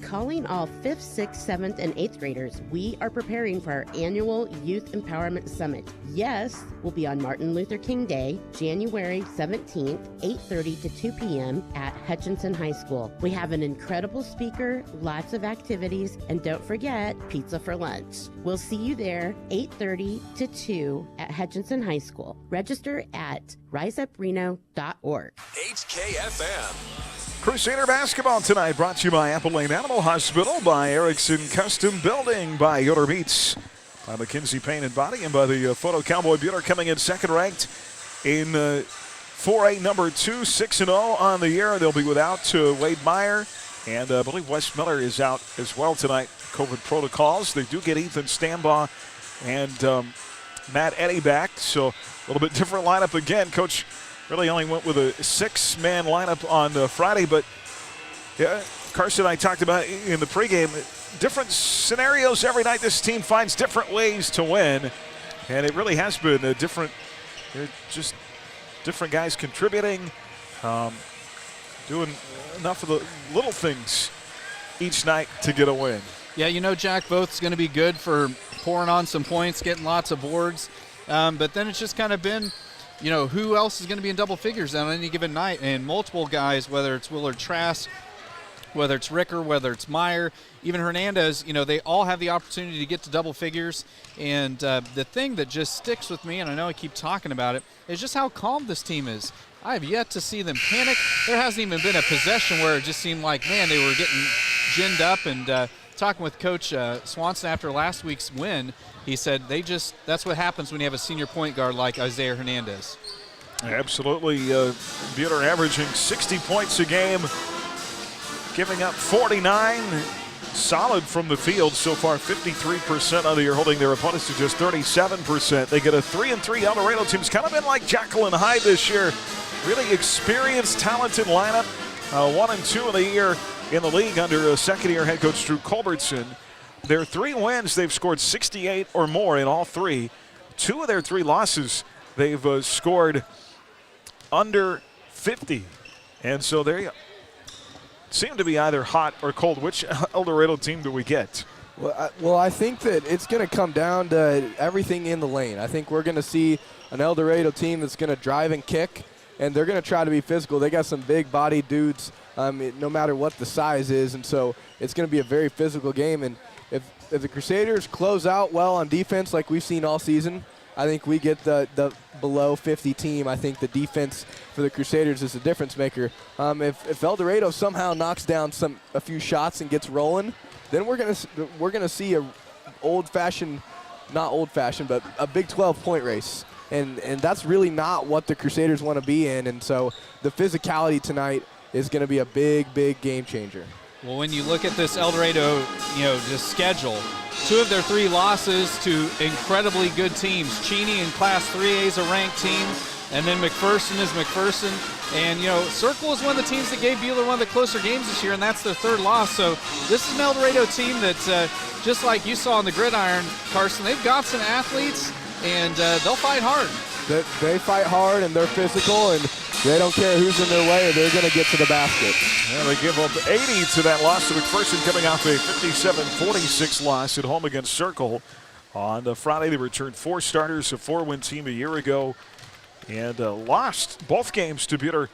Calling all 5th, 6th, 7th, and 8th graders, we are preparing for our annual Youth Empowerment Summit. Yes, we'll be on Martin Luther King Day, January 17th, 8:30 to 2 p.m. at Hutchinson High School. We have an incredible speaker, lots of activities, and don't forget, pizza for lunch. We'll see you there, 8:30 to 2 at Hutchinson High School. Register at riseupreno.org.
HKFM.
Crusader basketball tonight brought to you by Apple Lane Animal Hospital, by Erickson Custom Building, by Yoder Meats, by McKinsey Paint and Body, and by the Photo Cowboy Buhler, coming in second ranked in 4A number 2, 6-0 on the year. They'll be without Wade Meyer, and I believe Wes Miller is out as well tonight. COVID protocols. They do get Ethan Stambaugh and Matt Eddy back, so a little bit different lineup again. Coach really only went with a 6-man lineup on Friday, but yeah, Carson and I talked about in the pregame, different scenarios every night. This team finds different ways to win, and it really has been a different, just different guys contributing, doing enough of the little things each night to get a win.
Yeah, you know, Jack, both's going to be good for pouring on some points, getting lots of boards, but then it's just kind of been, you know, who else is going to be in double figures on any given night? And multiple guys, whether it's Willard Trask, whether it's Ricker, whether it's Meyer, even Hernandez, you know, they all have the opportunity to get to double figures. And the thing that just sticks with me, and I know I keep talking about it, is just how calm this team is. I have yet to see them panic. There hasn't even been a possession where it just seemed like, man, they were getting ginned up. And talking with Coach Swanson after last week's win, he said that's what happens when you have a senior point guard like Isaiah Hernandez.
Absolutely. Buhler averaging 60 points a game, giving up 49. Solid from the field so far, 53% of the year, holding their opponents to just 37%. They get a 3-3 Eldorado team. It's kind of been like Jekyll and Hyde this year. Really experienced, talented lineup. 1-2 of the year in the league under second-year head coach Drew Culbertson. Their 3 wins, they've scored 68 or more in all 3. 2 of their 3 losses, they've scored under 50. And so they seem to be either hot or cold. Which Eldorado team do we get?
Well, I think that it's going to come down to everything in the lane. I think we're going to see an Eldorado team that's going to drive and kick, and they're going to try to be physical. They got some big-bodied dudes, no matter what the size is, and so it's going to be a very physical game. And if the Crusaders close out well on defense like we've seen all season, I think we get the below 50 team. I think the defense for the Crusaders is a difference maker. If Eldorado somehow knocks down a few shots and gets rolling, then we're gonna see a not old fashioned, but a Big 12 point race. And that's really not what the Crusaders want to be in. And so the physicality tonight is going to be a big, big game changer.
Well, when you look at this Eldorado, just schedule, 2 of their 3 losses to incredibly good teams. Cheney in Class 3A is a ranked team, and then McPherson is McPherson. And, Circle is one of the teams that gave Buhler one of the closer games this year, and that's their 3rd loss. So this is an Eldorado team that, just like you saw on the gridiron, Carson, they've got some athletes, and they'll fight hard.
They fight hard, and they're physical, and they don't care who's in their way. They're going to get to the basket.
Yeah, they give up 80 to that loss to McPherson, coming off a 57-46 loss at home against Circle. On Friday, they returned 4 starters, a 4-win team a year ago, and lost both games to Buhler.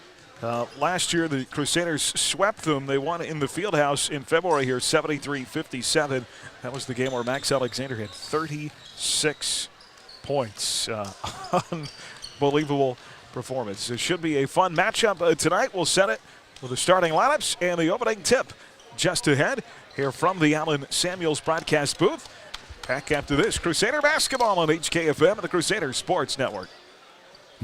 Last year, the Crusaders swept them. They won in the Fieldhouse in February here, 73-57. That was the game where Max Alexander had 36 points. Unbelievable performance. It should be a fun matchup tonight. We'll set it with the starting lineups and the opening tip just ahead here from the Allen Samuels broadcast booth. Back after this, Crusader basketball on HKFM and the Crusader Sports Network.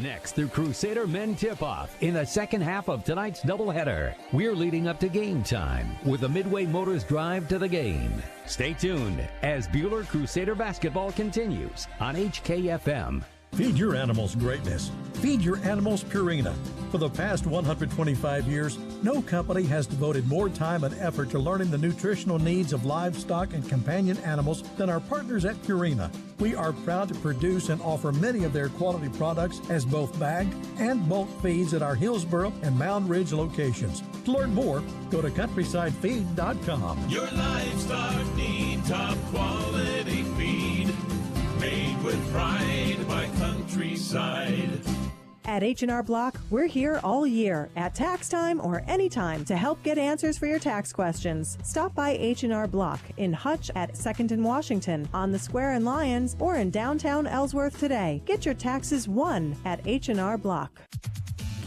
Next, the Crusader men tip-off in the second half of tonight's doubleheader. We're leading up to game time with the Midway Motors Drive to the Game. Stay tuned as Buhler Crusader basketball continues on HKFM.
Feed your animals greatness. Feed your animals Purina. For the past 125 years, no company has devoted more time and effort to learning the nutritional needs of livestock and companion animals than our partners at Purina. We are proud to produce and offer many of their quality products as both bagged and bulk feeds at our Hillsboro and Mound Ridge locations. To learn more, go to countryside.feed.com.
Your livestock need top quality feed, made with pride by Countryside.
At H&R Block, we're here all year at tax time or anytime to help get answers for your tax questions. Stop by H&R Block in Hutch at 2nd and Washington, on the Square in Lyons, or in downtown Ellsworth today. Get your taxes won at H&R Block.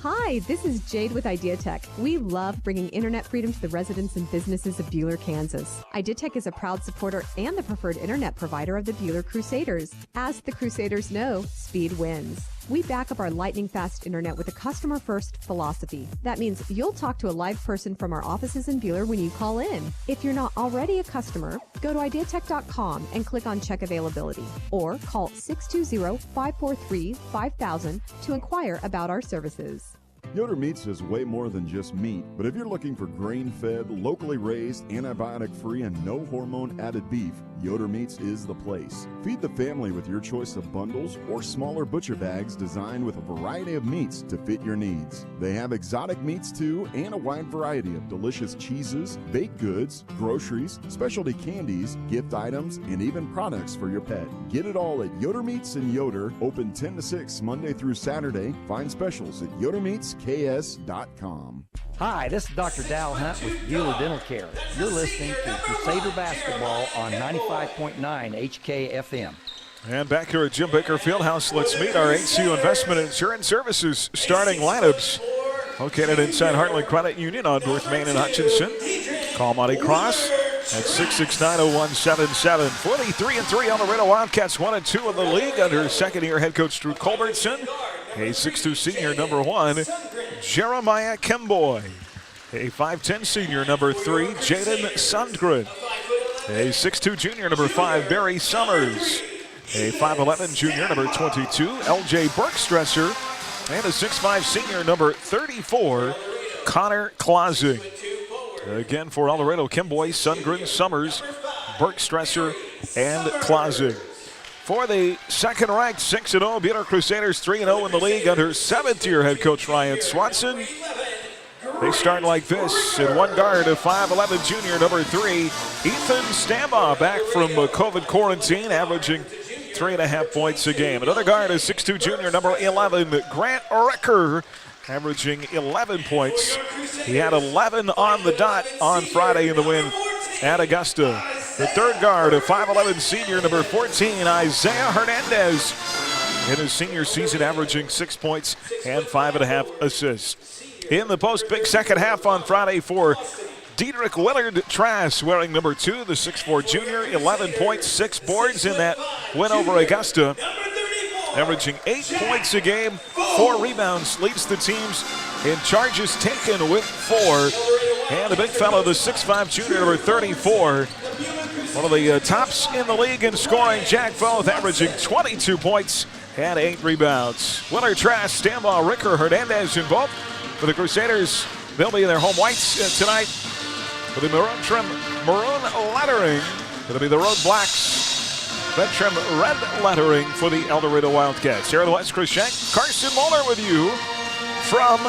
Hi, this is Jade with IdeaTech. We love bringing internet freedom to the residents and businesses of Buhler, Kansas. IdeaTech is a proud supporter and the preferred internet provider of the Buhler Crusaders. As the Crusaders know, speed wins. We back up our lightning-fast internet with a customer-first philosophy. That means you'll talk to a live person from our offices in Buhler when you call in. If you're not already a customer, go to ideatech.com and click on Check Availability, or call 620-543-5000 to inquire about our services.
Yoder Meats is way more than just meat, but if you're looking for grain-fed, locally raised, antibiotic-free, and no-hormone added beef, Yoder Meats is the place. Feed the family with your choice of bundles or smaller butcher bags designed with a variety of meats to fit your needs. They have exotic meats too, and a wide variety of delicious cheeses, baked goods, groceries, specialty candies, gift items, and even products for your pet. Get it all at Yoder Meats in Yoder, open 10 to 6 Monday through Saturday. Find specials at yodermeatsks.com.
Hi, this is Dr. Dal Hunt with Buhler Dental Care. You're listening to Crusader Basketball on 95.9 HKFM.
And back here at Jim Baker Fieldhouse, let's meet our HCU Investment Insurance Services starting lineups. Located inside Heartland Credit Union on North Main and Hutchinson. Call Monty Cross at 669-0177. 43-3 Eldorado Wildcats, 1-2 in the league under second-year head coach Drew Culbertson. A 6'2 senior, number 1, Jeremiah Kemboy. A 5'10 senior, number 3, Jaden Sundgren. A 6'2 junior, number 5, Barry Summers. A 5'11 junior, number 22, LJ Bergstresser. And a 6'5 senior, number 34, Connor Clausing. Again for Eldorado, Kemboy, Sundgren, Summers, Bergstresser, and Clausing. For the second-ranked 6-0 Buhler Crusaders, 3-0 in the league under seventh-year head coach Ryan Swanson. They start like this. At one guard, a 5'11 junior, number 3, Ethan Stambaugh, back from COVID quarantine, averaging 3.5 points a game. Another guard, a 6'2 junior, number 11, Grant Recker, averaging 11 points. He had 11 on the dot on Friday in the win at Augusta. The third guard, a 5'11 senior, number 14, Isaiah Hernandez. In his senior season, averaging 6 points and 5.5 assists. In the post, big second half on Friday for Diedrich Willard Trask, wearing number 2, the 6'4 junior, 11 points, 6 boards in that win over Augusta. Averaging 8 points a game, 4 rebounds, leads the teams in charges taken with 4. And the big fellow, the 6'5 junior, number 34. One of the tops in the league in scoring, Jack Foth, averaging 22 points and 8 rebounds. Willard Trask, Stambaugh, Ricker, Hernandez involved for the Crusaders. They'll be in their home whites tonight with the maroon trim, maroon lettering. It'll be the Road Blacks, red trim, red lettering for the Eldorado Wildcats. Here in the West Crusader, Carson Moeller with you from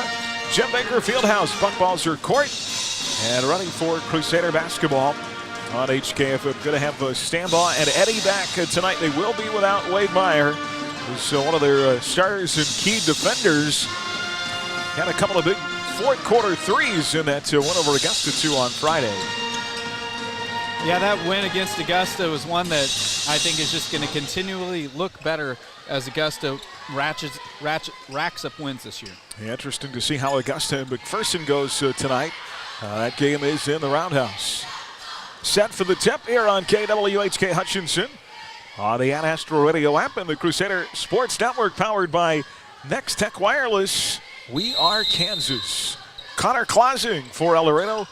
Jim Baker Fieldhouse. Buckbalzer Court and running for Crusader basketball on HKF. We're going to have Stambaugh and Eddie back tonight. They will be without Wade Meyer, who's one of their starters and key defenders. Had a couple of big fourth quarter threes in that win over Augusta 2 on Friday.
Yeah, that win against Augusta was one that I think is just going to continually look better as Augusta racks up wins this year.
Yeah, interesting to see how Augusta and McPherson goes tonight. That game is in the Roundhouse. Set for the tip here on KWHK Hutchinson on the Ad Astro Radio app and the Crusader Sports Network, powered by Next Tech Wireless, we are Kansas. Connor Clausing for Eldorado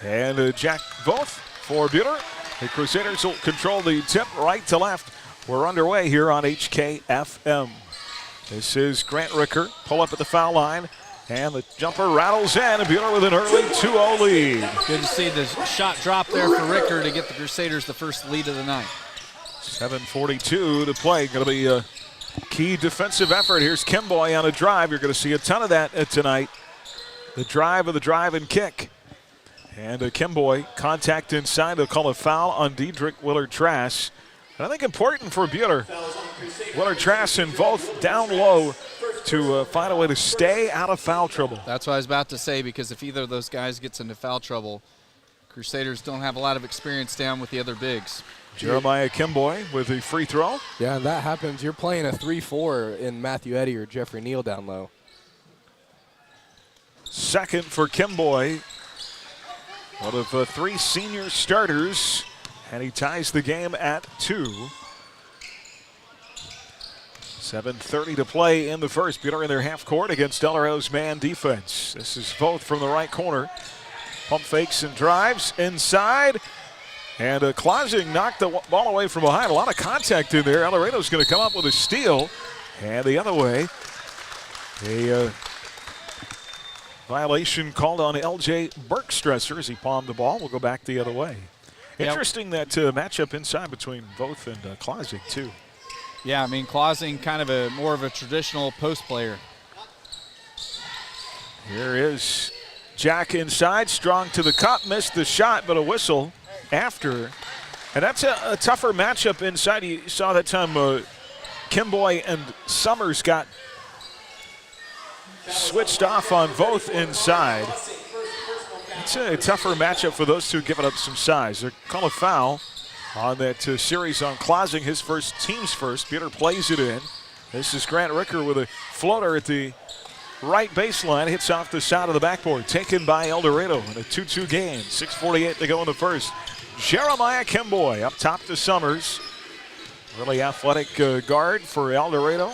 and Jack Voth for Buhler. The Crusaders will control the tip right to left. We're underway here on HKFM. This is Grant Ricker, pull up at the foul line, and the jumper rattles in, and Buhler with an early 2-0 lead.
Good to see the shot drop there for Ricker to get the Crusaders the first lead of the night.
7:42 to play. Going to be a key defensive effort. Here's Kimboy on a drive. You're going to see a ton of that tonight. The drive and kick. And Kimboy, contact inside. They'll call a foul on Diedrich Willard-Trask. And I think important for Buhler. Willard-Trask and both down low to find a way to stay out of foul trouble.
That's what I was about to say, because if either of those guys gets into foul trouble, Crusaders don't have a lot of experience down with the other bigs.
Jeremiah Kimboy with a free throw.
Yeah, and that happens. You're playing a 3-4 in Matthew Eddy or Jeffrey Neal down low.
Second for Kimboy. One of three senior starters, and he ties the game at 2. 7:30 to play in the first. Buhler in their half court against Eldorado's man defense. This is both from the right corner. Pump fakes and drives inside. And Clausing knocked the ball away from behind. A lot of contact in there. Eldorado's going to come up with a steal. And the other way, a violation called on L.J. Bergstresser as he palmed the ball. We'll go back the other way.
Yep.
Interesting that matchup inside between Voth and Clausing, too.
Yeah, I mean, Clausing kind of more of a traditional post player.
Here is Jack inside, strong to the cup, missed the shot, but a whistle after. And that's a tougher matchup inside. You saw that time Kimboy and Summers got switched off on both inside. It's a tougher matchup for those two, giving up some size. They're call a foul on that series on Clausing, his first, team's first. Buhler plays it in. This is Grant Ricker with a floater at the right baseline, hits off the side of the backboard, taken by Eldorado in a 2-2 game. 6:48 to go in the first. Jeremiah Kimboy up top to Summers. Really athletic guard for Eldorado.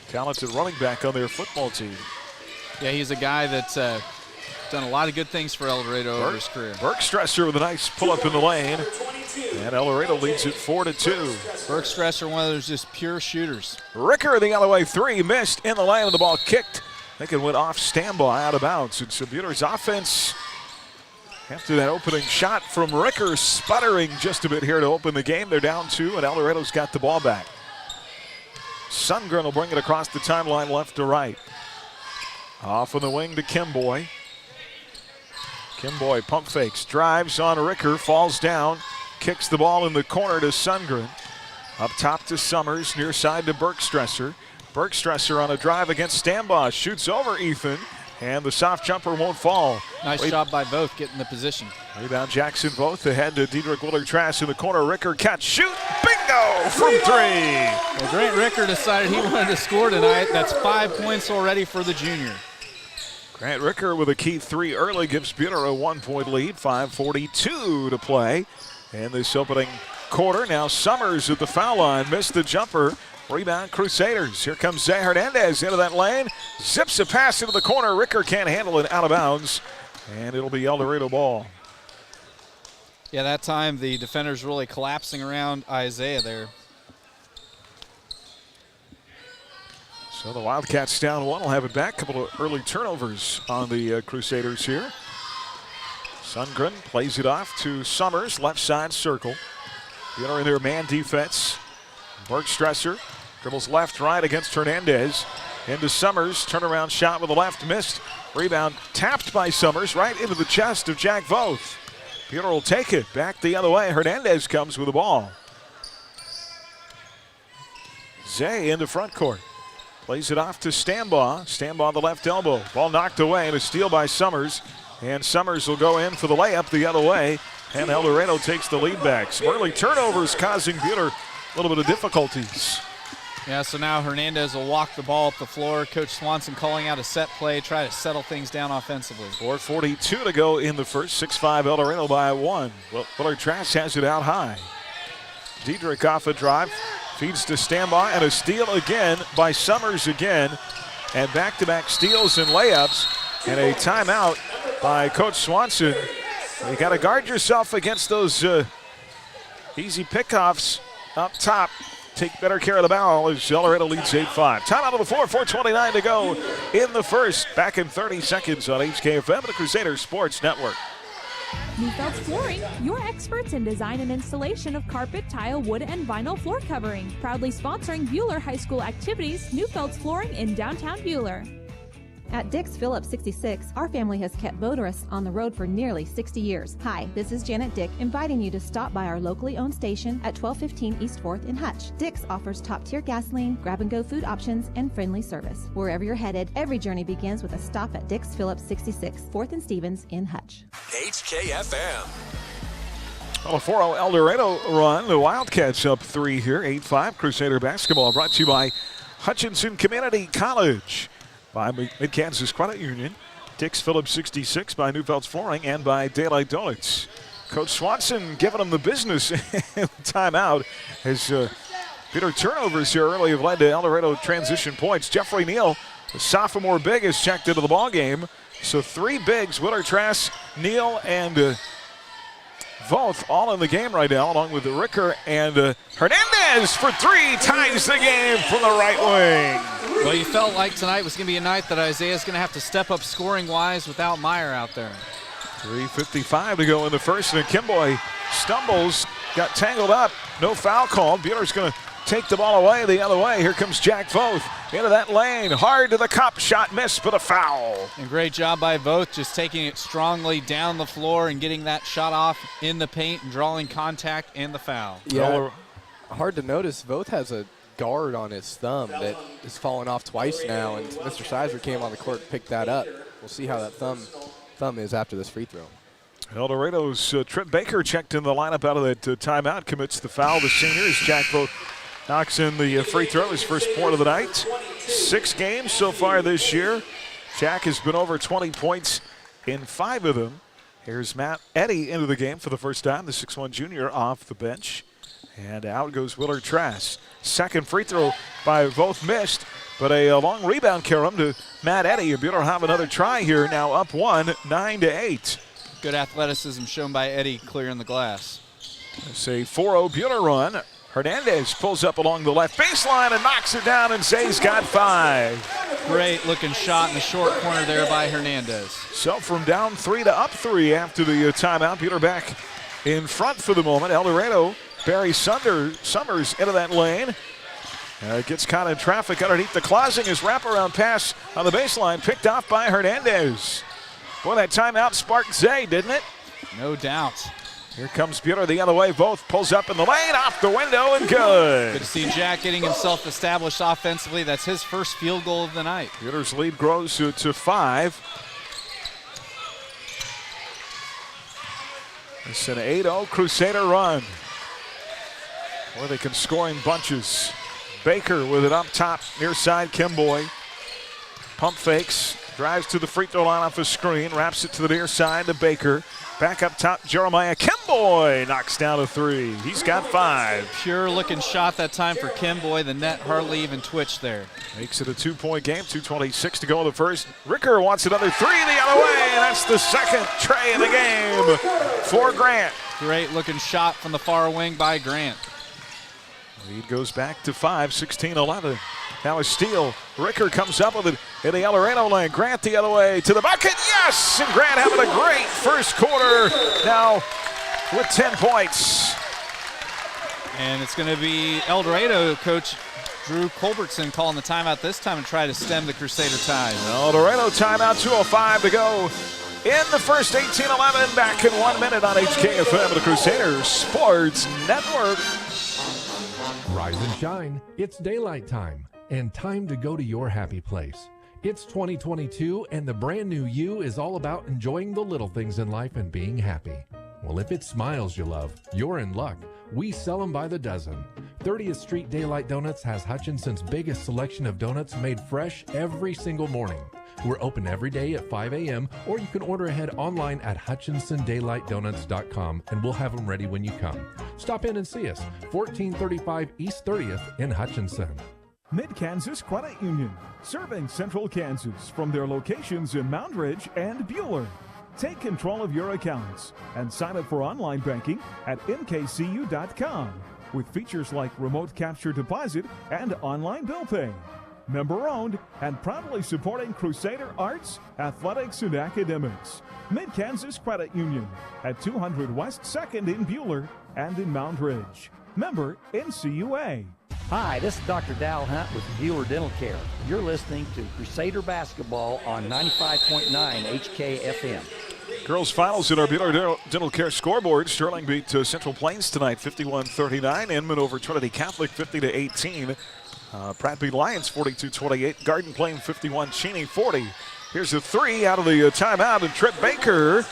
Talented running back on their football team.
Yeah, he's a guy that's done a lot of good things for Eldorado over his career.
Bergstresser with a nice pull-up in the lane. And Eldorado leads it 4-2.
Bergstresser, one of those just pure shooters.
Ricker the other way, 3, missed in the lane, and the ball kicked. I think it went off standby, out of bounds. And so Buhler's offense, after that opening shot from Ricker, sputtering just a bit here to open the game. They're down 2, and Eldorado's got the ball back. Sundren will bring it across the timeline left to right. Off on the wing to Kimboy. Kimboy pump fakes, drives on Ricker, falls down, kicks the ball in the corner to Sundren. Up top to Summers, near side to Bergstresser. Bergstresser on a drive against Stambaugh, shoots over Ethan, and the soft jumper won't fall.
Nice job by both getting the position.
Rebound Jackson Voth ahead to Diedrich Willard-Trask in the corner. Ricker catch, shoot, bingo from 3.
Well, Grant Ricker decided he wanted to score tonight. That's 5 points already for the junior.
Grant Ricker with a key 3 early gives Buhler a 1-point lead. 5:42 to play in this opening quarter. Now Summers at the foul line, missed the jumper. Rebound Crusaders. Here comes Zay Hernandez into that lane. Zips a pass into the corner. Ricker can't handle it, out of bounds. And it'll be Eldorado ball.
Yeah, that time the defenders really collapsing around Isaiah there.
So the Wildcats down 1 will have it back. Couple of early turnovers on the Crusaders here. Sundgren plays it off to Summers, left side circle. Buhler in their man defense. Bergstresser dribbles left, right against Hernandez. Into Summers, turnaround shot with the left, missed. Rebound tapped by Summers right into the chest of Jack Voth. Buhler will take it back the other way. Hernandez comes with the ball. Zay into front court. Plays it off to Stambaugh. Stambaugh the left elbow. Ball knocked away and a steal by Summers. And Summers will go in for the layup the other way. And Eldorado takes the lead back. Some early turnovers causing Buhler a little bit of difficulties.
Yeah, so now Hernandez will walk the ball up the floor. Coach Swanson calling out a set play, try to settle things down offensively. 4:42
to go in the first. 6-5 Eldorado by 1. Willard-Trask has it out high. Diedrich off a drive. Feeds to Stambaugh, and a steal again by Summers again. and back-to-back steals and layups, and a timeout by Coach Swanson. You got to guard yourself against those easy pickoffs up top. Take better care of the ball as Eldorado leads 8-5. Timeout on the floor, 4:29 to go in the first. Back in 30 seconds on HKFM, the Crusader Sports Network.
Neufeld's Flooring, your experts in design and installation of carpet, tile, wood, and vinyl floor covering. Proudly sponsoring Buhler High School activities, Neufeld's Flooring in downtown Buhler.
At Dick's Phillips 66, our family has kept motorists on the road for nearly 60 years. Hi, this is Janet Dick, inviting you to stop by our locally owned station at 1215 East 4th in Hutch. Dick's offers top-tier gasoline, grab-and-go food options, and friendly service. Wherever you're headed, every journey begins with a stop at Dick's Phillips 66, 4th and Stevens in Hutch.
HKFM.
Well, a 4-0 Eldorado run. The Wildcats up 3 here, 8-5. Crusader basketball brought to you by Hutchinson Community College, by Mid-Kansas Credit Union, Dick's Phillips 66, by Neufeld's Flooring, and by Daylight Donuts. Coach Swanson giving them the business. Timeout as bitter turnovers here early have led to Eldorado transition points. Jeffrey Neal, the sophomore big, is checked into the ball game. So 3 bigs, Willard Trask, Neal, and Voth all in the game right now, along with Ricker and Hernandez for 3, ties the game from the right wing.
Well, you felt like tonight was going to be a night that Isaiah's going to have to step up scoring-wise without Meyer out there.
3:55 to go in the first, and Kimboy stumbles, got tangled up, no foul called. Buehler's going to take the ball away the other way. Here comes Jack Voth into that lane. Hard to the cup, shot missed, but a foul.
And great job by Voth, just taking it strongly down the floor and getting that shot off in the paint and drawing contact and the foul.
Yeah, hard to notice. Voth has a guard on his thumb that has fallen off twice now, and Mr. Sizer came on the court and picked that up. We'll see how that thumb is after this free throw.
Eldorado's Trent Baker checked in the lineup out of that timeout, commits the foul. The senior as Jack Voth knocks in the free throw, his first point of the night. 6 games so far this year. Jack has been over 20 points in 5 of them. Here's Matt Eddy into the game for the first time, the 6'1 junior off the bench. And out goes Willard Trask. Second free throw by Voth missed, but a long rebound carry to Matt Eddy. Buhler will have another try here, now up 1, 9-8.
Good athleticism shown by Eddy clearing the glass.
It's a 4-0 Buhler run. Hernandez pulls up along the left baseline and knocks it down, and Zay's got 5.
Great looking shot in the short corner there by Hernandez.
So from down 3 to up 3 after the timeout. Buhler back in front for the moment. Eldorado, Barry Summers into that lane. Gets caught in traffic underneath the closet. His wraparound pass on the baseline picked off by Hernandez. Boy, that timeout sparked Zay, didn't it?
No doubt.
Here comes Buhler the other way. Voth pulls up in the lane, off the window, and good.
Good to see Jack getting himself established offensively. That's his first field goal of the night.
Buhler's lead grows to 5. It's an 8-0 Crusader run. Boy, they can score in bunches. Baker with it up top, near side, Kimboy. Pump fakes, drives to the free throw line off a screen, wraps it to the near side to Baker. Back up top, Jeremiah Kimboy knocks down a 3. He's got 5.
Pure looking shot that time for Kimboy. The net hardly even twitched there.
Makes it a 2-point game, 2:26 to go in the first. Ricker wants another 3 the other way, and that's the second tray of the game for Grant.
Great looking shot from the far wing by Grant.
Lead goes back to 5, 16-11. Now a steal. Ricker comes up with it in the Eldorado lane. Grant the other way to the bucket. Yes! And Grant having a great first quarter now with 10 points.
And it's going to be Eldorado coach Drew Culbertson calling the timeout this time and try to stem the Crusader tide.
Eldorado timeout, 2:05 to go in the first. 18-11, back in 1 minute on HKFM, the Crusader Sports Network.
Rise and shine. It's daylight time and time to go to your happy place. It's 2022 and the brand new you is all about enjoying the little things in life and being happy. Well, if it's smiles you love, you're in luck. We sell them by the dozen. 30th Street Daylight Donuts has Hutchinson's biggest selection of donuts made fresh every single morning. We're open every day at 5 a.m. or you can order ahead online at HutchinsonDaylightDonuts.com and we'll have them ready when you come. Stop in and see us, 1435 East 30th in Hutchinson.
Mid-Kansas Credit Union, serving Central Kansas from their locations in Moundridge and Buhler. Take control of your accounts and sign up for online banking at mkcu.com with features like remote capture deposit and online bill pay. Member-owned and proudly supporting Crusader arts, athletics, and academics. Mid-Kansas Credit Union at 200 West 2nd in Buhler and in Moundridge. Member NCUA.
Hi, this is Dr. Dal Hunt with Buhler Dental Care. You're listening to Crusader Basketball on 95.9 HKFM.
Girls finals in our Buhler Dental Care scoreboard. Sterling beat Central Plains tonight 51-39. Inman over Trinity Catholic 50-18. Pratt beat Lions 42-28. Garden Plain 51, Cheney 40. Here's a three out of the timeout, and Trip Baker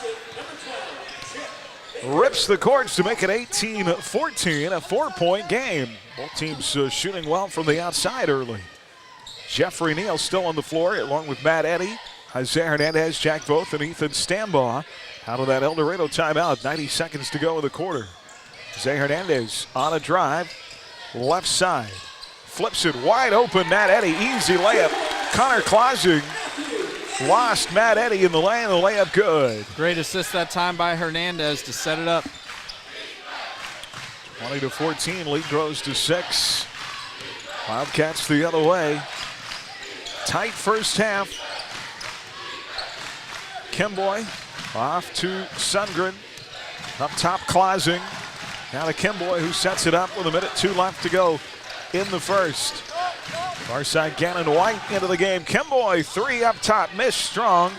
rips the cords to make it 18-14, a 4-point game. Both teams shooting well from the outside early. Jeffrey Neal still on the floor along with Matt Eddy, Isaiah Hernandez, Jack Voth, and Ethan Stambaugh out of that Eldorado timeout. 90 seconds to go in the quarter. Isaiah Hernandez on a drive, left side. Flips it wide open, Matt Eddy, easy layup. Connor Clausing lost Matt Eddy in the lane, the layup good.
Great assist that time by Hernandez to set it up.
20-14, lead grows to 6. Wildcats the other way. Tight first half. Kimboy off to Sundren. Up top, Clausing. Now to Kimboy, who sets it up with 1:02 left to go in the first. Far side, Gannon White into the game. Kimboy, three up top, missed strong.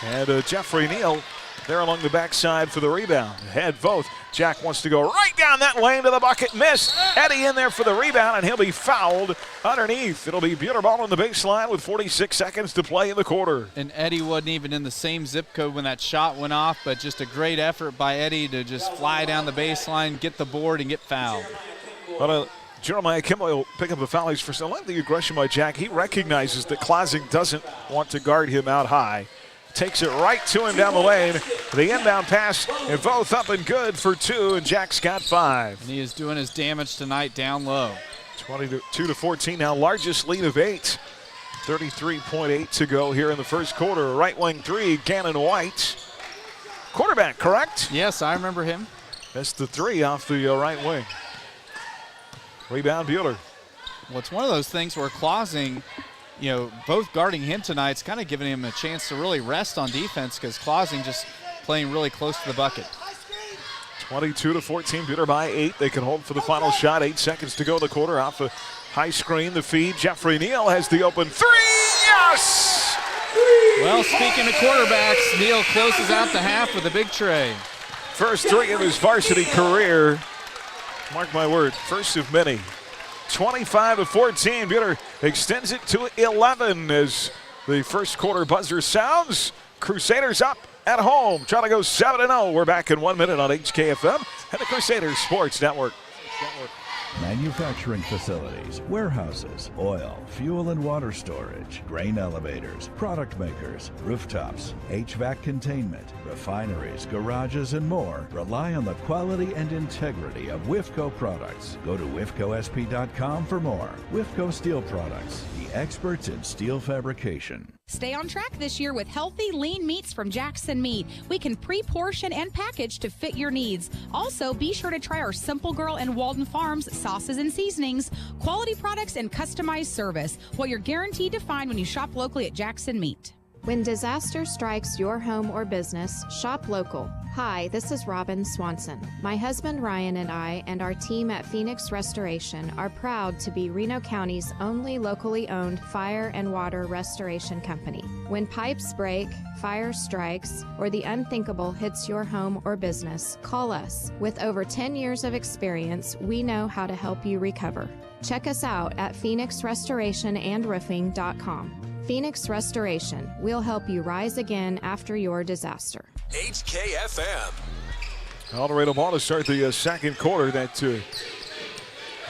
And Jeffrey Neal there along the backside for the rebound. Head Voth. Jack wants to go right down that lane to the bucket. Missed. Eddy in there for the rebound, and he'll be fouled underneath. It'll be Buhler ball on the baseline with 46 seconds to play in the quarter.
And Eddy wasn't even in the same zip code when that shot went off, but just a great effort by Eddy to just fly down the baseline, get the board, and get fouled.
Jeremiah Kimboy will pick up the foul. He's for I like the aggression by Jack. He recognizes that Clausing doesn't want to guard him out high. Takes it right to him down the lane. The inbound pass, and both up and good for 2, and Jack's got 5.
And he is doing his damage tonight down low.
22-14 now, largest lead of 8. 33.8 to go here in the first quarter. Right wing three, Gannon White. Quarterback, correct?
Yes, I remember him.
That's the three off the right wing. Rebound, Buhler.
Well, it's one of those things where Clausing, both guarding him tonight's kind of giving him a chance to really rest on defense because Clausing just playing really close to the bucket.
22-14, Buhler by 8. They can hold for the final shot. 8 seconds to go in the quarter. Off the high screen, the feed. Jeffrey Neal has the open three. Yes!
Well, speaking of quarterbacks, Neal closes out the half with a big tray.
First three of his varsity career. Mark my word, first of many. 25-14, Buhler extends it to 11 as the first quarter buzzer sounds. Crusaders up at home, trying to go 7-0. We're back in 1 minute on HKFM and the Crusaders Sports Network.
Manufacturing facilities, warehouses, oil, fuel and water storage, grain elevators, product makers, rooftops, HVAC containment, refineries, garages, and more rely on the quality and integrity of WIFCO products. Go to WIFCOSP.com for more. WIFCO Steel Products, the experts in steel fabrication.
Stay on track this year with healthy, lean meats from Jackson Meat. We can pre-portion and package to fit your needs. Also, be sure to try our Simple Girl and Walden Farms sauces and seasonings, quality products, and customized service. What you're guaranteed to find when you shop locally at Jackson Meat.
When disaster strikes your home or business, shop local. Hi, this is Robin Swanson. My husband Ryan and I and our team at Phoenix Restoration are proud to be Reno County's only locally owned fire and water restoration company. When pipes break, fire strikes, or the unthinkable hits your home or business, call us. With over 10 years of experience, we know how to help you recover. Check us out at phoenixrestorationandroofing.com. Phoenix Restoration. We'll help you rise again after your disaster.
HKFM.
Eldorado ball to start the second quarter. That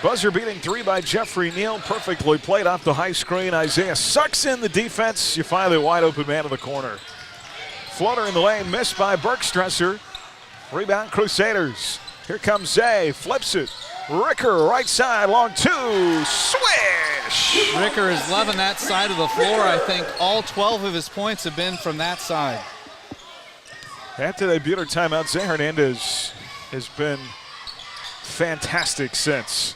buzzer-beating three by Jeffrey Neal. Perfectly played off the high screen. Isaiah sucks in the defense. You find the wide open man in the corner. Floater in the lane, missed by Bergstresser. Rebound Crusaders. Here comes Zay, flips it. Ricker, right side, long two, swish!
Ricker is loving that side of the floor. I think all 12 of his points have been from that side.
After that Buhler timeout, Zay Hernandez has been fantastic since.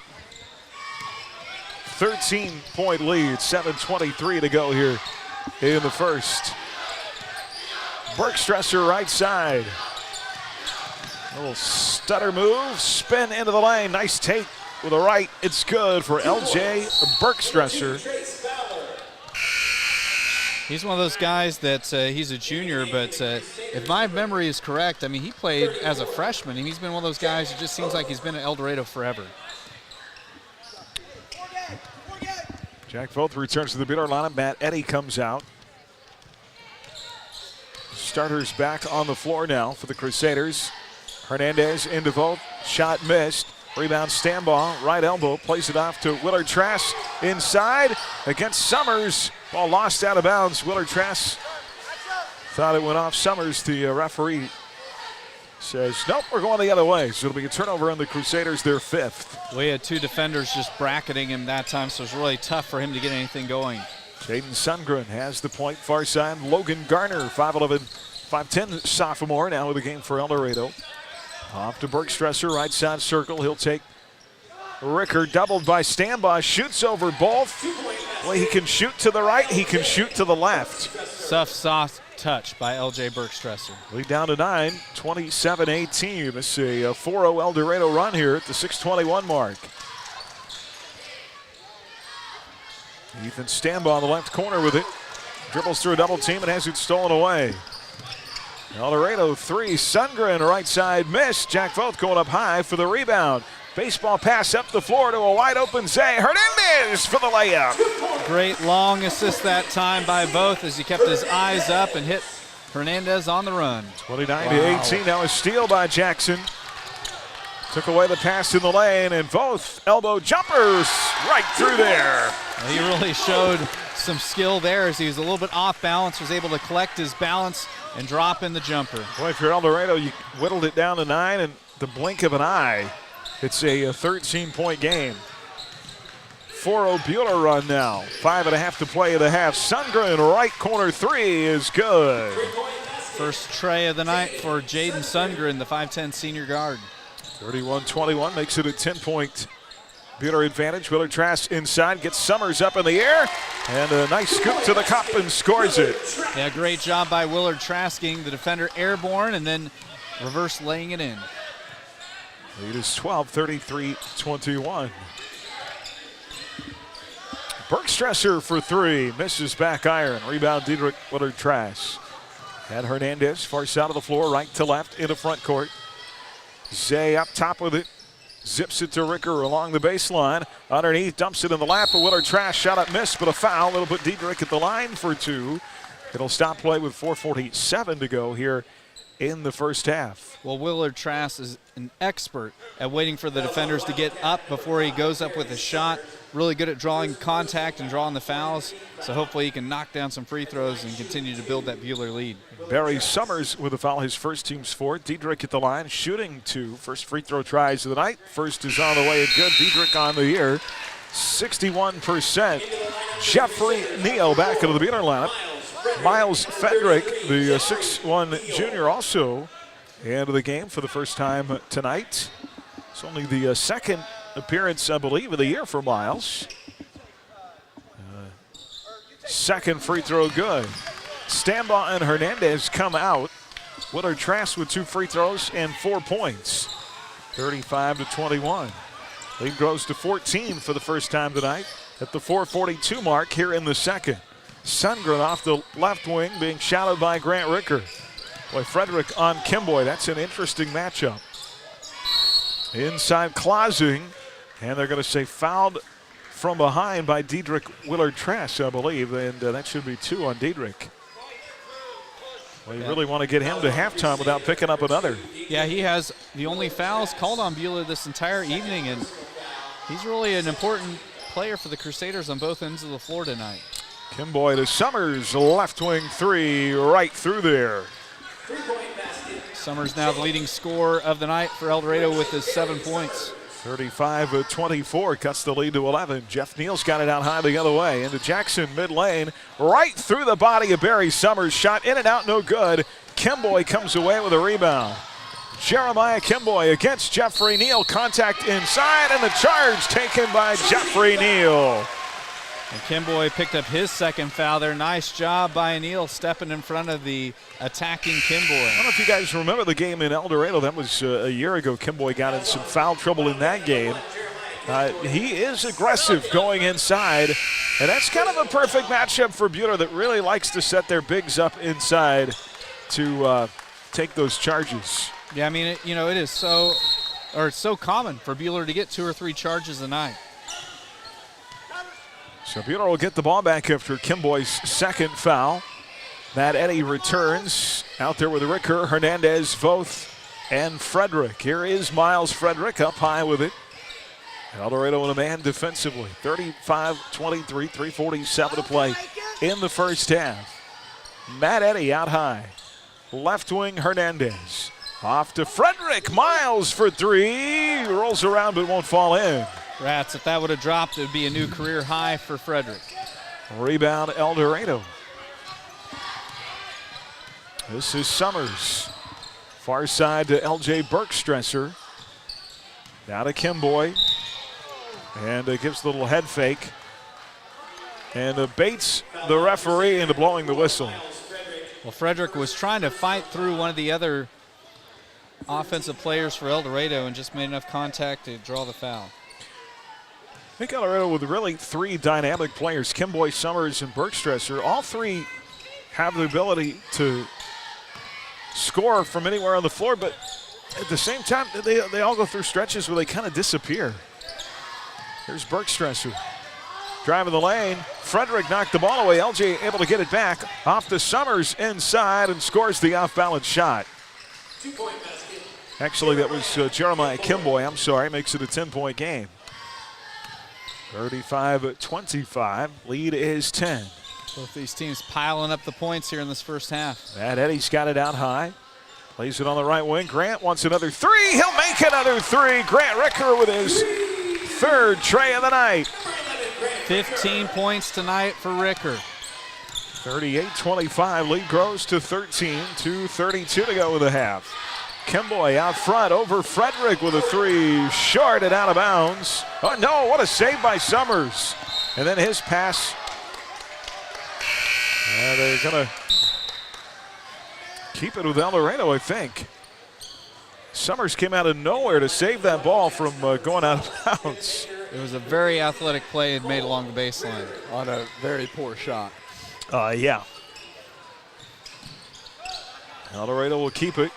13-point lead, 7:23 to go here in the first. Bergstresser, right side. A little stutter move, spin into the lane. Nice take with a right. It's good for LJ Bergstresser.
He's one of those guys that he's a junior, but if my memory is correct, I mean, he played as a freshman, and he's been one of those guys who just seems like he's been at Eldorado forever.
Jack Voth returns to the Buhler lineup. Matt Eddy comes out. Starters back on the floor now for the Crusaders. Hernandez into Voth, shot missed. Rebound Stambaugh, right elbow, plays it off to Willard Trask inside against Summers. Ball lost out of bounds. Willard Trask thought it went off Summers. The referee says, nope, we're going the other way. So it'll be a turnover on the Crusaders, their fifth.
We had two defenders just bracketing him that time, so it was really tough for him to get anything going.
Jaden Sundgren has the point, far side. Logan Garner, 5'11", 5'10" sophomore, now with a game for Eldorado. Off to Bergstresser, right side circle. He'll take Ricker, doubled by Stambaugh, shoots over both. Boy, he can shoot to the right, he can shoot to the left.
Soft touch by LJ Bergstresser.
Lead down to 9, 27-18. This is a 4-0 Eldorado run here at the 6:21 mark. Ethan Stambaugh in the left corner with it. Dribbles through a double team and has it stolen away. Eldorado 3, Sundgren right side missed. Jack Voth going up high for the rebound. Baseball pass up the floor to a wide open Zay Hernandez for the layup.
Great long assist that time by Voth as he kept his eyes up and hit Hernandez on the run.
29-18, now a steal by Jackson. Took away the pass in the lane, and Voth elbow jumpers right through there.
Well, he really showed some skill there as he was a little bit off balance, was able to collect his balance and drop in the jumper.
Boy, if you're Eldorado, you whittled it down to 9 in the blink of an eye. It's a 13-point game. 4-0 Buhler run now. 5.5 to play of the half. Sundgren, right corner three is good.
First tray of the night for Jaden Sundgren, the 5'10" senior guard.
31-21 makes it a 10-point Buhler advantage. Willard Trask inside, gets Summers up in the air, and a nice scoop to the cup and scores it.
Yeah, great job by Willard Trasking, the defender airborne, and then reverse laying it in.
Lead is 12, 33-21. Bergstresser for three, misses back iron. Rebound Diedrich Willard Trask. Had Hernandez far side of the floor, right to left into front court. Zay up top with it. Zips it to Ricker along the baseline. Underneath, dumps it in the lap of Willard Trask. Shot up, missed, but a foul. It'll put Diedrich at the line for two. It'll stop play with 4:47 to go here in the first half.
Well, Willard Trask is an expert at waiting for the defenders to get up before he goes up with a shot. Really good at drawing contact and drawing the fouls. So hopefully he can knock down some free throws and continue to build that Buhler lead.
Barry Summers with a foul, his first team's fourth. Diedrich at the line, shooting two. First free throw tries of the night. First is on the way and good. Diedrich on the year, 61%. Jeffrey Neal back into the Buhler lineup. Miles Fedrick, the 6'1" junior, also into the game for the first time tonight. It's only the second appearance, I believe, of the year for Miles. Second free throw good. Stambaugh and Hernandez come out. Willard Trask with 2 free throws and 4 points. 35-21. Lead grows to 14 for the first time tonight at the 4:42 mark here in the second. Sundgren off the left wing being shadowed by Grant Ricker. Boy, Frederick on Kimboy. That's an interesting matchup. Inside Clausing, and they're going to say fouled from behind by Diedrich Willard Trask, I believe, and that should be 2 on Diedrich. Well, you really want to get him to halftime without picking up another.
Yeah, he has the only fouls called on Buhler this entire evening, and he's really an important player for the Crusaders on both ends of the floor tonight.
Kimboy to Summers, left wing three, right through there.
Summers now the leading scorer of the night for Eldorado with his 7 points.
35-24 cuts the lead to 11. Jeff Neal's got it out high the other way. Into Jackson mid lane, right through the body of Barry Summers. Shot in and out, no good. Kimboy comes away with a rebound. Jeremiah Kimboy against Jeffrey Neal. Contact inside, and the charge taken by Jeffrey Neal.
And Kimboy picked up his second foul there. Nice job by Neal stepping in front of the attacking Kimboy.
I don't know if you guys remember the game in Eldorado. That was a year ago. Kimboy got in some foul trouble in that game. He is aggressive going inside, and that's kind of a perfect matchup for Buhler that really likes to set their bigs up inside to take those charges.
Yeah, I mean, it is it's so common for Buhler to get 2 or 3 charges a night.
So Buhler will get the ball back after Kimboy's second foul. Matt Eddy returns out there with Ricker, Hernandez, Voth, and Frederick. Here is Miles Frederick up high with it. Eldorado in a man defensively. 35-23, 3:47 to play in the first half. Matt Eddy out high. Left wing Hernandez. Off to Frederick. Miles for 3. Rolls around but won't fall in.
Rats, if that would have dropped, it would be a new career high for Frederick.
Rebound Eldorado. This is Summers. Far side to LJ Bergstresser. Now to Kimboy. And gives the little head fake. And baits the referee into blowing the whistle.
Well, Frederick was trying to fight through one of the other offensive players for Eldorado and just made enough contact to draw the foul.
I think Eldorado with really 3 dynamic players, Kimboy, Summers, and Bergstresser. All 3 have the ability to score from anywhere on the floor, but at the same time, they all go through stretches where they kind of disappear. Here's Bergstresser. Driving the lane. Frederick knocked the ball away. LJ able to get it back. Off to Summers inside and scores the off-balance shot. Actually, that was Jeremiah Kimboy. I'm sorry. Makes it a 10-point game. 35-25. Lead is 10.
Both these teams piling up the points here in this first half.
Matt Eddy's got it out high. Plays it on the right wing. Grant wants another 3. He'll make another 3. Grant Ricker with his 3rd tray of the night.
15 points tonight for Ricker.
38-25. Lead grows to 13. 2:32 to go in the half. Kimboy out front over Frederick with a 3. Short and out of bounds. Oh, no. What a save by Summers. And then his pass. They're going to keep it with Eldorado, I think. Summers came out of nowhere to save that ball from going out of bounds.
It was a very athletic play and made along the baseline.
On a very poor shot.
Yeah. Eldorado will keep it.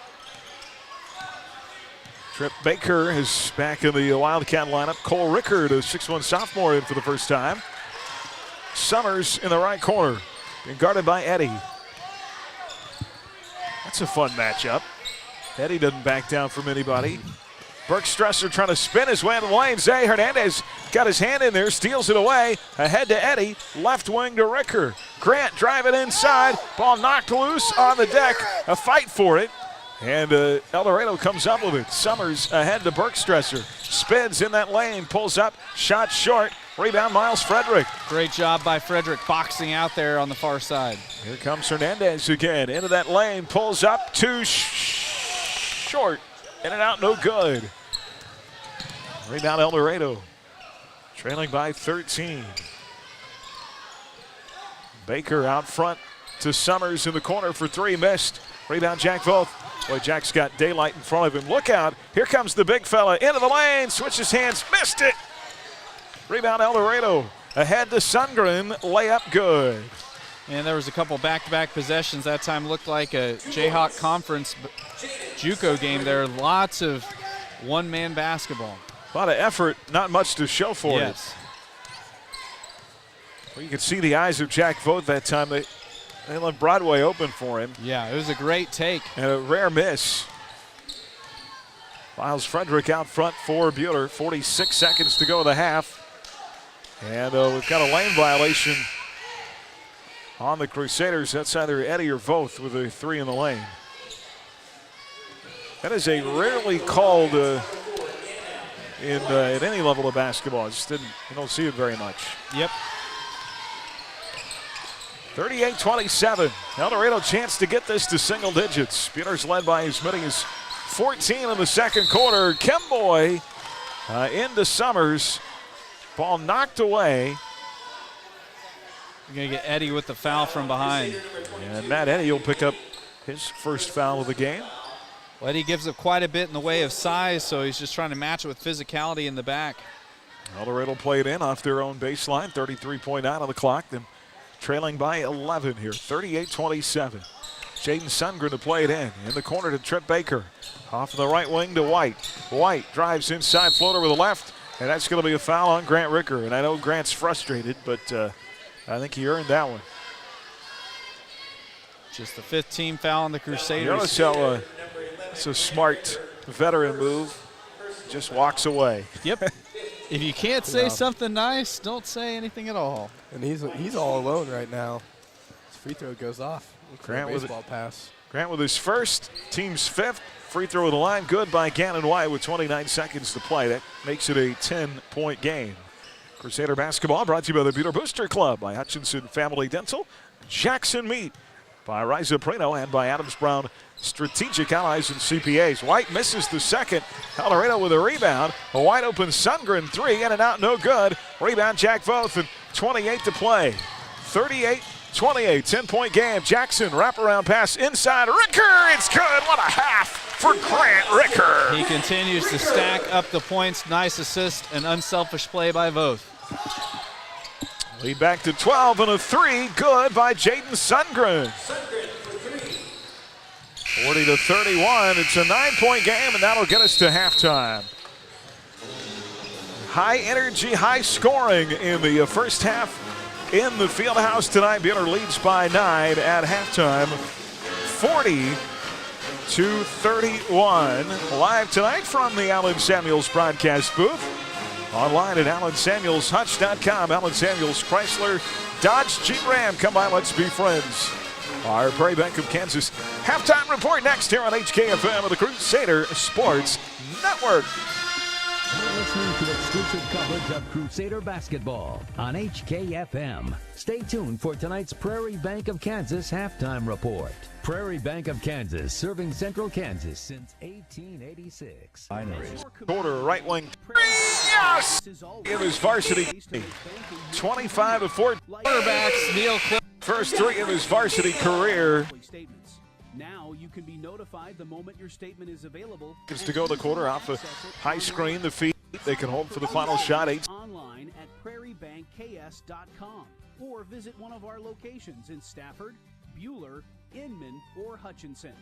Trip Baker is back in the Wildcat lineup. Cole Rickard, a 6'1 sophomore, in for the first time. Summers in the right corner, being guarded by Eddy. That's a fun matchup. Eddy doesn't back down from anybody. Bergstresser trying to spin his way into the lane. Zay Hernandez got his hand in there, steals it away. Ahead to Eddy, left wing to Ricker. Grant driving inside, ball knocked loose on the deck. A fight for it. And Eldorado comes up with it. Summers ahead to Bergstresser. Spins in that lane, pulls up, shot short. Rebound Miles Frederick.
Great job by Frederick boxing out there on the far side.
Here comes Hernandez again. Into that lane, pulls up, too short. In and out, no good. Rebound Eldorado. Trailing by 13. Baker out front to Summers in the corner for 3, missed. Rebound Jack Voth. Boy, Jack's got daylight in front of him. Look out. Here comes the big fella into the lane. Switches hands. Missed it. Rebound Eldorado. Ahead to Sundren. Layup good.
And there was a couple back-to-back possessions. That time looked like a Jayhawk Conference JUCO game there. Lots of one-man basketball.
A lot of effort. Not much to show for it. Well, you could see the eyes of Jack Voth that time. They left Broadway open for him.
Yeah, it was a great take.
And a rare miss. Miles Frederick out front for Buhler. 46 seconds to go in the half. And we've got a lane violation on the Crusaders. That's either Eddy or Voth with a 3 in the lane. That is a rarely called in at any level of basketball. You don't see it very much.
Yep.
38-27. Eldorado chance to get this to single digits. Buhler's led by as many as 14 in the second quarter. Kemboy into Summers. Ball knocked away.
You're going to get Eddie with the foul from behind.
And Matt Eddie will pick up his first foul of the game.
Well, Eddie gives up quite a bit in the way of size, so he's just trying to match it with physicality in the back.
Eldorado played in off their own baseline. 33.9 on the clock. Then trailing by 11 here. 38-27. Jaden Sundren to play it in the corner to Trip Baker. Off the right wing to White. White drives inside, floater with the left, and that's going to be a foul on Grant Ricker. And I know Grant's frustrated, but I think he earned that one.
Just the 5th team foul on the Crusaders.
You notice how it's a smart veteran move. Just walks away.
Yep. If you can't say something nice, don't say anything at all.
And he's all alone right now. His free throw goes off.
Grant with
baseball pass.
Grant with his first, team's 5th. Free throw at the line, good by Gannon White with 29 seconds to play. That makes it a 10-point game. Crusader basketball brought to you by the Buhler Booster Club, by Hutchinson Family Dental, Jackson Meat, by Riza Prino, and by Adams Brown Strategic Allies and CPAs. White misses the second. Eldorado with a rebound. A wide open Sundgren 3, in and out, no good. Rebound Jack Voth, and 28 to play. 38-28, 10-point game. Jackson, wraparound pass inside. Ricker, it's good. What a half for Grant Ricker.
He continues to stack up the points. Nice assist and unselfish play by Voth.
Lead back to 12 and a 3. Good by Jaden Sundgren. 40-31. It's a 9-point game, and that'll get us to halftime. High energy, high scoring in the first half in the field house tonight. Buhler leads by 9 at halftime. 40-31. Live tonight from the Allen Samuels broadcast booth. Online at AllenSamuelsHutch.com. Allen Samuels Chrysler Dodge Jeep Ram. Come by, let's be friends. Our Prairie Bank of Kansas halftime report next here on HKFM of the Crusader Sports Network.
You're listening to exclusive coverage of Crusader basketball on HKFM. Stay tuned for tonight's Prairie Bank of Kansas halftime report. Prairie Bank of Kansas, serving Central Kansas since 1886.
Quarter right wing. Yes! It was Varsity. 25-4.
Quarterbacks, Neil Cliff.
First 3 of his varsity career.
Now you can be notified the moment your statement is available.
Gets to go the quarter off a high screen. The feet they can hold for the final shot. 8.
Online at prairiebankks.com or visit one of our locations in Stafford, Buhler, Inman, or Hutchinson.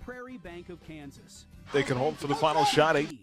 Prairie Bank of Kansas.
They can hold for the final shot. 8.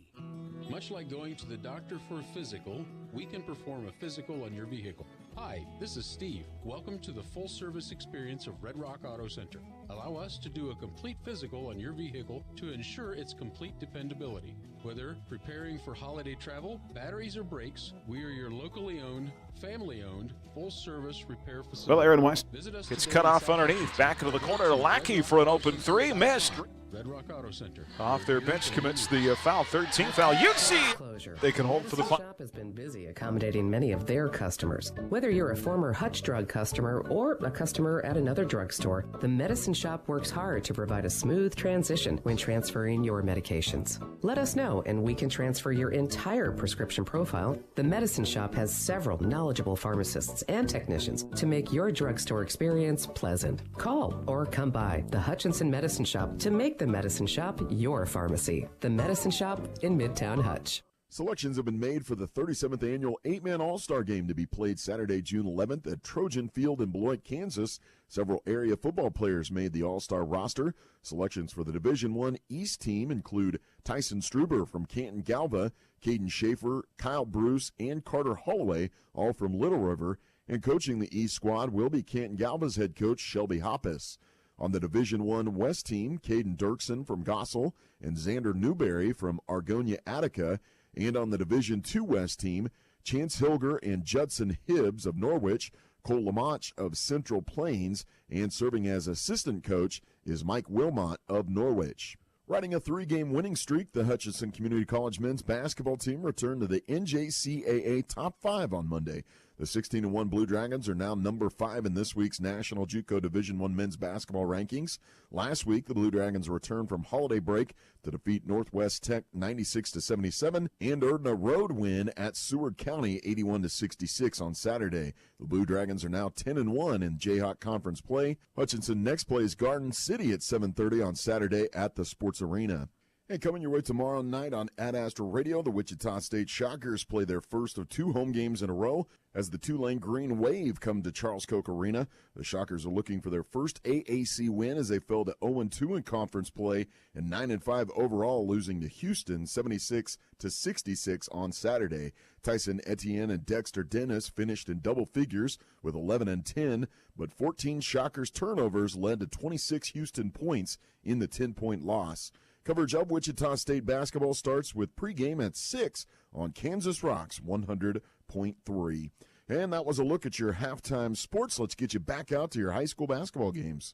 Much like going to the doctor for a physical, we can perform a physical on your vehicle. Hi, this is Steve. Welcome to the full-service experience of Red Rock Auto Center. Allow us to do a complete physical on your vehicle to ensure its complete dependability. Whether preparing for holiday travel, batteries, or brakes, we are your locally owned, family-owned, full-service repair facility.
Well, Aaron West gets cut off underneath. Back into the corner. Lackey for an open 3. Missed.
Red Rock Auto Center.
Off their bench commits the foul. 13th foul. UC. They can hold for the final.
Shop has been busy accommodating many of their customers. Whether you're a former Hutch Drug customer or a customer at another drugstore, the Medicine Shop works hard to provide a smooth transition when transferring your medications. Let us know and we can transfer your entire prescription profile. The Medicine Shop has several knowledgeable pharmacists and technicians to make your drugstore experience pleasant. Call or come by the Hutchinson Medicine Shop to make the Medicine Shop your pharmacy. The Medicine Shop in Midtown Hutch.
Selections have been made for the 37th annual 8-Man All-Star Game to be played Saturday, June 11th at Trojan Field in Beloit, Kansas. Several area football players made the All-Star roster. Selections for the Division I East team include Tyson Struber from Canton Galva, Caden Schaefer, Kyle Bruce, and Carter Holloway, all from Little River. And coaching the East squad will be Canton Galva's head coach, Shelby Hoppus. On the Division I West team, Caden Dirksen from Gossel and Xander Newberry from Argonia Attica. And on the Division II West team, Chance Hilger and Judson Hibbs of Norwich, Cole Lamont of Central Plains, and serving as assistant coach is Mike Wilmot of Norwich. Riding a 3-game winning streak, the Hutchinson Community College men's basketball team returned to the NJCAA Top 5 on Monday. The 16-1 Blue Dragons are now number 5 in this week's National JUCO Division I men's basketball rankings. Last week, the Blue Dragons returned from holiday break to defeat Northwest Tech 96-77 and earned a road win at Seward County 81-66 on Saturday. The Blue Dragons are now 10-1 in Jayhawk Conference play. Hutchinson next plays Garden City at 7:30 on Saturday at the Sports Arena. And coming your way tomorrow night on Ad Astra Radio, the Wichita State Shockers play their first of 2 home games in a row as the Tulane Green Wave come to Charles Koch Arena. The Shockers are looking for their first AAC win as they fell to 0-2 in conference play and 9-5 overall, losing to Houston 76-66 on Saturday. Tyson Etienne and Dexter Dennis finished in double figures with 11 and 10, but 14 Shockers turnovers led to 26 Houston points in the 10-point loss. Coverage of Wichita State basketball starts with pregame at 6 on Kansas Rocks 100.3. And that was a look at your halftime sports. Let's get you back out to your high school basketball games.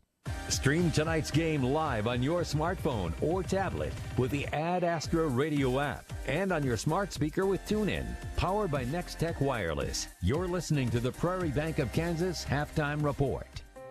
Stream tonight's game live on your smartphone or tablet with the Ad Astra Radio app and on your smart speaker with TuneIn. Powered by Next Tech Wireless. You're listening to the Prairie Bank of Kansas Halftime Report.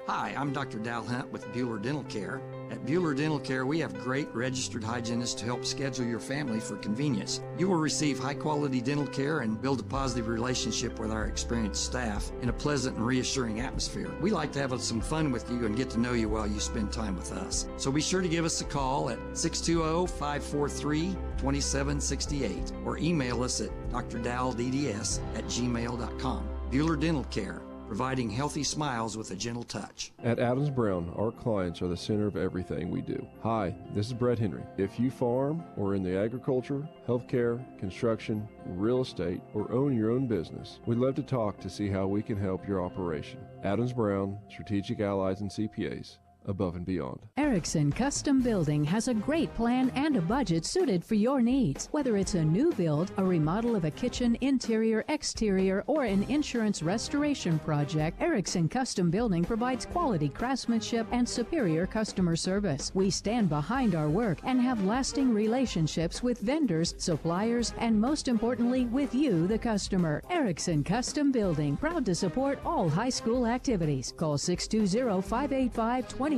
Hi, I'm Dr. Dal Hunt with Buhler Dental Care. At Buhler Dental Care, we have great registered hygienists to help schedule your family for convenience. You will receive high-quality dental care and build a positive relationship with our experienced staff in a pleasant and reassuring atmosphere. We like to have some fun with you and get to know you while you spend time with us. So be sure to give us a call at 620-543-2768 or email us at drdaldds@gmail.com. Buhler Dental Care, providing healthy smiles with a gentle touch.
At Adams Brown, our clients are the center of everything we do. Hi, this is Brett Henry. If you farm or in the agriculture, healthcare, construction, real estate, or own your own business, we'd love to talk to see how we can help your operation. Adams Brown, Strategic Allies and CPAs. Above and beyond.
Erickson Custom Building has a great plan and a budget suited for your needs. Whether it's a new build, a remodel of a kitchen, interior, exterior, or an insurance restoration project, Erickson Custom Building provides quality craftsmanship and superior customer service. We stand behind our work and have lasting relationships with vendors, suppliers, and most importantly, with you, the customer. Erickson Custom Building, proud to support all high school activities. Call 620-585-2816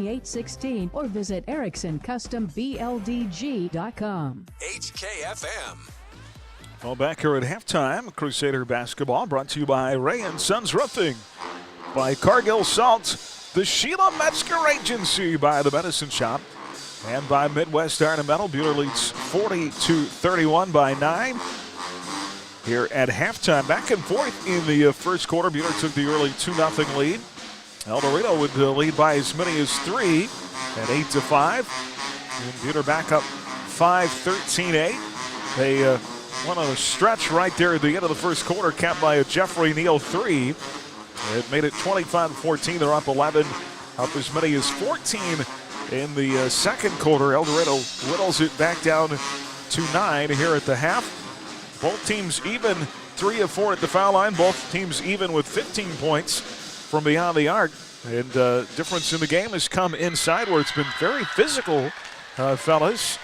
or visit EricksonCustomBLDG.com.
HKFM.
Well, back here at halftime, Crusader basketball brought to you by Ray and Sons Roofing, by Cargill Salt, the Sheila Metzger Agency, by the Medicine Shop, and by Midwest Iron and Metal. Buhler leads 40-31 by 9. Here at halftime, back and forth in the first quarter. Buhler took the early 2-0 lead. Eldorado would lead by as many as 3 at 8-5. And Buhler back up 5-13-8. They went on a stretch right there at the end of the first quarter, capped by a Jeffrey Neal 3. It made it 25-14. They're up 11, up as many as 14 in the second quarter. Eldorado whittles it back down to 9 here at the half. Both teams even, 3 of 4 at the foul line. Both teams even with 15 points from beyond the arc. And difference in the game has come inside, where it's been very physical, fellas.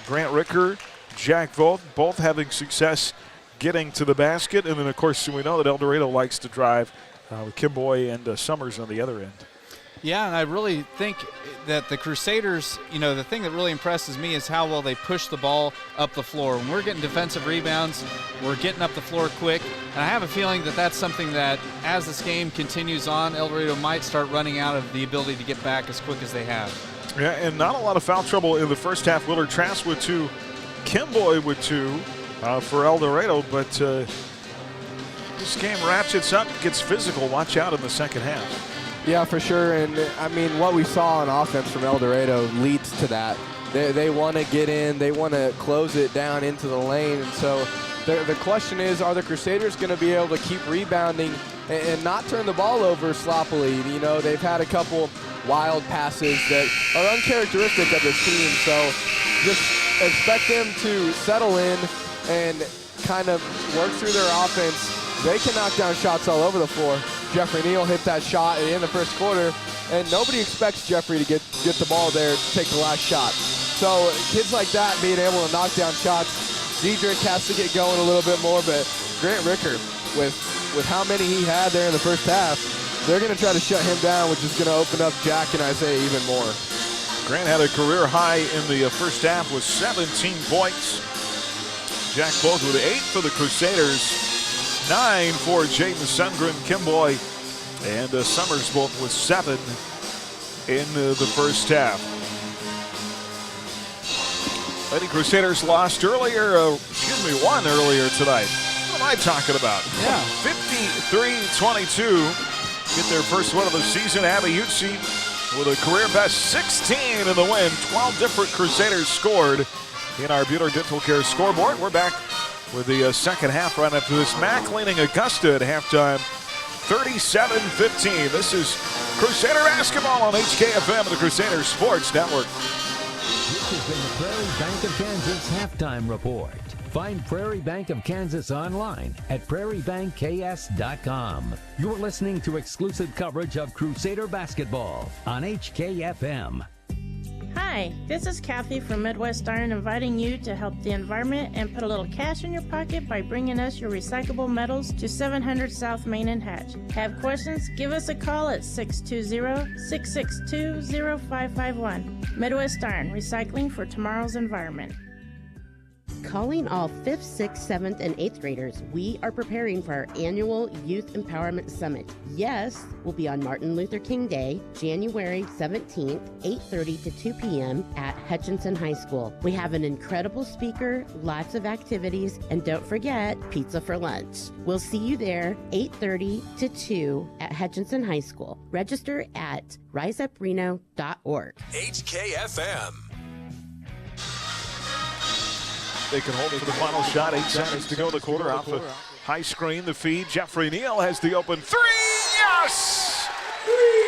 Grant Ricker, Jack Vogt, both having success getting to the basket. And then, of course, we know that Eldorado likes to drive with Kimboy and Summers on the other end.
Yeah, and I really think that the Crusaders, the thing that really impresses me is how well they push the ball up the floor. When we're getting defensive rebounds, we're getting up the floor quick. And I have a feeling that that's something that, as this game continues on, Eldorado might start running out of the ability to get back as quick as they have.
Yeah, and not a lot of foul trouble in the first half. Willard Trask with 2, Kimboy with 2 for Eldorado. But this game ratchets up, gets physical. Watch out in the second half.
Yeah, for sure. And, I mean, what we saw on offense from Eldorado leads to that. They want to get in. They want to close it down into the lane. And so the question is, are the Crusaders going to be able to keep rebounding and not turn the ball over sloppily? They've had a couple wild passes that are uncharacteristic of this team. So just expect them to settle in and kind of work through their offense. They can knock down shots all over the floor. Jeffrey Neal hit that shot at the end of the first quarter, and nobody expects Jeffrey to get the ball there to take the last shot. So kids like that being able to knock down shots, Diedrich has to get going a little bit more, but Grant Ricker, with how many he had there in the first half, they're going to try to shut him down, which is going to open up Jack and Isaiah even more.
Grant had a career high in the first half with 17 points. Jack both with 8 for the Crusaders, 9 for Jaden Sundren, Kimboy, and Summers both with 7 in the first half. Lady Crusaders lost earlier, won earlier tonight. What am I talking about?
Yeah.
53-22. Get their first win of the season. Abby Utsi with a career best 16 in the win. 12 different Crusaders scored in our Buhler Dental Care scoreboard. We're back with the second half right after this. Mac leading Augusta at halftime, 37-15. This is Crusader basketball on HKFM and the Crusader Sports Network.
This has been the Prairie Bank of Kansas Halftime Report. Find Prairie Bank of Kansas online at prairiebankks.com. You're listening to exclusive coverage of Crusader basketball on HKFM.
Hi, this is Kathy from Midwest Iron inviting you to help the environment and put a little cash in your pocket by bringing us your recyclable metals to 700 South Main and Hatch. Have questions? Give us a call at 620-662-0551. Midwest Iron, recycling for tomorrow's environment.
Calling all 5th, 6th, 7th, and 8th graders, we are preparing for our annual Youth Empowerment Summit. Yes, we'll be on Martin Luther King Day, January 17th, 8:30 to 2 p.m. at Hutchinson High School. We have an incredible speaker, lots of activities, and don't forget, pizza for lunch. We'll see you there, 8:30 to 2 at Hutchinson High School. Register at riseupreno.org.
HKFM.
They can hold it for the final shot. 8 seconds to go in the quarter. Off a high screen, the feed. Jeffrey Neal has the open 3. Yes!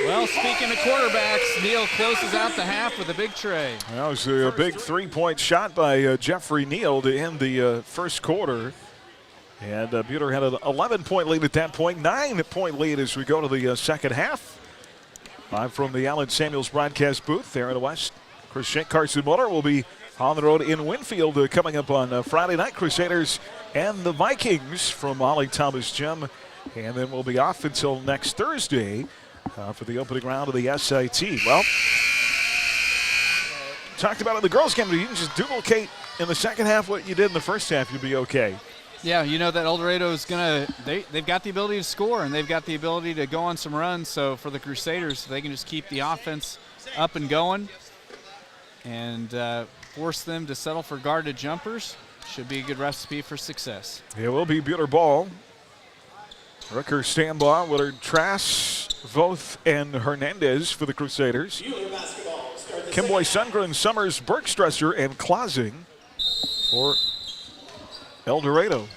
Well, speaking of quarterbacks, Neal closes out the half with a big tray.
That was a big 3-point shot by Jeffrey Neal to end the first quarter. And Buhler had an 11-point lead at that point. 9-point lead as we go to the second half. Live from the Allen Samuels broadcast booth there in the West. Carson Muller will be on the road in Winfield coming up on Friday night. Crusaders and the Vikings from Ollie Thomas Gym. And then we'll be off until next Thursday for the opening round of the SIT. Well, talked about it in the girls' game. You can just duplicate in the second half what you did in the first half. You'll be okay.
Yeah, you know that Eldorado is going to – they've got the ability to score, and they've got the ability to go on some runs. So for the Crusaders, they can just keep the offense up and going and force them to settle for guarded jumpers. Should be a good recipe for success.
It will be Buhler ball. Ricker, Stambaugh, Willard, Trask, Voth, and Hernandez for the Crusaders. Kimboy, Sundgren, Summers, Bergstresser, and Clausing for Eldorado.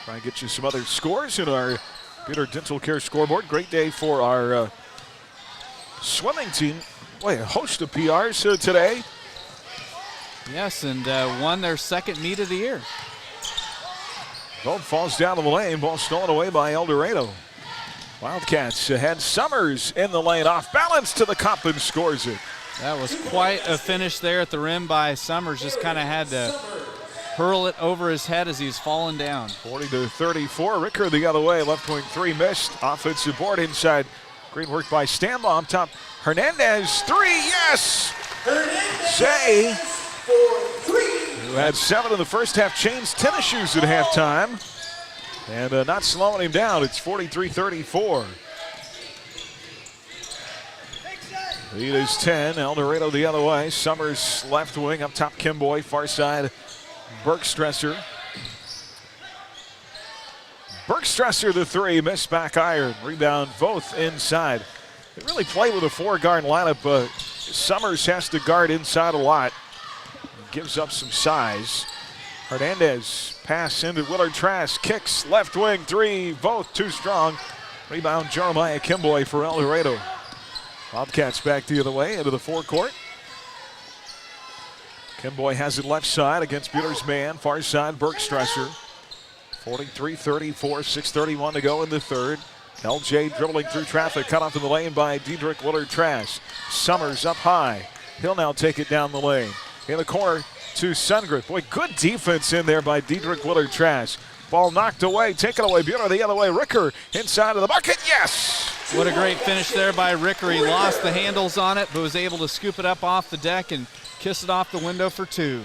Try and get you some other scores in our Buhler Dental Care scoreboard. Great day for our swimming team. Boy, a host of PRs today.
Yes, and won their second meet of the year.
Ball falls down to the lane. Ball stolen away by Eldorado. Wildcats had Summers in the lane. Off balance to the cup and scores it.
That was quite a finish there at the rim by Summers. Just kind of had to hurl it over his head as he's falling down.
40-34. Ricker the other way. Left wing 3 missed. Offensive board inside. Great work by Stambaugh top. Hernandez 3. Yes! Say, who had 7 in the first half, changed tennis shoes at halftime. And not slowing him down. It's 43-34. Lead is 10. Eldorado the other way. Summers left wing up top. Kimboy far side. Bergstresser. Bergstresser the 3. Missed back iron. Rebound both inside. They really play with a 4-guard lineup. Summers has to guard inside a lot. Gives up some size. Hernandez pass into Willard Trask. Kicks left wing 3. Both too strong. Rebound Jeremiah Kimboy for Eldorado. Bobcats back the other way into the forecourt. Kimboy has it left side against Buhler's man. Far side, Bergstresser. 43-34, 6:31 to go in the third. LJ dribbling through traffic, cut off in the lane by Diedrich Willard Trask. Summers up high. He'll now take it down the lane. In the corner to Sundren. Boy, good defense in there by Diedrich Willard-Trask. Ball knocked away, taken away. Buhler the other way. Ricker inside of the bucket. Yes!
What a great finish there by Ricker. He lost the handles on it, but was able to scoop it up off the deck and kiss it off the window for 2.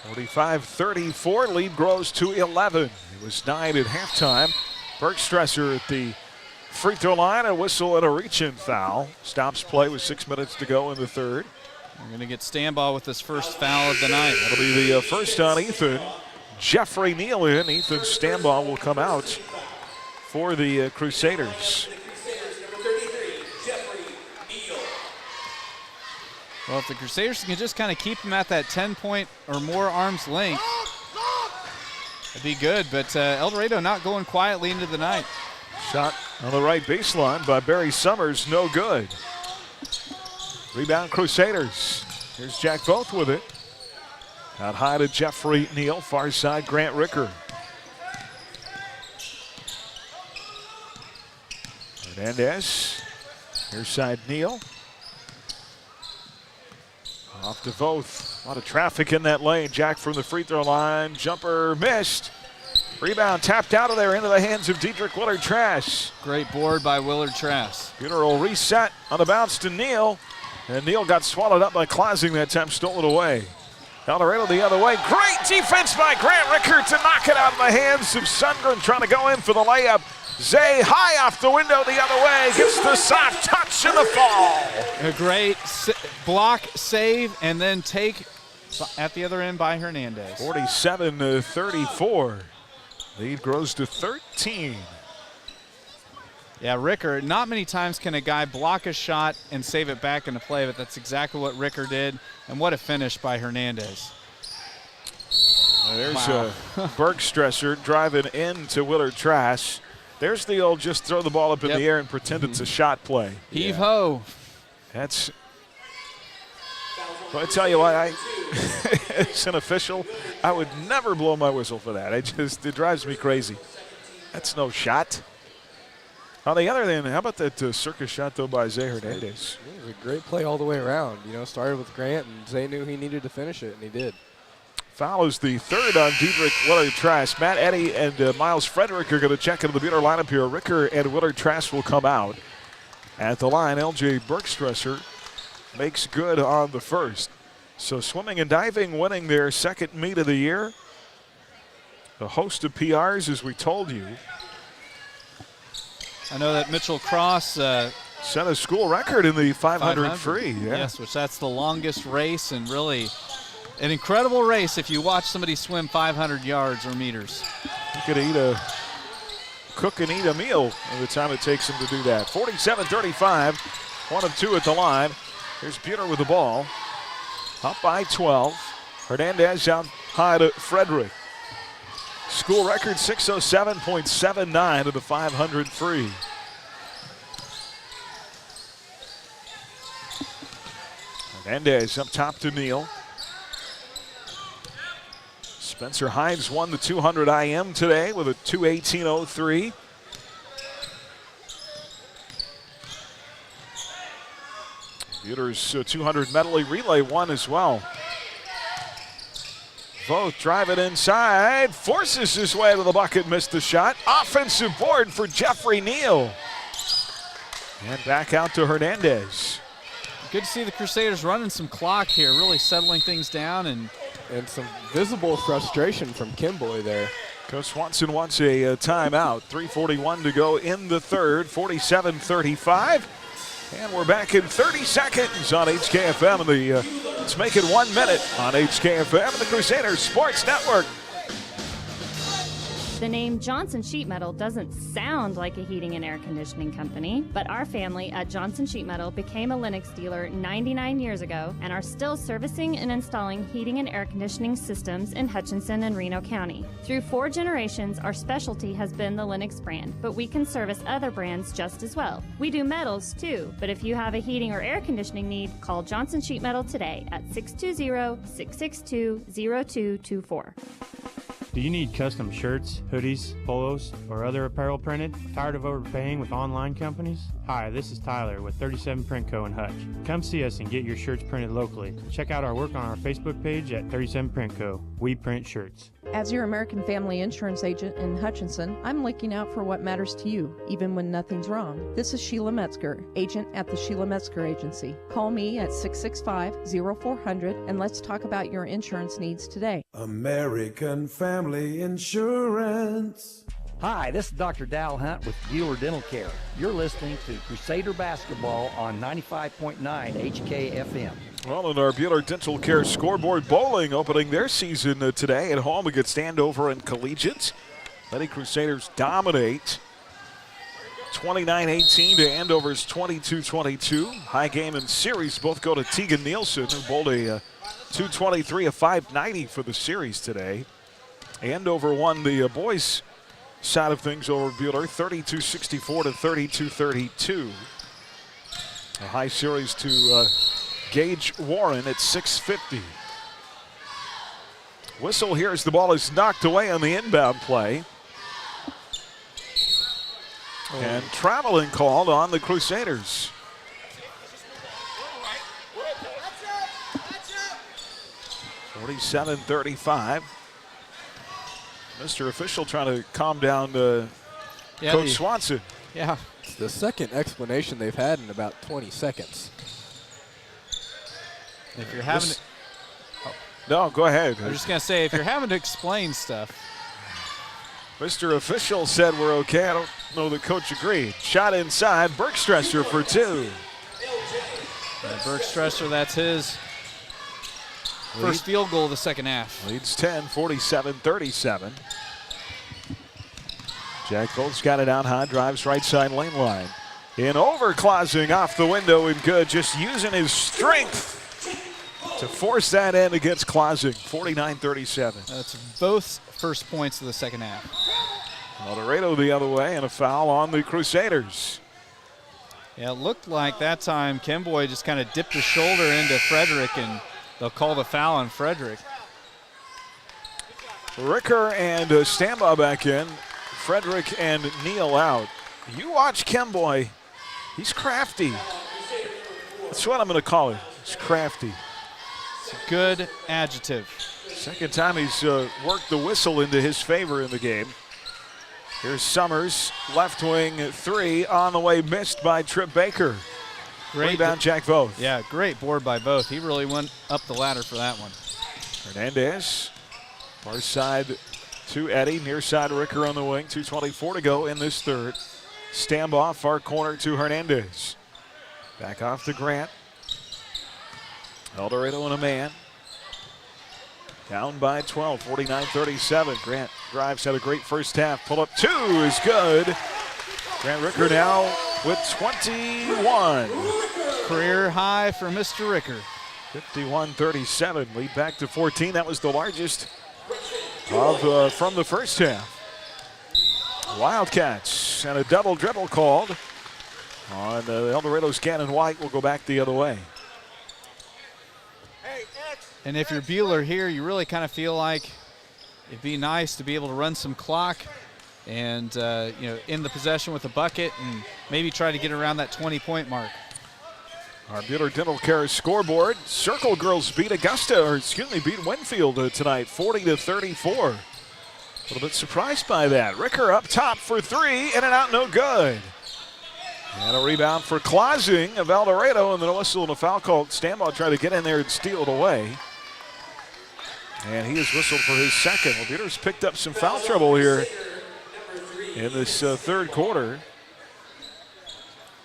45-34, lead grows to 11. It was 9 at halftime. Bergstresser at the free throw line, a whistle and a reach-in foul. Stops play with 6 minutes to go in the third.
We're going to get Stambaugh with his first foul of the night.
That'll be the first on Ethan. Jeffrey Neal in. Ethan Stambaugh will come out for the Crusaders.
Well, if the Crusaders can just kind of keep him at that 10-point or more arm's length, it'd be good. But Eldorado not going quietly into the night.
Shot on the right baseline by Barry Summers, no good. Rebound Crusaders. Here's Jack Voth with it. Out high to Jeffrey Neal, far side Grant Ricker. Hernandez, near side Neal. Off to Voth. A lot of traffic in that lane. Jack from the free throw line. Jumper missed. Rebound tapped out of there into the hands of Diedrich Willard-Trask.
Great board by Willard-Trask.
Buhler will reset on the bounce to Neal. And Neal got swallowed up by Clausing that time, stole it away. Eldorado the other way. Great defense by Grant Ricker to knock it out of the hands of Sundren, trying to go in for the layup. Zay high off the window the other way, gets the soft touch in the fall.
A great block, save, and then take at the other end by Hernandez.
47-34. Lead grows to 13.
Yeah, Ricker, not many times can a guy block a shot and save it back into play, but that's exactly what Ricker did, and what a finish by Hernandez.
There's Bergstresser driving into Willard-Trask. There's the old just throw the ball up in the air and pretend it's a shot play.
Heave-ho.
That's, well, I tell you what, as an official, I would never blow my whistle for that. It drives me crazy. That's no shot. On the other hand, how about that circus shot, though, by Zay Hernandez?
It was a great play all the way around. You know, started with Grant, and Zay knew he needed to finish it, and he did.
Foul is the third on Diedrich Willard-Trask. Matt Eddy and Miles Frederick are going to check into the Buhler lineup here. Ricker and Willard-Trask will come out. At the line, L.J. Bergstresser makes good on the first. So swimming and diving winning their second meet of the year. A host of PRs, as we told you.
I know that Mitchell Cross
set a school record in the 500 free. Yeah.
Yes, which that's the longest race, and really an incredible race if you watch somebody swim 500 yards or meters.
You could cook and eat a meal by the time it takes him to do that. 47-35, 1 of 2 at the line. Here's Buhler with the ball. Up by 12. Hernandez out high to Frederick. School record 607.79 of the 500 free. Hernandez up top to Neal. Spencer Hines won the 200 IM today with a 2:18.03. Buhler's 200 medley relay won as well. Voth drive it inside, forces his way to the bucket, missed the shot. Offensive board for Jeffrey Neal. And back out to Hernandez.
Good to see the Crusaders running some clock here, really settling things down, and
some visible frustration from Kimboy there.
Coach Swanson wants a timeout. 3:41 to go in the third, 47-35. And we're back in 30 seconds on HKFM. And let's make it 1 minute on HKFM and the Crusaders Sports Network.
The name Johnson Sheet Metal doesn't sound like a heating and air conditioning company, but our family at Johnson Sheet Metal became a Lennox dealer 99 years ago and are still servicing and installing heating and air conditioning systems in Hutchinson and Reno County. Through 4 generations, our specialty has been the Lennox brand, but we can service other brands just as well. We do metals too, but if you have a heating or air conditioning need, call Johnson Sheet Metal today at 620-662-0224.
Do you need custom shirts, hoodies, polos, or other apparel printed? Tired of overpaying with online companies? Hi, this is Tyler with 37 Print Co. in Hutch. Come see us and get your shirts printed locally. Check out our work on our Facebook page at 37 Print Co. We print shirts.
As your American Family Insurance agent in Hutchinson, I'm looking out for what matters to you, even when nothing's wrong. This is Sheila Metzger, agent at the Sheila Metzger Agency. Call me at 665-0400 and let's talk about your insurance needs today.
American Family Insurance.
Hi, this is Dr. Dal Hunt with Buhler Dental Care. You're listening to Crusader Basketball on 95.9 HKFM.
Well, in our Buhler Dental Care scoreboard, Bowling opening their season today at home against Andover and Collegiate. Lady Crusaders dominate 29-18 to Andover's 22-22. High game and series both go to Tegan Nielsen, who bowled a 223, a 590 for the series today. Andover won the boys' side of things over Buhler, 32-64 to 32-32. A high series to Gage Warren at 650. Whistle here as the ball is knocked away on the inbound play. And traveling called on the Crusaders. (47-35). Mr. Official trying to calm down Coach Swanson.
Yeah, it's the second explanation they've had in about 20 seconds.
If you're having to,
no, go ahead.
I was just going to say, if you're having to explain stuff.
Mr. Official said we're okay. I don't know that Coach agreed. Shot inside, Bergstresser for two.
Bergstresser, that's his first field goal of the second half.
Leads 10, 47-37. Jack Bolt's got it out high, drives right side lane line. In over, Clausing off the window and good, just using his strength to force that in against Clausing, 49-37.
That's both first points of the second half.
Eldorado the other way and a foul on the Crusaders.
Yeah, it looked like that time Kemboy just kind of dipped his shoulder into Frederick and they'll call the foul on Frederick.
Ricker and Stambaugh back in. Frederick and Neal out. You watch Kemboy. He's crafty. That's what I'm going to call it. He's crafty.
It's a good adjective.
Second time he's worked the whistle into his favor in the game. Here's Summers, left wing three, on the way, missed by Trip Baker.
Great
rebound, Jack Voth.
Yeah, great board by Voth. He really went up the ladder for that one.
Hernandez, far side to Eddie, near side Ricker on the wing. 2:24 to go in this third. Stambaugh, far corner to Hernandez. Back off to Grant. Eldorado and a man. Down by 12, 49-37. Grant drives, had a great first half. Pull up two is good. Grant Ricker now with 21.
Career high for Mr. Ricker.
51-37, lead back to 14. That was the largest of from the first half. Wildcats and a double dribble called on Eldorado's Cannon White. Will go back the other way.
And if you're Buhler here, you really kind of feel like it'd be nice to be able to run some clock and in the possession with a bucket and maybe try to get around that 20-point mark.
Our Buhler Dental Care scoreboard. Circle girls beat beat Winfield tonight, 40-34. A little bit surprised by that. Ricker up top for three, in and out, no good. And a rebound for Clausing of Eldorado, and then a whistle and a foul call. Stambaugh tried to get in there and steal it away. And he has whistled for his second. Well, Buhler's picked up some foul trouble here in this third quarter.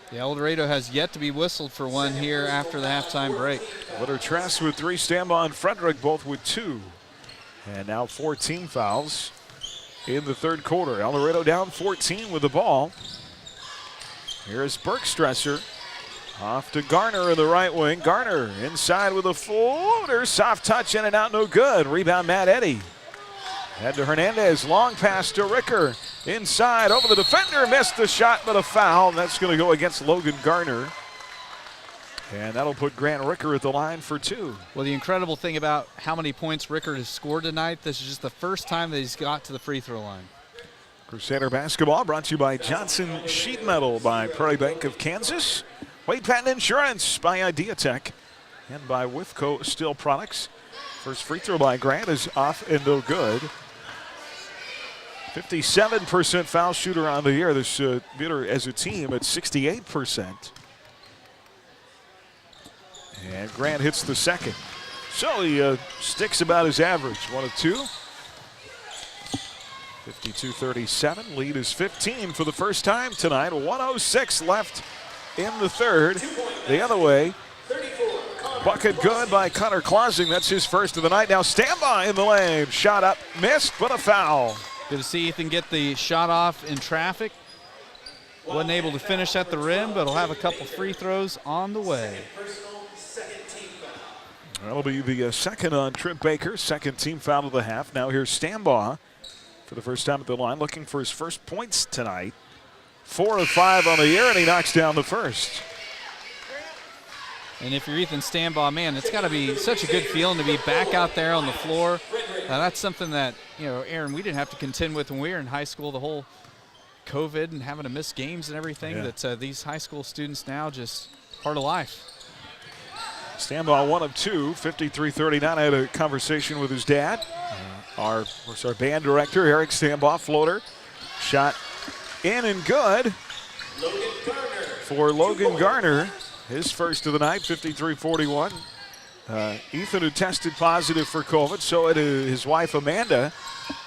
Yeah, Eldorado has yet to be whistled for one here after the halftime break.
Litter Trask with three, Stambaugh and Frederick both with two. And now 14 fouls in the third quarter. Eldorado down 14 with the ball. Here's Bergstresser. Off to Garner in the right wing. Garner inside with a floater. Soft touch, in and out, no good. Rebound, Matt Eddy. Head to Hernandez. Long pass to Ricker. Inside, over the defender. Missed the shot, but a foul. That's going to go against Logan Garner. And that'll put Grant Ricker at the line for 2.
Well, the incredible thing about how many points Ricker has scored tonight, this is just the first time that he's got to the free throw line.
Crusader basketball brought to you by Johnson Sheet Metal, by Prairie Bank of Kansas, Wade Patent Insurance, by Ideatech, and by Withco Steel Products. First free throw by Grant is off and no good. 57% foul shooter on the year. This Buhler as a team at 68%. And Grant hits the second. So he sticks about his average. 1 of 2. 52-37. Lead is 15 for the first time tonight. 1:06 left in the third. The other way. Bucket good by Connor Clausing. That's his first of the night. Now stand by in the lane. Shot up, missed, but a foul.
Good to see Ethan get the shot off in traffic. Wasn't able to finish at the rim, but he'll have a couple free throws on the way.
That'll be the second on Trip Baker. Second team foul of the half. Now here's Stambaugh for the first time at the line, looking for his first points tonight. 4 of 5 on the year, and he knocks down the first.
And if you're Ethan Stambaugh, man, it's got to be such a good feeling to be back out there on the floor. That's something that, Aaron, we didn't have to contend with when we were in high school, the whole COVID and having to miss games and everything.
Yeah.
That these high school students now just part of life.
Stambaugh 1 of 2, 53-39. I had a conversation with his dad. Our band director, Eric Stambaugh, floater. Shot in and good for Logan Garner. His first of the night, 53-41. Ethan, who tested positive for COVID, so did his wife, Amanda.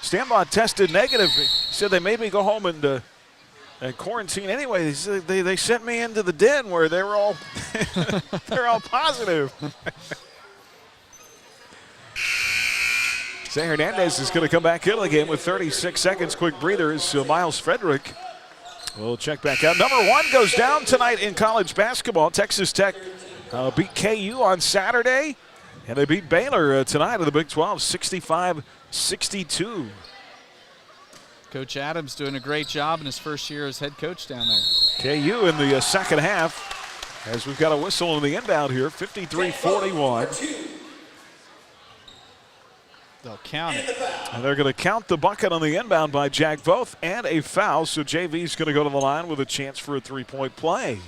Stambaugh tested negative. He said they made me go home and quarantine anyway. They sent me into the den where they were all they're all positive. Zay Hernandez is going to come back into the game with 36 seconds. Quick breather is Miles Frederick. We'll check back out. Number 1 goes down tonight in college basketball. Texas Tech beat KU on Saturday, and they beat Baylor tonight in the Big 12, 65-62.
Coach Adams doing a great job in his first year as head coach down there.
KU in the second half, as we've got a whistle in the inbound here, 53-41.
They'll count it.
And they're going to count the bucket on the inbound by Jack Voth and a foul, so JV's going to go to the line with a chance for a three-point play.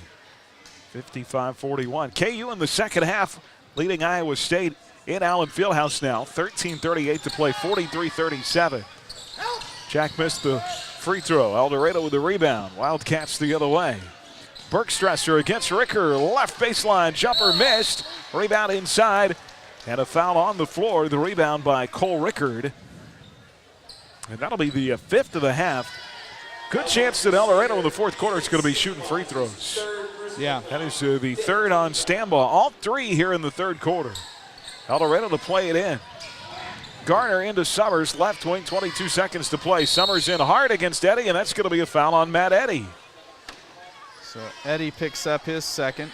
55-41. KU in the second half, leading Iowa State in Allen Fieldhouse now. 13:38 to play, 43-37. Jack missed the free throw. Eldorado with the rebound. Wildcats the other way. Bergstresser against Ricker. Left baseline jumper missed. Rebound inside. And a foul on the floor. The rebound by Cole Rickard. And that'll be the fifth of the half. Good chance that Eldorado in the fourth quarter is going to be shooting free throws.
Yeah.
That is the third on Stambaugh. All 3 here in the third quarter. Eldorado to play it in. Garner into Summers, left wing, 22 seconds to play. Summers in hard against Eddy, and that's going to be a foul on Matt Eddy.
So Eddy picks up his second.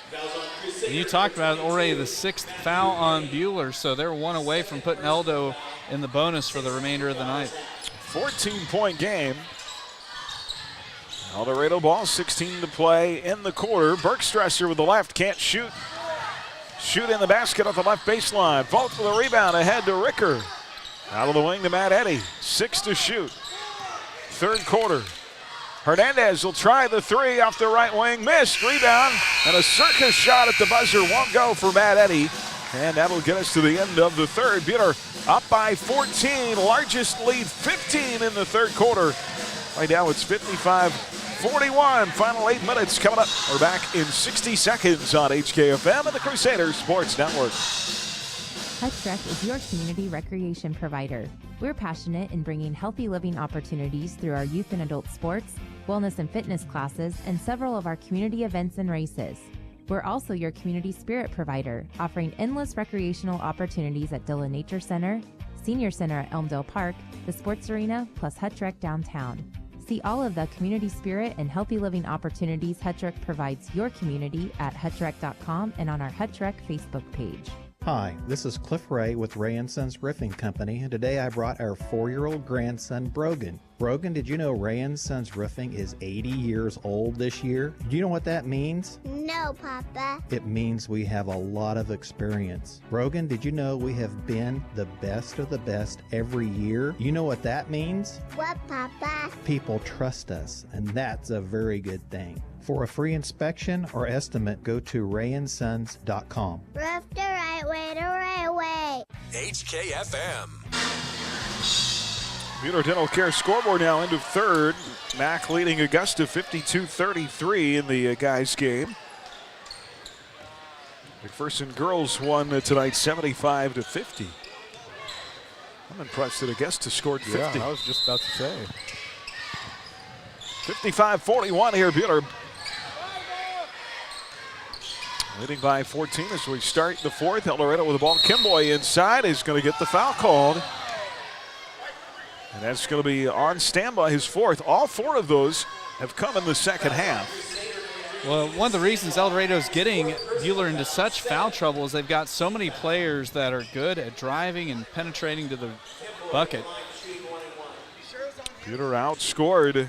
And you talked about it already, the 6th foul on Buhler, so they're 1 away from putting Eldo in the bonus for the remainder of the night.
14-point game. Eldorado ball, 16 to play in the quarter. Bergstresser with the left, can't shoot. Shoot in the basket off the left baseline. Voth with a rebound ahead to Ricker. Out of the wing to Matt Eddy. 6 to shoot. Third quarter. Hernandez will try the 3 off the right wing. Missed. Rebound. And a circus shot at the buzzer won't go for Matt Eddy. And that'll get us to the end of the third. Buhler up by 14. Largest lead, 15 in the third quarter. Right now it's 55-41. Final 8 minutes coming up. We're back in 60 seconds on HKFM and the Crusaders Sports Network.
Hutch Rec is your community recreation provider. We're passionate in bringing healthy living opportunities through our youth and adult sports, wellness and fitness classes, and several of our community events and races. We're also your community spirit provider, offering endless recreational opportunities at Dillon Nature Center, Senior Center at Elmdale Park, the Sports Arena, plus Hutch Rec downtown. See all of the community spirit and healthy living opportunities Hutch Rec provides your community at hutchrec.com and on our Hutch Rec Facebook page.
Hi, this is Cliff Ray with Ray & Sons Roofing Company, and today I brought our 4-year-old grandson, Brogan. Brogan, did you know Ray & Sons Roofing is 80 years old this year? Do you know what that means?
No, Papa.
It means we have a lot of experience. Brogan, did you know we have been the best of the best every year? You know what that means?
What, Papa?
People trust us, and that's a very good thing. For a free inspection or estimate, go to rayandsons.com.
Roof the right way, the right way.
HKFM.
Buhler Dental Care scoreboard now into third. Mac leading Augusta 52-33 in the guys game. McPherson girls won tonight 75-50. I'm impressed that Augusta scored 50.
Yeah, I was just about to say.
55-41 here, Buhler. Leading by 14 as we start the fourth. Eldorado with the ball. Kimboy inside is going to get the foul called. And that's going to be on standby, his fourth. All four of those have come in the second half.
Well, one of the reasons Eldorado's getting Buhler into such foul trouble is they've got so many players that are good at driving and penetrating to the bucket.
Buhler outscored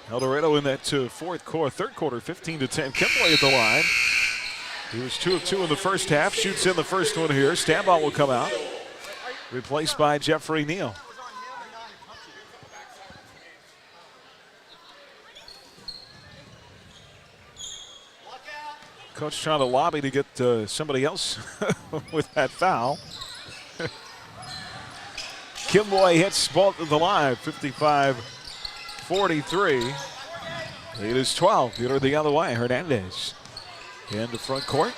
Eldorado in that third quarter, 15-10. Kimboy at the line. He was 2 of 2 in the first half. Shoots in the first one here. Stambaugh will come out. Replaced by Jeffrey Neal. Coach trying to lobby to get somebody else with that foul. Kimboy hits both of the line, 55-43. Lead is 12. Buhler the other way. Hernandez in the front court.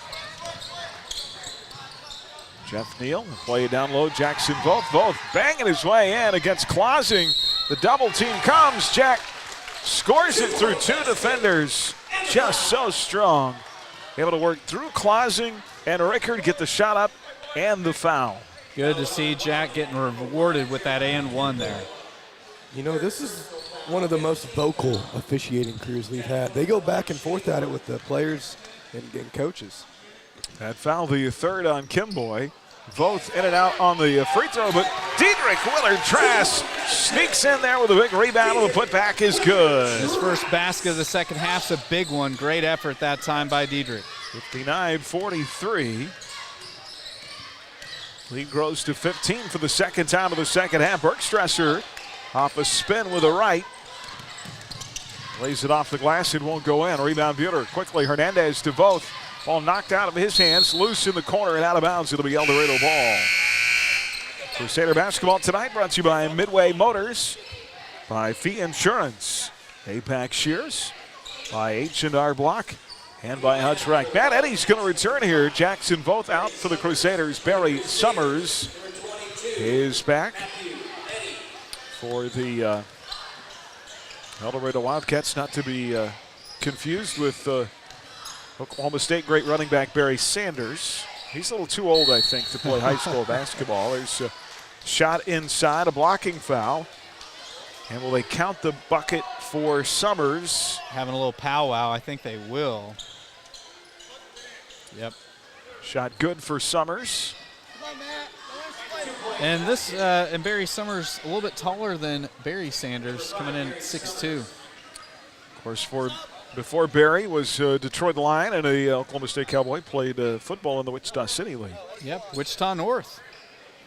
Jeff Neal play it down low. Jackson both banging his way in against Clausing. The double team comes. Jack scores it through 2 defenders. Just so strong. Able to work through Clausing and Rickard, get the shot up and the foul.
Good to see Jack getting rewarded with that and one there.
You know, this is one of the most vocal officiating crews we've had. They go back and forth at it with the players and coaches.
That foul, the third on Kimboy. Both in and out on the free throw, but Diedrich Willard-Trask sneaks in there with a big rebound, and the putback is good.
His first basket of the second half's a big one. Great effort that time by Diedrich.
59-43. Lead grows to 15 for the second time of the second half. Bergstresser off a spin with a right. Lays it off the glass, it won't go in. Rebound Buhler. Quickly Hernandez to both. Ball knocked out of his hands, loose in the corner and out of bounds. It'll be Eldorado ball. Crusader basketball tonight brought to you by Midway Motors, by Fee Insurance, APAC Shears, by H&R Block, and by Hutch Rack. Matt Eddy's going to return here. Jackson both out for the Crusaders. Barry Summers is back for the Eldorado Wildcats, not to be confused with Oklahoma State great running back Barry Sanders. He's a little too old, I think, to play high school basketball. There's a shot inside, a blocking foul. And will they count the bucket for Summers?
Having a little powwow, I think they will. Yep.
Shot good for Summers.
And this, and Barry Summers a little bit taller than Barry Sanders, coming in at 6'2".
Of course, before Barry was Detroit Lion and a Oklahoma State Cowboy, played football in the Wichita City League.
Yep, Wichita North.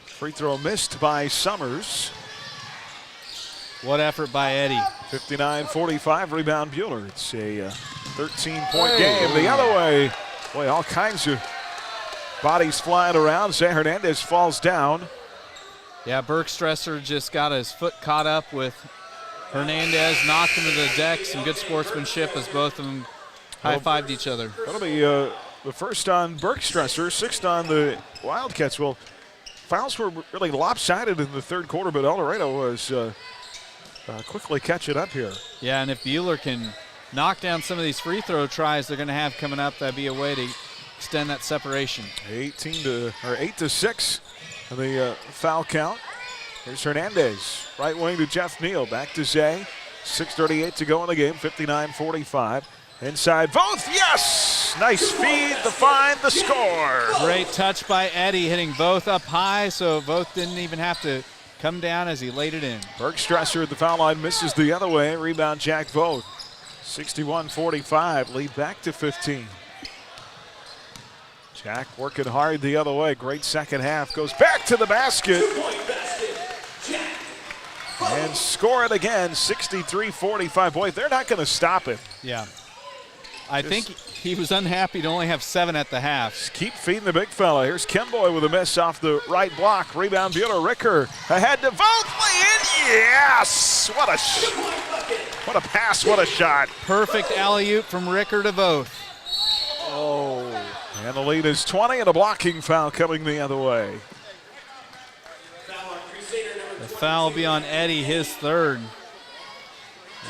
Free throw missed by Summers.
What effort by Eddie.
59-45, rebound Buhler. It's a 13-point game the other way. Boy, all kinds of bodies flying around. Zay Hernandez falls down.
Yeah, Bergstresser just got his foot caught up with Hernandez, knocked him to the deck. Some good sportsmanship as both of them high-fived each other.
That'll be the first on Bergstresser, sixth on the Wildcats. Well, fouls were really lopsided in the third quarter, but Eldorado was quickly catching up here.
Yeah, and if Buhler can knock down some of these free throw tries they're going to have coming up, that'd be a way to extend that separation.
8-6 on the foul count. Here's Hernandez, right wing to Jeff Neal. Back to Zay. 6:38 to go in the game, 59-45. Inside, both, yes! Nice feed, the find, the score.
Great touch by Eddie, hitting both up high, so both didn't even have to come down as he laid it in.
Bergstresser at the foul line misses the other way. Rebound Jack Vogt. 61-45, lead back to 15. Jack working hard the other way. Great second half. Goes back to the basket. And score it again, 63-45. Boy, they're not going to stop him.
Yeah. I think he was unhappy to only have 7 at the half.
Just keep feeding the big fella. Here's Kimboy with a miss off the right block. Rebound, Buhler. Ricker ahead to Vogt. Lay in. Yes! What a pass, what a shot.
Perfect alley-oop from Ricker to Vogt.
Oh. And the lead is 20 and a blocking foul coming the other way.
The foul will be on Eddie, his third.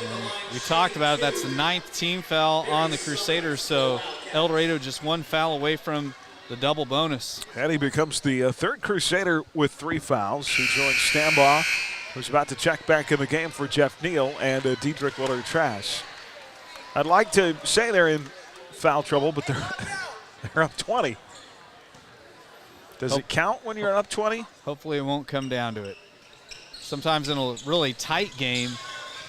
And we talked about it. That's the 9th team foul on the Crusaders, so Eldorado just 1 foul away from the double bonus.
Eddie becomes the third Crusader with 3 fouls. He joins Stambaugh, who's about to check back in the game for Jeff Neal, and Diedrich Willard-Trash. I'd like to say they're in foul trouble, but they're up 20. Does it count when you're up 20?
Hopefully it won't come down to it. Sometimes in a really tight game,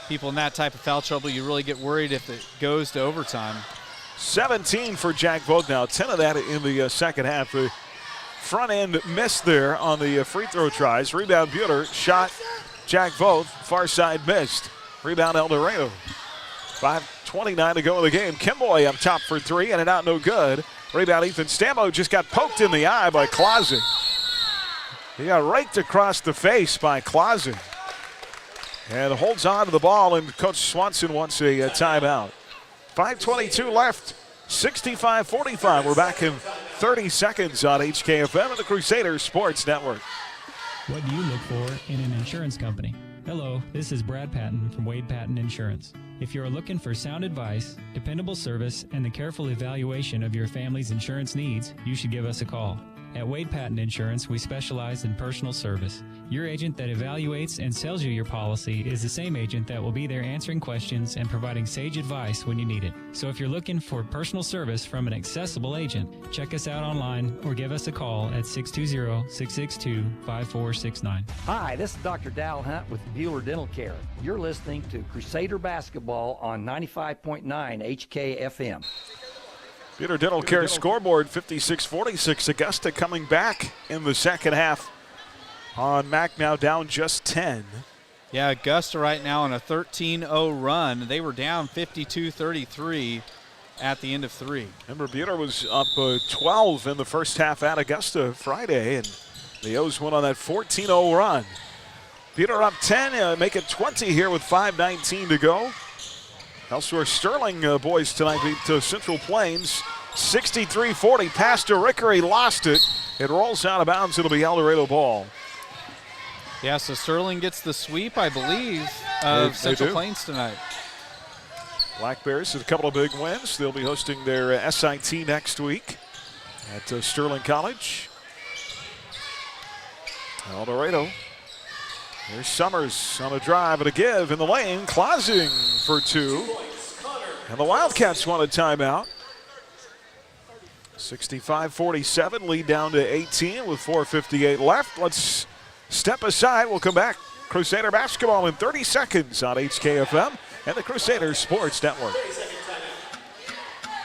people in that type of foul trouble, you really get worried if it goes to overtime.
17 for Jack Vogt now, 10 of that in the second half. The front end missed there on the free throw tries. Rebound Buhler, shot Jack Vogt, far side missed. Rebound Eldorado. 5:29 to go in the game. Kimboy up top for 3, and it out no good. Rebound Ethan Stambo just got poked in the eye by Clausen. He got raked across the face by Clausen. And holds on to the ball, and Coach Swanson wants a timeout. 5:22 left, 65-45. We're back in 30 seconds on HKFM and the Crusaders Sports Network.
What do you look for in an insurance company? Hello, this is Brad Patton from Wade Patton Insurance. If you're looking for sound advice, dependable service, and the careful evaluation of your family's insurance needs, you should give us a call. At Wade Patton Insurance, we specialize in personal service. Your agent that evaluates and sells you your policy is the same agent that will be there answering questions and providing sage advice when you need it. So if you're looking for personal service from an accessible agent, check us out online or give us a call at 620-662-5469.
Hi, this is Dr. Dal Hunt with Buhler Dental Care. You're listening to Crusader Basketball on 95.9 HKFM.
Buhler Dental Care scoreboard 56-46. Augusta coming back in the second half on Mac, now down just 10.
Yeah, Augusta right now on a 13-0 run. They were down 52-33 at the end of 3.
Remember, Buhler was up 12 in the first half at Augusta Friday, and the O's went on that 14-0 run. Buhler up 10, make it 20 here with 5:19 to go. Elsewhere, Sterling boys tonight beat Central Plains 63-40. Pass to Ricker, he lost it. It rolls out of bounds. It'll be Eldorado ball.
Yeah, so Sterling gets the sweep, I believe, of Central Plains tonight.
Black Bears with a couple of big wins. They'll be hosting their SIT next week at Sterling College. Eldorado. There's Summers on a drive and a give in the lane. Clausing for 2. And the Wildcats want a timeout. 65-47, lead down to 18 with 4:58 left. Let's step aside. We'll come back. Crusader basketball in 30 seconds on HKFM and the Crusader Sports Network.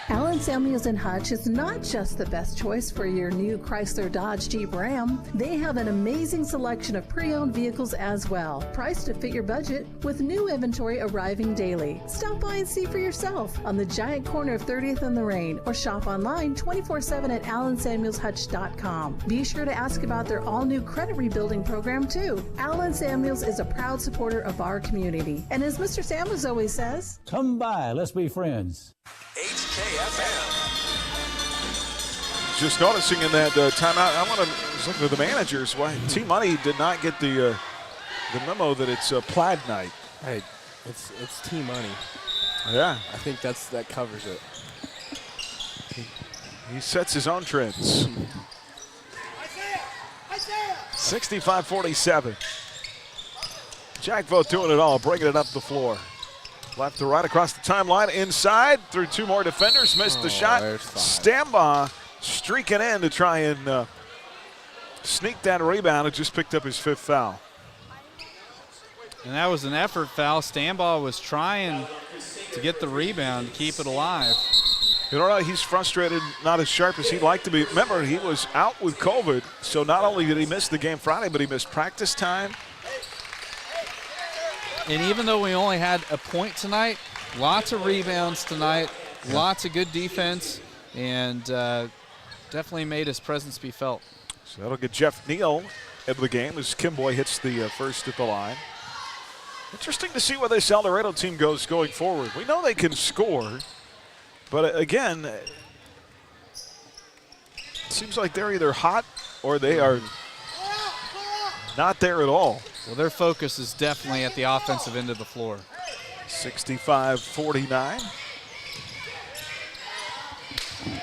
Allen Samuels & Hutch is not just the best choice for your new Chrysler Dodge Jeep Ram. They have an amazing selection of pre-owned vehicles as well, priced to fit your budget with new inventory arriving daily. Stop by and see for yourself on the giant corner of 30th and Lorraine, or shop online 24/7 at allensamuelshutch.com. Be sure to ask about their all-new credit rebuilding program too. Allen Samuels is a proud supporter of our community, and as Mr. Samuels always says,
come by, let's be friends.
HKFM.
Just noticing in that timeout, I want to look at the managers. Why T-Money did not get the memo that it's plaid night.
Hey, it's T-Money.
Yeah,
I think that covers it.
He sets his own trends. 65-47. Jack Vogt doing it all, bringing it up the floor. Left to right across the timeline, inside, through 2 more defenders, missed the shot. Stambaugh streaking in to try and sneak that rebound. It just picked up his 5th foul.
And that was an effort foul. Stambaugh was trying to get the rebound, keep it alive.
You know, he's frustrated, not as sharp as he'd like to be. Remember, he was out with COVID, so not only did he miss the game Friday, but he missed practice time.
And even though we only had a point tonight, lots of rebounds tonight, lots of good defense, and definitely made his presence be felt.
So that'll get Jeff Neal into the game as Kimboy hits the first at the line. Interesting to see where this Eldorado team goes going forward. We know they can score, but again, it seems like they're either hot or they are not there at all.
Well, their focus is definitely at the offensive end of the floor.
65-49.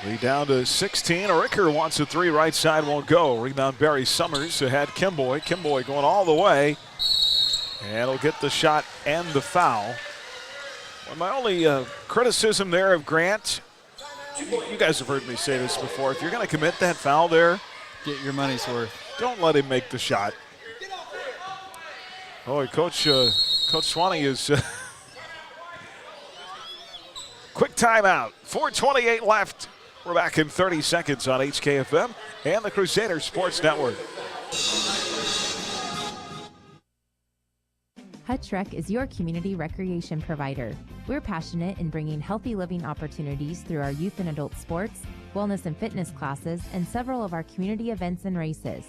Lead down to 16. Ricker wants a three, right side won't go. Rebound Barry Summers ahead Kimboy. Kimboy going all the way. And he'll get the shot and the foul. Well, my only criticism there of Grant, you guys have heard me say this before, if you're going to commit that foul there,
get your money's worth.
Don't let him make the shot. Oh, Coach Swanee is quick timeout. 4:28 left. We're back in 30 seconds on HKFM and the Crusader Sports Network.
Hutch Rec is your community recreation provider. We're passionate in bringing healthy living opportunities through our youth and adult sports, wellness and fitness classes, and several of our community events and races.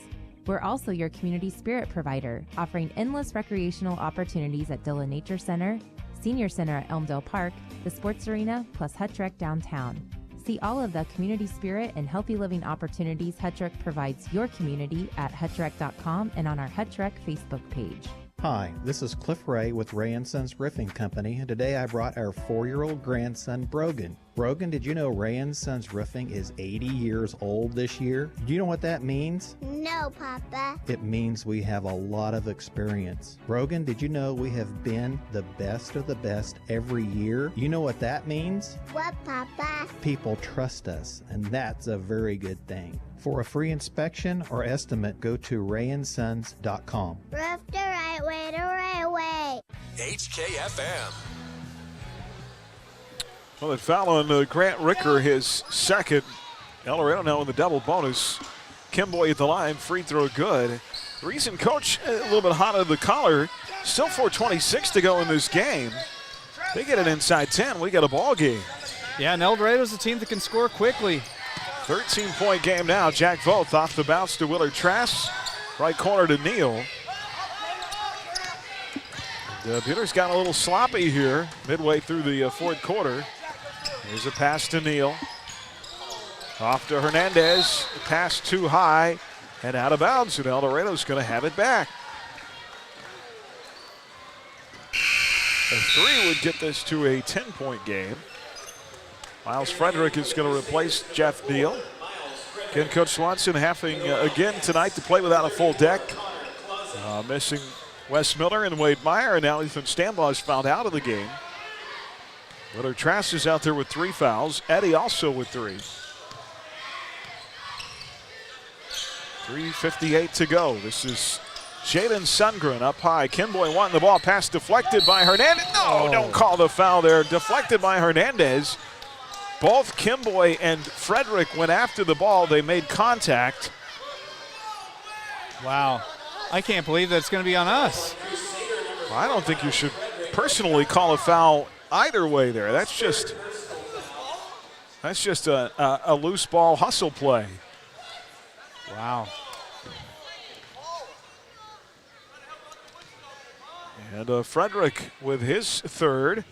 We're also your community spirit provider, offering endless recreational opportunities at Dillon Nature Center, Senior Center at Elmdale Park, the Sports Arena, plus Hutch Rec downtown. See all of the community spirit and healthy living opportunities Hutch Rec provides your community at hutchrec.com and on our Hutch Rec Facebook page.
Hi, this is Cliff Ray with Ray & Sons Roofing Company, and today I brought our 4-year-old grandson, Brogan. Brogan, did you know Ray & Sons Roofing is 80 years old this year? Do you know what that means?
No, Papa.
It means we have a lot of experience. Brogan, did you know we have been the best of the best every year? You know what that means?
What, Papa?
People trust us, and that's a very good thing. For a free inspection or estimate, go to rayandsons.com.
Roof the right way, the right way.
HKFM.
Well, that foul on Grant Ricker, his second. Eldorado now in the double bonus. Kimboy at the line, free throw good. The reason Coach a little bit hot under the collar, still 4:26 to go in this game. They get it inside 10, we got a ball game.
Yeah, and Eldorado's a team that can score quickly.
13-point game now. Jack Voth off the bounce to Willard Trask. Right corner to Neal. Buhler's got a little sloppy here midway through the fourth quarter. Here's a pass to Neal. Off to Hernandez. Pass too high and out of bounds, and Eldorado's going to have it back. A three would get this to a 10-point game. Miles Frederick is going to replace Jeff Neal. Again, Coach Swanson having again tonight to play without a full deck. Missing Wes Miller and Wade Meyer, and now Ethan Stambaugh is fouled out of the game. Willard Trask is out there with 3 fouls. Eddie also with 3. 3:58 to go. This is Jaden Sundren up high. Kimboy wanting the ball. Pass deflected by Hernandez. No, don't call the foul there. Deflected by Hernandez. Both Kimboy and Frederick went after the ball. They made contact.
Wow. I can't believe that it's going to be on us.
Well, I don't think you should personally call a foul either way there. That's just a loose ball hustle play.
Wow.
And Frederick with his third.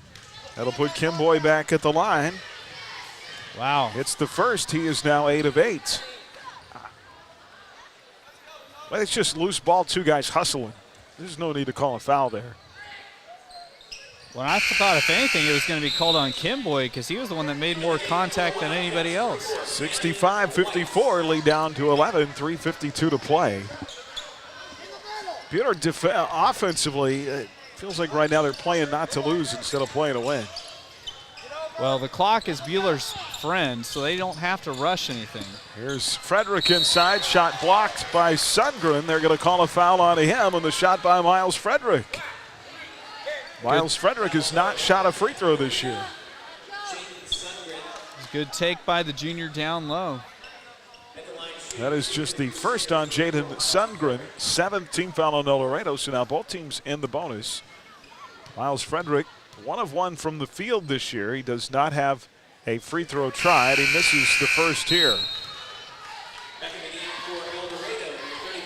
That'll put Kimboy back at the line.
Wow.
It's the first. He is now 8 of 8. Well, it's just loose ball, 2 guys hustling. There's no need to call a foul there.
Well, I thought if anything it was going to be called on Kimboy because he was the one that made more contact than anybody else.
65-54, lead down to 11, 3:52 to play. Buhler offensively, it feels like right now they're playing not to lose instead of playing to win.
Well, the clock is Buhler's friend, so they don't have to rush anything.
Here's Frederick inside, shot blocked by Sundgren. They're going to call a foul on him, and the shot by Miles Frederick. Miles Frederick has not shot a free throw this year.
Good take by the junior down low.
That is just the first on Jaden Sundgren. 7th team foul on Eldorado, so now both teams in the bonus. Miles Frederick, 1 of 1 from the field this year. He does not have a free throw tried. He misses the first here.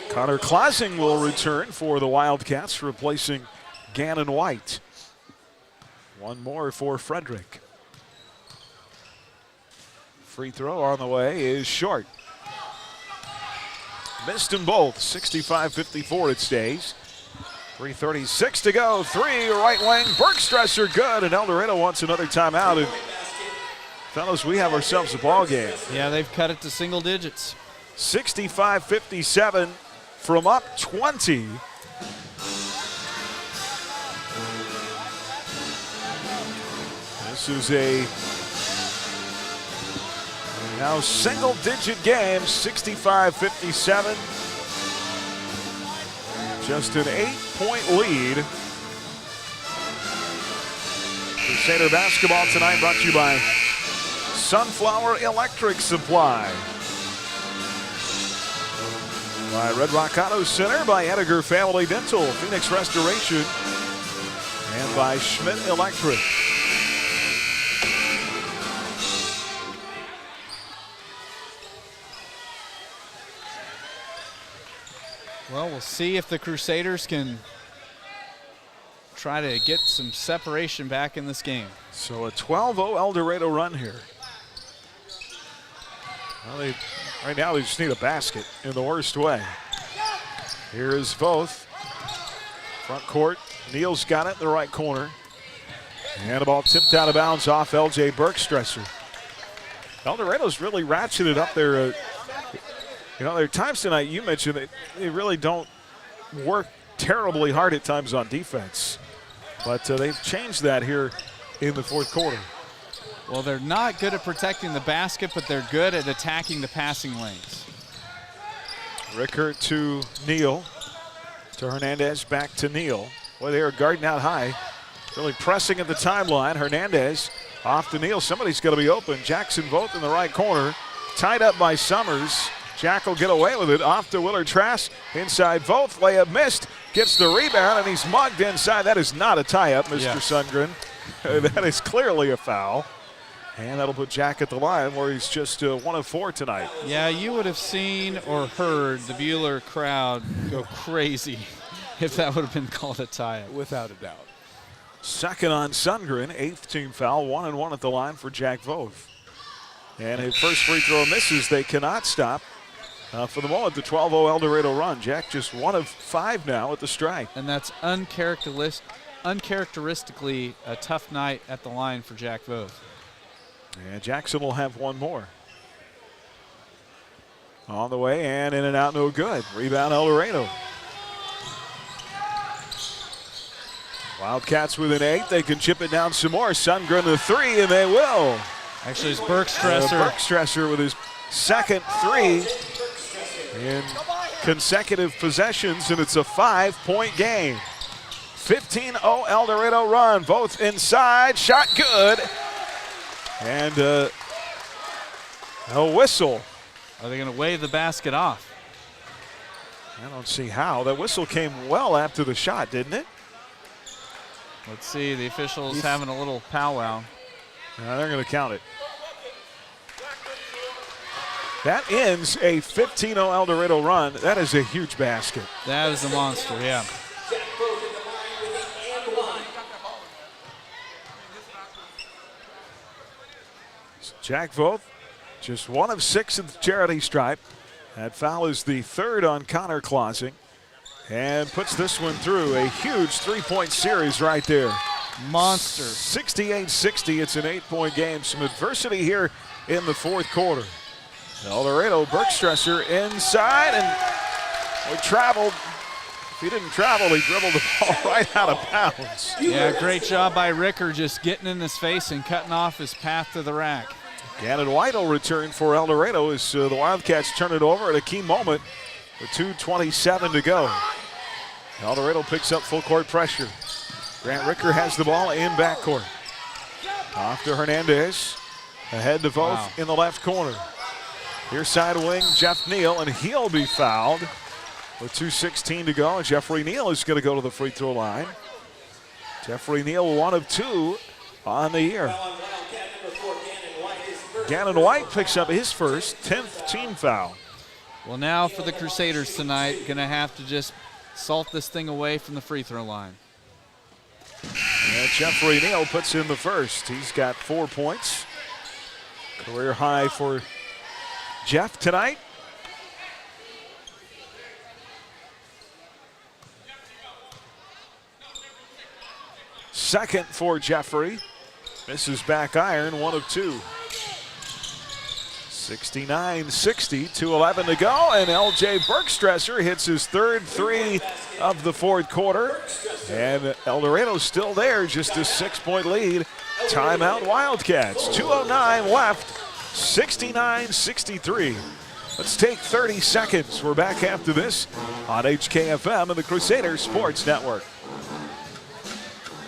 Connor Klasing will return for the Wildcats, replacing Gannon White. One more for Frederick. Free throw on the way is short. Missed them both. 65-54 it stays. 3:36 to go. 3 right wing. Bergstresser good, and Eldorado wants another timeout. And fellas, we have ourselves a ball game.
Yeah, they've cut it to single digits.
65-57 from up 20. This is a now single-digit game, 65-57. Just an 8-point lead. Crusader basketball tonight brought to you by Sunflower Electric Supply. By Red Rock Auto Center, by Edgar Family Dental, Phoenix Restoration, and by Schmidt Electric.
Well, we'll see if the Crusaders can try to get some separation back in this game.
So a 12-0 Eldorado run here. Well, right now they just need a basket in the worst way. Here is Voth. Front court. Neal's got it in the right corner. And the ball tipped out of bounds off L.J. Bergstresser. Eldorado's really ratcheted up their there are times tonight you mentioned that they really don't work terribly hard at times on defense. But they've changed that here in the fourth quarter.
Well, they're not good at protecting the basket, but they're good at attacking the passing lanes.
Rickert to Neal. To Hernandez, back to Neal. Boy, they are guarding out high. Really pressing at the timeline. Hernandez off to Neal. Somebody's going to be open. Jackson Voth in the right corner. Tied up by Summers. Jack will get away with it. Off to Willard Trask. Inside Voth. Layup missed. Gets the rebound, and he's mugged inside. That is not a tie-up, Mr. Sundgren. That is clearly a foul. And that'll put Jack at the line where he's just 1 of 4 tonight.
Yeah, you would have seen or heard the Buhler crowd go crazy if that would have been called a tie-up.
Without a doubt.
Second on Sundgren, 8th team foul, 1 and 1 at the line for Jack Voth. And his first free throw misses. They cannot stop. For the moment, the 12-0 Eldorado run. Jack just 1 of 5 now at the strike.
And that's uncharacteristically a tough night at the line for Jack Voth.
And Jackson will have 1 more. On the way and in and out, no good. Rebound Eldorado. Wildcats with an 8. They can chip it down some more. Sundgren the 3, and they will.
Actually, it's Bergstresser.
Bergstresser with his second 3 in consecutive possessions, and it's a 5-point game. 15-0 Eldorado run. Both inside. Shot good. And a whistle.
Are they going to wave the basket off?
I don't see how. That whistle came well after the shot, didn't it?
Let's see. The officials having a little powwow.
They're going to count it. That ends a 15-0 Eldorado run. That is a huge basket.
That is a monster, yeah.
Jack Voth, just 1 of 6 at the charity stripe. That foul is the 3rd on Connor Klasing. And puts this one through. A huge 3-point series right there.
Monster.
68-60. It's an 8-point game. Some adversity here in the fourth quarter. Eldorado, Bergstresser inside, and we traveled. If he didn't travel, he dribbled the ball right out of bounds.
Yeah, great job by Ricker just getting in his face and cutting off his path to the rack.
Gannon White will return for Eldorado as the Wildcats turn it over at a key moment with 2:27 to go. Eldorado picks up full court pressure. Grant Ricker has the ball in backcourt. Off to Hernandez. Ahead to Voth in the left corner. Near side wing, Jeff Neal, and he'll be fouled with 2:16 to go. Jeffrey Neal is going to go to the free throw line. Jeffrey Neal, 1 of 2 on the year. Gannon White picks up his first 10th team foul.
Well, now for the Crusaders tonight, going to have to just salt this thing away from the free throw line.
And Jeffrey Neal puts in the first. He's got 4 points. Career high for Jeff tonight. Second for Jeffrey. Misses back iron, 1 of 2. 69-60, 2:11 to go, and L.J. Bergstresser hits his third three of the fourth quarter. And Eldorado still there, just a 6-point lead. Timeout Wildcats, 2:09 left, 69-63. Let's take 30 seconds. We're back after this on HKFM and the Crusaders Sports Network.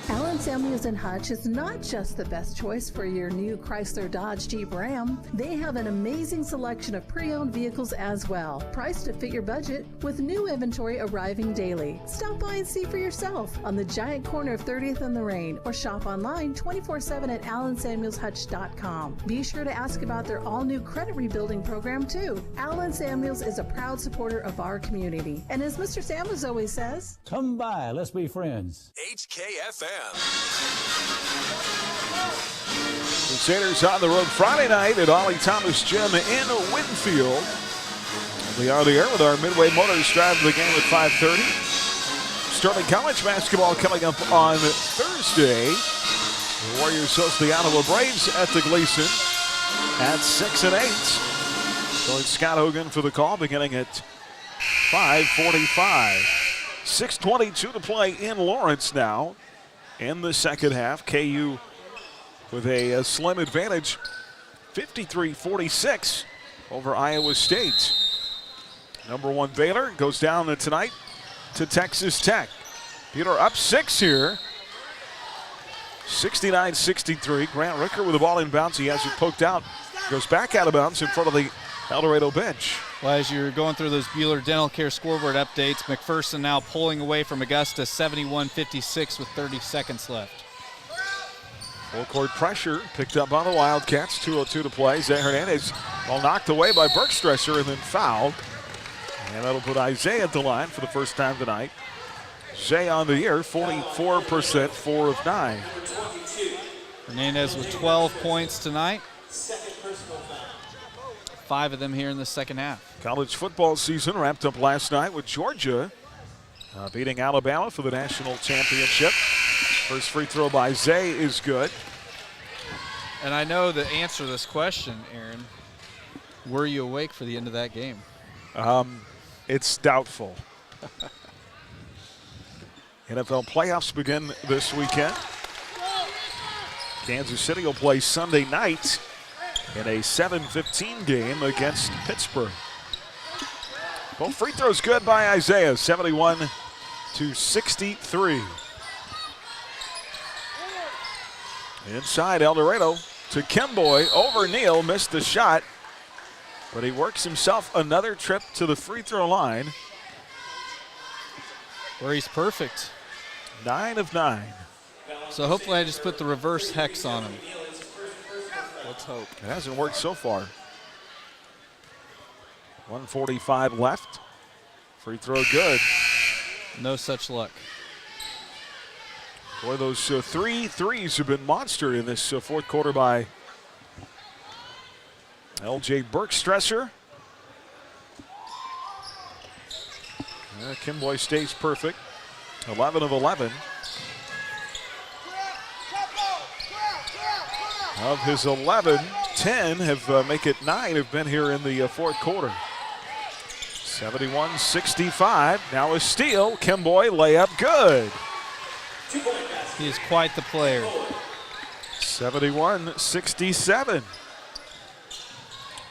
Allen Samuels and Hutch is not just the best choice for your new Chrysler Dodge Jeep Ram. They have an amazing selection of pre-owned vehicles as well, priced to fit your budget with new inventory arriving daily. Stop by and see for yourself on the giant corner of 30th and Lorraine, or shop online 24/7 at allensamuelshutch.com. Be sure to ask about their all-new credit rebuilding program too. Allen Samuels is a proud supporter of our community, and as Mr. Samuels always says,
come by, let's be friends.
HKFM.
Crusaders on the road Friday night at Ollie Thomas Gym in Winfield. We are the air with our Midway Motors drive to the game at 5:30. Sterling College basketball coming up on Thursday. The Warriors host the Ottawa Braves at the Gleason at 6 and 8. So it's Scott Hogan for the call beginning at 5:45. 6:22 to play in Lawrence now. In the second half, KU with a slim advantage, 53-46 over Iowa State. Number 1 Baylor goes down tonight to Texas Tech. Baylor up 6 here, 69-63. Grant Ricker with the ball in bounds. He has it poked out, goes back out of bounds in front of the Eldorado bench.
Well, as you're going through those Buhler Dental Care scoreboard updates, McPherson now pulling away from Augusta, 71-56 with 30 seconds left.
Full court pressure picked up by the Wildcats. 2:02 to play. Zay Hernandez, well, knocked away by Bergstresser and then fouled. And that'll put Isaiah at the line for the first time tonight. Zay on the year, 44%, 4 of 9.
Hernandez with 12 points tonight. 5 of them here in the second half.
College football season wrapped up last night with Georgia beating Alabama for the national championship. First free throw by Zay is good.
And I know the answer to this question, Aaron. Were you awake for the end of that game?
It's doubtful. NFL playoffs begin this weekend. Kansas City will play Sunday night in a 7:15 game against Pittsburgh. Both free throws good by Isaiah, 71-63. Inside Eldorado to Kemboy, over Neal, missed the shot, but he works himself another trip to the free throw line.
Where he's perfect.
9 of 9.
So hopefully I just put the reverse hex on him. Let's hope.
It hasn't worked so far. 1:45 left. Free throw good.
No such luck.
Boy, those 3 threes have been monster in this fourth quarter by L.J. Bergstresser. Kimboy stays perfect. 11 of 11. Of his 11, 10 have make it 9 have been here in the fourth quarter. 71-65. Now a steal. Kemboy layup good.
He is quite the player.
71-67.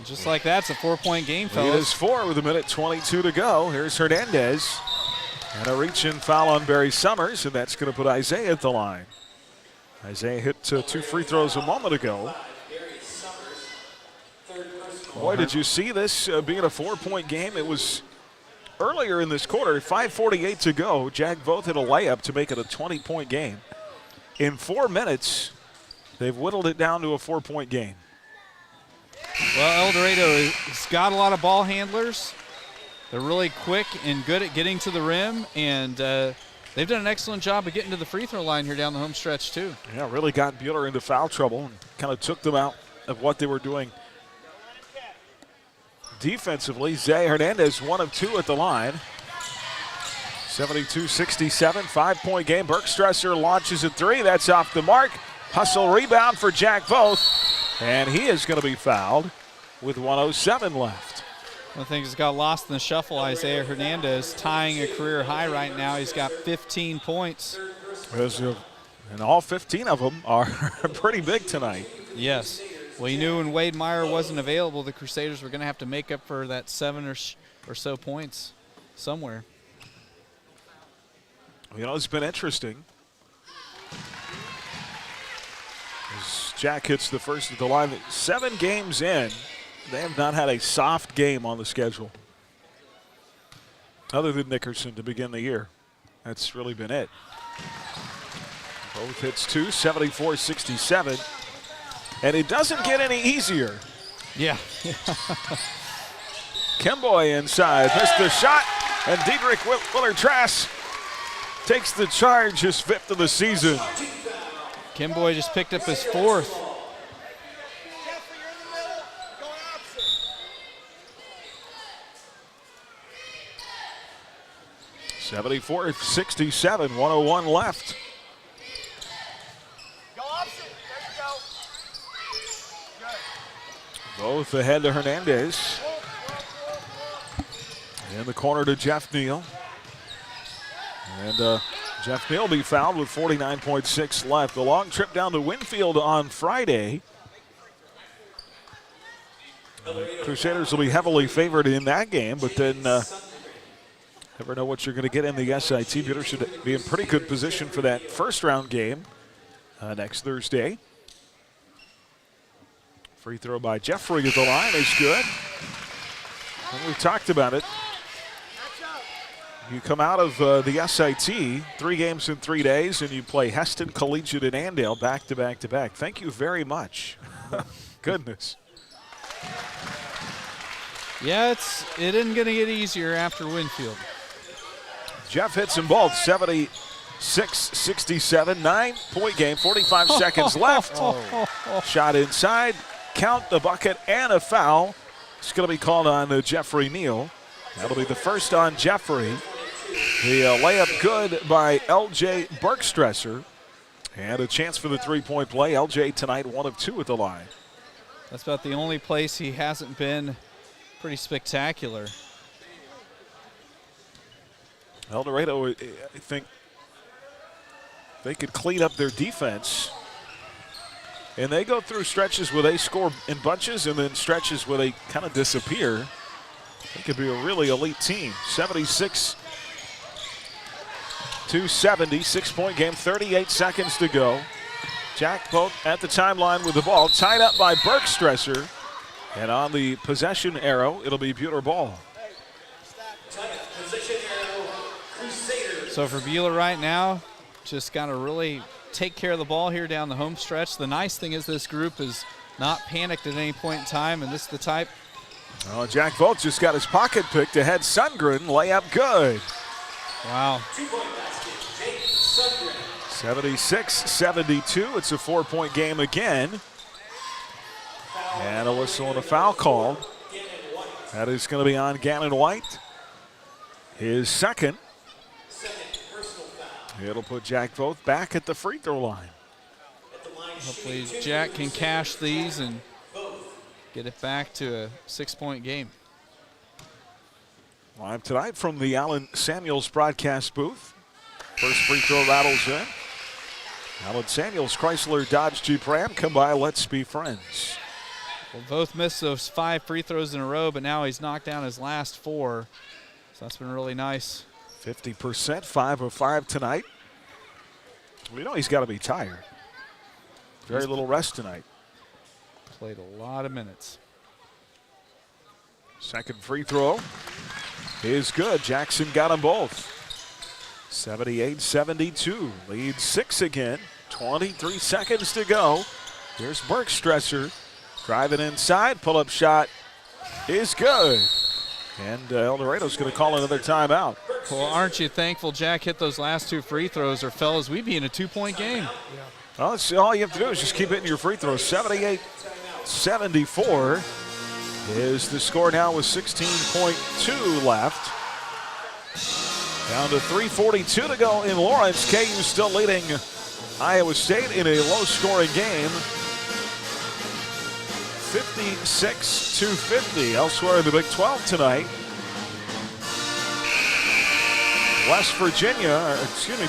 Just like that, it's a 4-point game,
It
fellas.
is 4 with 1:22 to go. Here's Hernandez. And a reach-in foul on Barry Summers, and that's going to put Isaiah at the line. Isaiah hit 2 free throws a moment ago. Boy, did you see this being a 4-point game? It was earlier in this quarter, 5:48 to go. Jack Voth hit a layup to make it a 20-point game. In 4 minutes, they've whittled it down to a 4-point game.
Well, Eldorado has got a lot of ball handlers. They're really quick and good at getting to the rim, and they've done an excellent job of getting to the free throw line here down the home stretch, too.
Yeah, really got Buhler into foul trouble and kind of took them out of what they were doing defensively. Zay Hernandez, 1 of 2 at the line. 72-67, 5-point game. Bergstresser launches a 3. That's off the mark. Hustle rebound for Jack Voth, and he is going to be fouled with 1:07 left.
One of the things that got lost in the shuffle, Isaiah Hernandez tying a career high right now. He's got 15 points.
And all 15 of them are pretty big tonight.
Yes. Well, you knew when Wade Meyer wasn't available, the Crusaders were going to have to make up for that 7 or so points somewhere.
You know, it's been interesting. As Jack hits the first at the line, 7 games in, they have not had a soft game on the schedule. Other than Nickerson to begin the year. That's really been it. Both hits 2, 74-67. And it doesn't get any easier.
Yeah.
Kemboy inside, missed the shot, and Diedrich Willer-Trask takes the charge, his 5th of the season.
Kemboy just picked up his 4th.
(74-67), 1:01 left. Both ahead to Hernandez. In the corner to Jeff Neal. And Jeff Neal will be fouled with 49.6 left. The long trip down to Winfield on Friday. Crusaders will be heavily favored in that game, but then never know what you're going to get in the SIT. Buhler should be in pretty good position for that first round game next Thursday. Free throw by Jeffrey at the line is good. And we talked about it. You come out of the SIT, 3 games in 3 days, and you play Heston, Collegiate, and Andale back to back to back. Thank you very much. Goodness.
Yeah, it isn't going to get easier after Winfield.
Jeff hits them both, 76-67, 9-point game, 45 seconds left. Shot inside, count the bucket, and a foul. It's going to be called on Jeffrey Neal. That'll be the first on Jeffrey. The layup good by L.J. Bergstresser. And a chance for the 3-point play. L.J. tonight 1 of 2 at the line.
That's about the only place he hasn't been pretty spectacular.
Eldorado, I think they could clean up their defense. And they go through stretches where they score in bunches and then stretches where they kind of disappear. They could be a really elite team. 76-70, 6-point game, 38 seconds to go. Jack Voth at the timeline with the ball, tied up by Bergstresser. And on the possession arrow, it'll be Buhler ball.
So for Buhler right now, just got to really take care of the ball here down the home stretch. The nice thing is this group is not panicked at any point in time, and this is the type.
Oh, Jack Voth just got his pocket picked ahead. Sundgren, layup good.
Wow.
76-72. It's a 4-point game again. And a whistle and a foul call. That is going to be on Gannon White. His second. It'll put Jack Voth back at the free throw line.
Hopefully Jack can cash these and get it back to a 6-point game.
Live tonight from the Allen Samuels broadcast booth. First free throw rattles in. Allen Samuels, Chrysler, Dodge, Jeep, Ram. Come by, let's be friends.
Well, both missed those 5 free throws in a row, but now he's knocked down his last 4. So that's been really nice.
50%, 5 of 5 tonight. We know he's got to be tired. Very little rest tonight.
Played a lot of minutes.
Second free throw is good. Jackson got them both. 78-72. Lead 6 again. 23 seconds to go. Here's Bergstresser driving inside. Pull-up shot is good. And Eldorado's going to call another timeout.
Well, aren't you thankful Jack hit those last 2 free throws, or fellas, we'd be in a 2-point game.
Yeah. Well, that's all you have to do is just keep hitting your free throws. 78-74 is the score now with 16.2 left. Down to 3:42 to go in Lawrence. KU still leading Iowa State in a low-scoring game. 56-50. Elsewhere in the Big 12 tonight,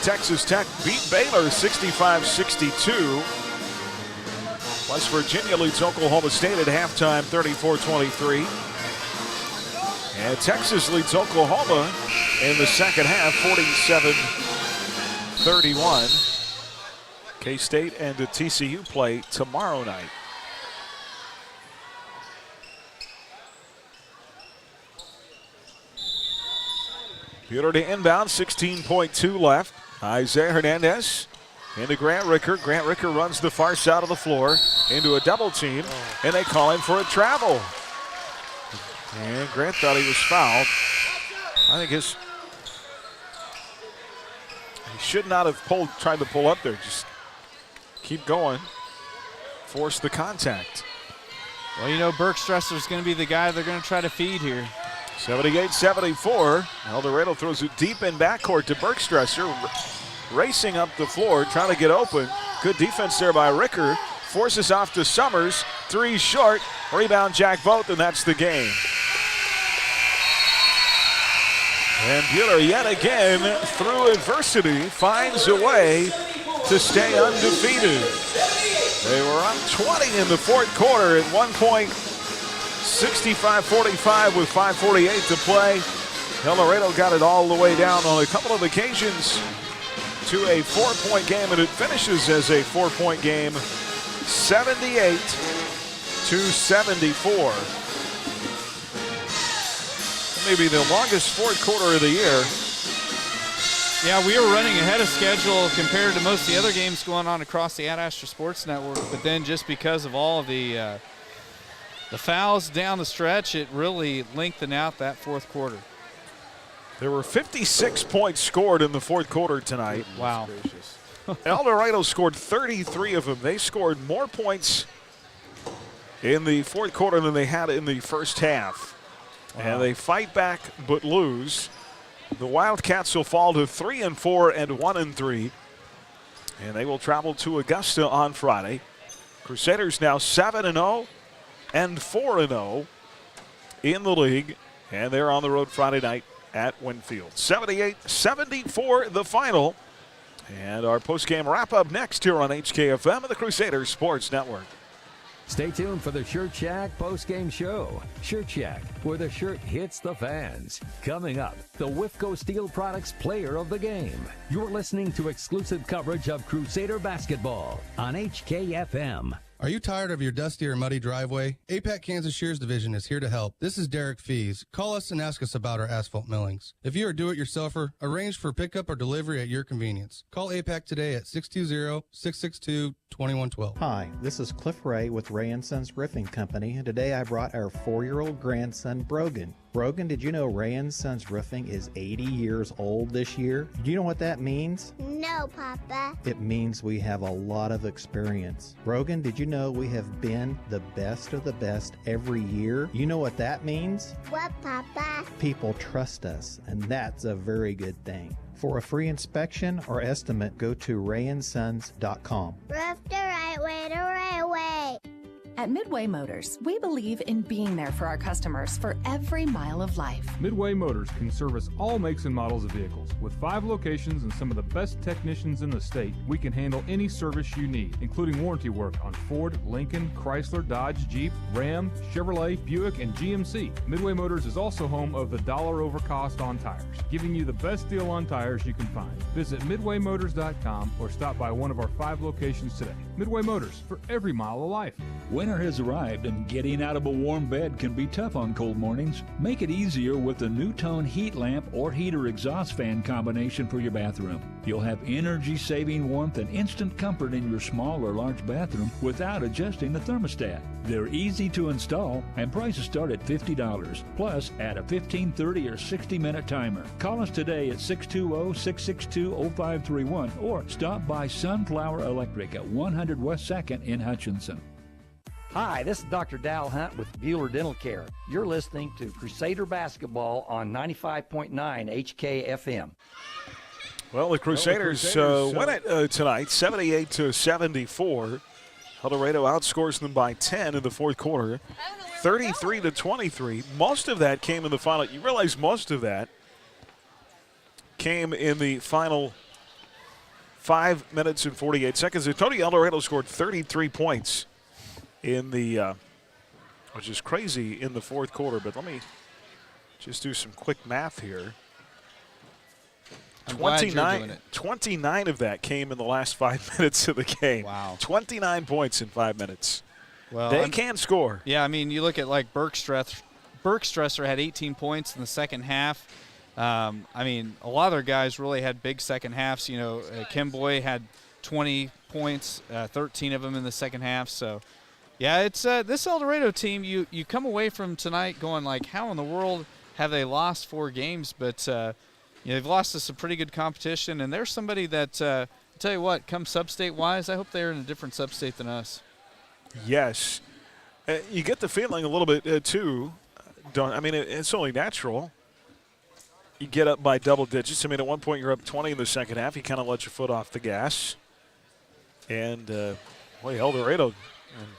Texas Tech beat Baylor 65-62. West Virginia leads Oklahoma State at halftime 34-23. And Texas leads Oklahoma in the second half 47-31. K-State and the TCU play tomorrow night. Buhler to inbound, 16.2 left. Isaiah Hernandez into Grant Ricker. Grant Ricker runs the far side of the floor into a double team, and they call him for a travel. And Grant thought he was fouled. I think he should not have tried to pull up there. Just keep going. Force the contact.
Well, you know, Bergstresser's going to be the guy they're going to try to feed here.
78-74. Eldorado throws it deep in backcourt to Bergstresser. Racing up the floor, trying to get open. Good defense there by Ricker. Forces off to Summers. 3 short. Rebound Jack Voth, and that's the game. And Buhler yet again, through adversity, finds a way to stay undefeated. They were up 20 in the fourth quarter at one point. 65-45 with 5:48 to play. Eldorado got it all the way down on a couple of occasions to a 4-point game, and it finishes as a 4-point game, 78-74. Maybe the longest fourth quarter of the year.
Yeah, we were running ahead of schedule compared to most of the other games going on across the Ad Astra Sports Network, but then just because of all of the fouls down the stretch, it really lengthened out that fourth quarter.
There were 56 points scored in the fourth quarter tonight.
Wow.
Eldorado scored 33 of them. They scored more points in the fourth quarter than they had in the first half. Wow. And they fight back but lose. The Wildcats will fall to 3-4 and 1-3. And they will travel to Augusta on Friday. Crusaders now 7-0 and 4-0 in the league. And they're on the road Friday night at Winfield. 78-74 the final. And our postgame wrap-up next here on HKFM and the Crusaders Sports Network.
Stay tuned for the Shirt Shack postgame show. Shirt Shack, where the shirt hits the fans. Coming up, the Whifco Steel Products Player of the Game. You're listening to exclusive coverage of Crusader basketball on HKFM.
Are you tired of your dusty or muddy driveway? APAC Kansas Shears Division is here to help. This is Derek Fees. Call us and ask us about our asphalt millings. If you are a do-it-yourselfer, arrange for pickup or delivery at your convenience. Call APAC today at 620-662-2112.
Hi, this is Cliff Ray with Ray & Sons Roofing Company, and today I brought our 4-year-old grandson, Brogan. Brogan, did you know Ray & Sons Roofing is 80 years old this year? Do you know what that means?
No, Papa.
It means we have a lot of experience. Brogan, did you know we have been the best of the best every year? You know what that means?
What, Papa?
People trust us, and that's a very good thing. For a free inspection or estimate, go to rayandsons.com.
Roof the right way, the right way.
At Midway Motors, we believe in being there for our customers for every mile of life.
Midway Motors can service all makes and models of vehicles. With 5 locations and some of the best technicians in the state, we can handle any service you need, including warranty work on Ford, Lincoln, Chrysler, Dodge, Jeep, Ram, Chevrolet, Buick, and GMC. Midway Motors is also home of the dollar over cost on tires, giving you the best deal on tires you can find. Visit MidwayMotors.com or stop by one of our 5 locations today. Midway Motors, for every mile of life.
Winter has arrived and getting out of a warm bed can be tough on cold mornings. Make it easier with the New-Tone heat lamp or heater exhaust fan combination for your bathroom. You'll have energy-saving warmth and instant comfort in your small or large bathroom without adjusting the thermostat. They're easy to install and prices start at $50. Plus, add a 15, 30, or 60-minute timer. Call us today at 620-662-0531 or stop by Sunflower Electric at 100 West 2nd in Hutchinson.
Hi, this is Dr. Dal Hunt with Buhler Dental Care. You're listening to Crusader Basketball on 95.9 HKFM.
Well, the Crusaders win it tonight, 78-74. Eldorado outscores them by 10 in the fourth quarter, 33-23. Most of that came in the final. You realize most of that came in the final 5 minutes and 48 seconds. Tony Eldorado scored 33 points in the, which is crazy in the fourth quarter. But let me just do some quick math here. 29 of that came in the last 5 minutes of the game.
Wow.
29 points in 5 minutes.
Well,
they can score.
Yeah, I mean, you look at like Bergstresser had 18 points in the second half. I mean, a lot of their guys really had big second halves. You know, Kim Boy had 20 points, 13 of them in the second half. So, yeah, it's this Eldorado team, you come away from tonight going like, how in the world have they lost 4 games? But you know, they've lost to some pretty good competition, and they're somebody that, I'll tell you what, come sub-state-wise, I hope they're in a different sub-state than us.
Yes. You get the feeling a little bit, too. I mean, it's only natural. You get up by double digits. I mean, at one point you're up 20 in the second half. You kind of let your foot off the gas. And, boy, Eldorado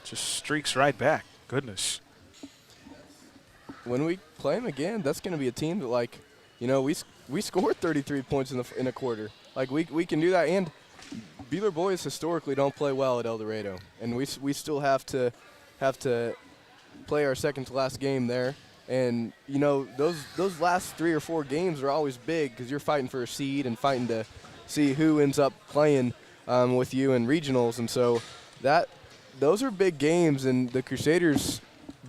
just streaks right back. Goodness.
When we play them again, that's going to be a team that, like, you know, we scored 33 points in a quarter. Like, we can do that. And Buhler boys historically don't play well at Eldorado. And we still have to play our second to last game there. And, you know, those last 3 or 4 games are always big because you're fighting for a seed and fighting to see who ends up playing with you in regionals. And so those are big games, and the Crusaders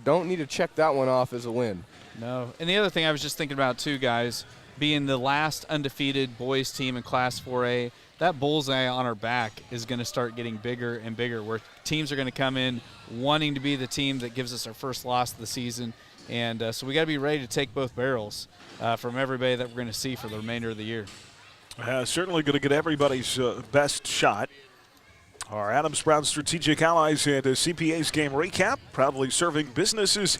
don't need to check that one off as a win.
No. And the other thing I was just thinking about, too, guys, being the last undefeated boys team in Class 4A, that bullseye on our back is going to start getting bigger and bigger, where teams are going to come in wanting to be the team that gives us our first loss of the season. And so we got to be ready to take both barrels from everybody that we're going to see for the remainder of the year.
Certainly going to get everybody's best shot. Our Adams Brown Strategic Allies and CPA's game recap, proudly serving businesses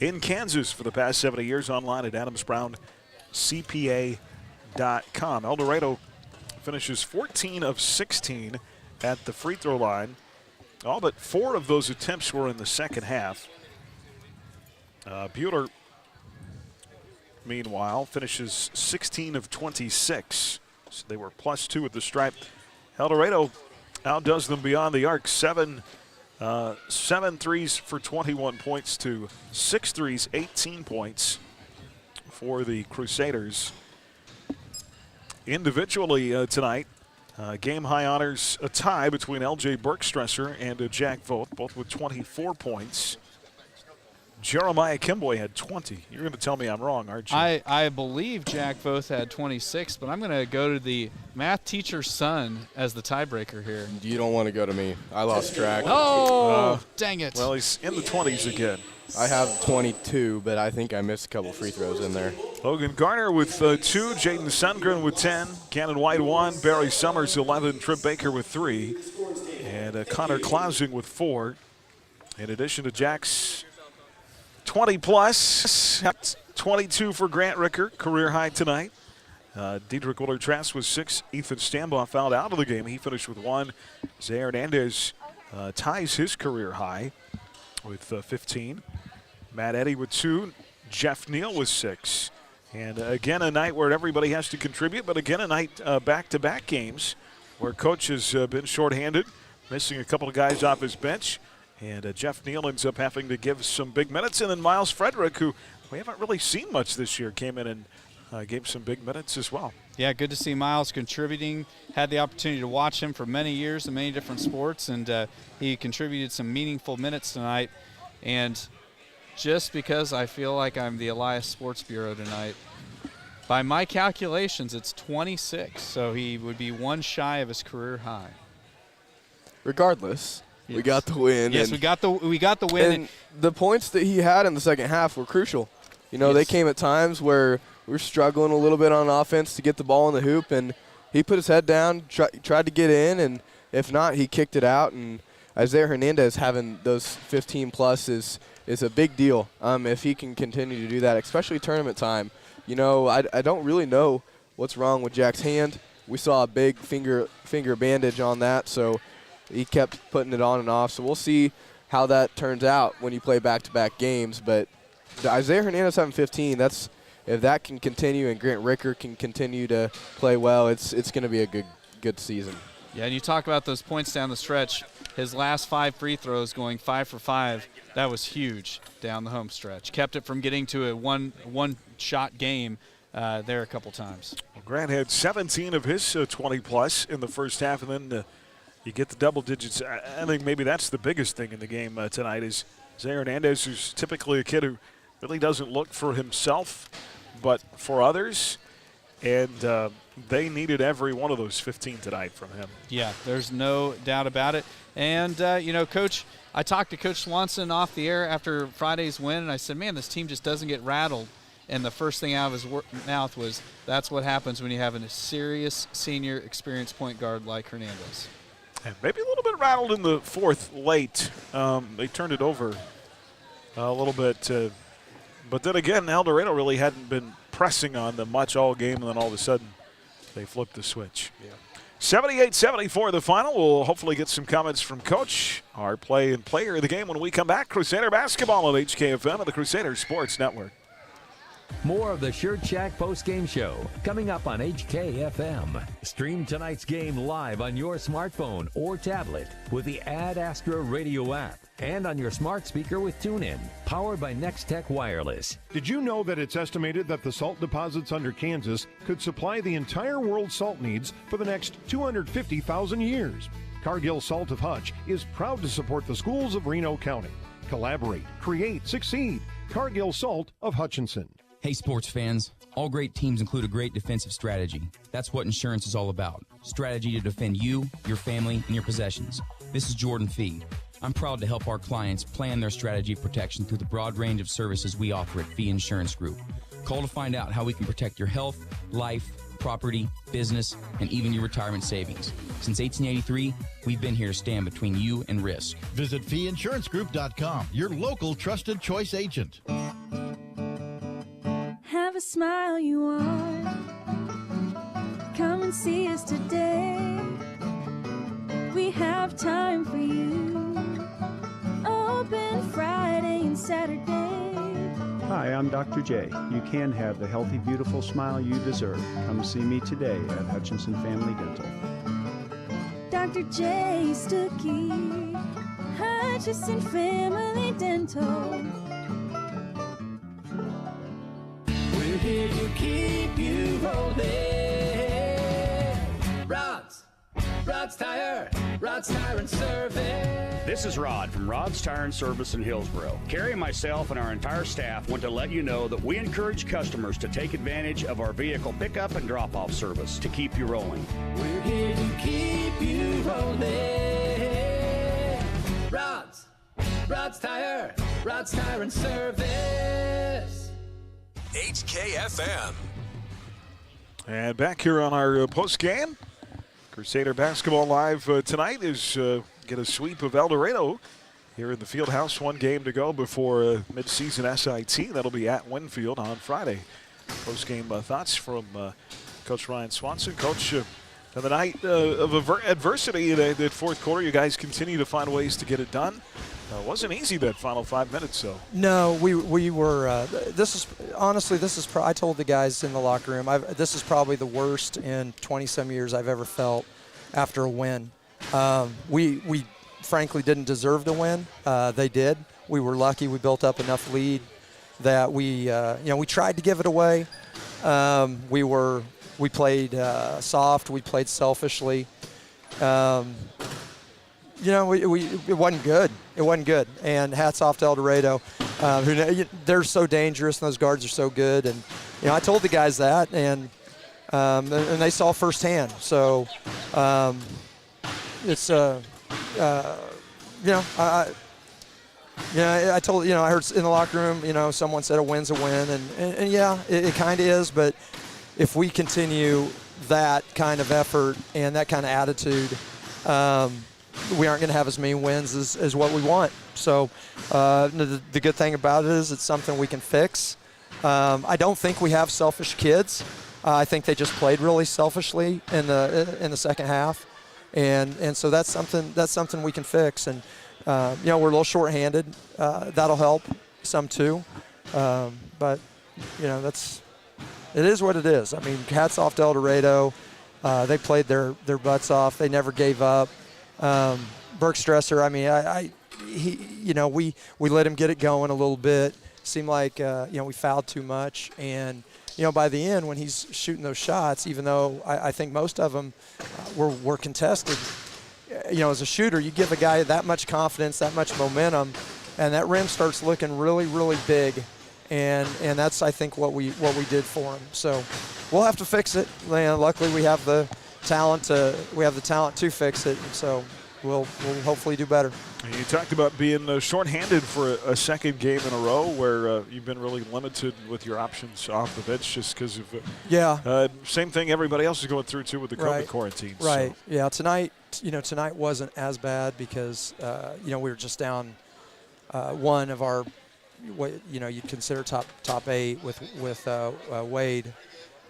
in Kansas for the past 70 years, online at adamsbrown.cpa.com. Eldorado finishes 14 of 16 at the free throw line. All but 4 of those attempts were in the second half. Buhler, meanwhile, finishes 16 of 26. So they were +2 at the stripe. Eldorado outdoes them beyond the arc. 7 threes for 21 points to 6 threes, 18 points for the Crusaders. Individually tonight, game high honors a tie between L.J. Bergstresser and Jack Voth, both with 24 points. Jeremiah Kimboy had 20. You're going to tell me I'm wrong, aren't you?
I believe Jack Voth had 26, but I'm going to go to the math teacher's son as the tiebreaker here.
You don't want to go to me. I lost track.
Oh, dang it.
Well, he's in the 20s again.
I have 22, but I think I missed a couple free throws in there.
Logan Garner with 2, Jaden Sundgren with 10, Cannon White 1, Barry Summers 11, Trip Baker with 3, and Connor Klausing with 4. In addition to Jack's 20-plus, 22 for Grant Ricker, career high tonight. Diedrich Willer-Trask with 6. Ethan Stambaugh fouled out of the game. He finished with 1. Zay Hernandez ties his career high. with 15. Matt Eddy with 2. Jeff Neal with 6. And again, a night where everybody has to contribute, but again, a night back-to-back games where Coach has been shorthanded, missing a couple of guys off his bench. And Jeff Neal ends up having to give some big minutes. And then Miles Frederick, who we haven't really seen much this year, came in and gave some big minutes as well.
Yeah, good to see Miles contributing. Had the opportunity to watch him for many years in many different sports, and he contributed some meaningful minutes tonight. And just because I feel like I'm the Elias Sports Bureau tonight, by my calculations, it's 26, so he would be one shy of his career high.
Regardless,
yes.
We got the win.
Yes, we got the win.
And the points that he had in the second half were crucial. You know,
yes.
They came at times where we were struggling a little bit on offense to get the ball in the hoop, and he put his head down, tried to get in, and if not, he kicked it out. And Isaiah Hernandez having those 15-plus is a big deal if he can continue to do that, especially tournament time. You know, I don't really know what's wrong with Jack's hand. We saw a big finger bandage on that, so he kept putting it on and off. So we'll see how that turns out when you play back-to-back games. But Isaiah Hernandez having 15, if that can continue and Grant Ricker can continue to play well, it's going to be a good season.
Yeah, and you talk about those points down the stretch. His last 5 free throws going 5 for 5, that was huge down the home stretch. Kept it from getting to a one-shot game there a couple times.
Well, Grant had 17 of his 20-plus in the first half, and then you get the double digits. I think maybe that's the biggest thing in the game tonight is Isaiah Hernandez, who's typically a kid who really doesn't look for himself but for others. And they needed every one of those 15 tonight from him.
Yeah, there's no doubt about it. And, Coach, I talked to Coach Swanson off the air after Friday's win, and I said, man, this team just doesn't get rattled. And the first thing out of his mouth was, that's what happens when you have a serious senior experienced point guard like Hernandez.
And maybe a little bit rattled in the fourth late. They turned it over a little bit. But then again, Eldorado really hadn't been pressing on them much all game, and then all of a sudden they flipped the switch. Yeah. 78-74 the final. We'll hopefully get some comments from Coach, our play and player of the game when we come back. Crusader basketball on HKFM and the Crusader Sports Network.
More of the Shirt Shack post-game show coming up on HKFM. Stream tonight's game live on your smartphone or tablet with the Ad Astra radio app and on your smart speaker with TuneIn, powered by Nextech Wireless.
Did you know that it's estimated that the salt deposits under Kansas could supply the entire world's salt needs for the next 250,000 years? Cargill Salt of Hutch is proud to support the schools of Reno County. Collaborate, create, succeed. Cargill Salt of Hutchinson.
Hey sports fans, all great teams include a great defensive strategy. That's what insurance is all about. Strategy to defend you, your family, and your possessions. This is Jordan Fee. I'm proud to help our clients plan their strategy of protection through the broad range of services we offer at Fee Insurance Group. Call to find out how we can protect your health, life, property, business, and even your retirement savings. Since 1883, we've been here to stand between you and risk.
Visit feeinsurancegroup.com, your local trusted choice agent.
Have a smile you want. Come and see us today. We have time for you. Open Friday and Saturday.
Hi, I'm Dr. J. You can have the healthy, beautiful smile you deserve. Come see me today at Hutchinson Family Dental.
Dr. J. Stuckey, Hutchinson Family Dental.
We're here to keep you rolling. Rod's Tire and Service.
This is Rod from Rod's Tire and Service in Hillsboro. Carrie and myself and our entire staff want to let you know that we encourage customers to take advantage of our vehicle pickup and drop-off service to keep you rolling.
We're here to keep you rolling. Rod's Tire and Service.
HKFM.
And back here on our post-game, Crusader Basketball Live tonight is get a sweep of Eldorado here in the Fieldhouse. One game to go before mid-season SIT. That'll be at Winfield on Friday. Post-game thoughts from Coach Ryan Swanson. Coach, on the night of adversity, that fourth quarter, you guys continue to find ways to get it done. It wasn't easy that final 5 minutes, though.
No, we were. This is honestly, I told the guys in the locker room, this is probably the worst in 20-some years I've ever felt after a win. We frankly didn't deserve to win. They did. We were lucky. We built up enough lead that we tried to give it away. We played soft. We played selfishly. It wasn't good. It wasn't good. And hats off to Eldorado. They're so dangerous, and those guards are so good. And I told the guys that, and they saw firsthand. So it's I told I heard in the locker room, someone said a win's a win, and yeah, it kind of is. But if we continue that kind of effort and that kind of attitude, we aren't going to have as many wins as what we want. So the good thing about it is it's something we can fix. I don't think we have selfish kids. I think they just played really selfishly in the second half, and so that's something we can fix. And we're a little shorthanded. That'll help some too. But it is what it is. I mean, hats off to Eldorado. They played their butts off. They never gave up. Burke Stresser, we let him get it going a little bit. Seemed like we fouled too much, and by the end when he's shooting those shots, even though I think most of them were contested, as a shooter, you give a guy that much confidence, that much momentum, and that rim starts looking really, really big, and that's I think what we did for him. So we'll have to fix it. Luckily, we have the talent to fix it, and so we'll hopefully do better.
You talked about being shorthanded for a second game in a row where you've been really limited with your options off the bench just because of same thing everybody else is going through too with the COVID quarantine.
Right.
So.
Yeah. Tonight wasn't as bad because we were just down one of our you'd consider top 8 with Wade.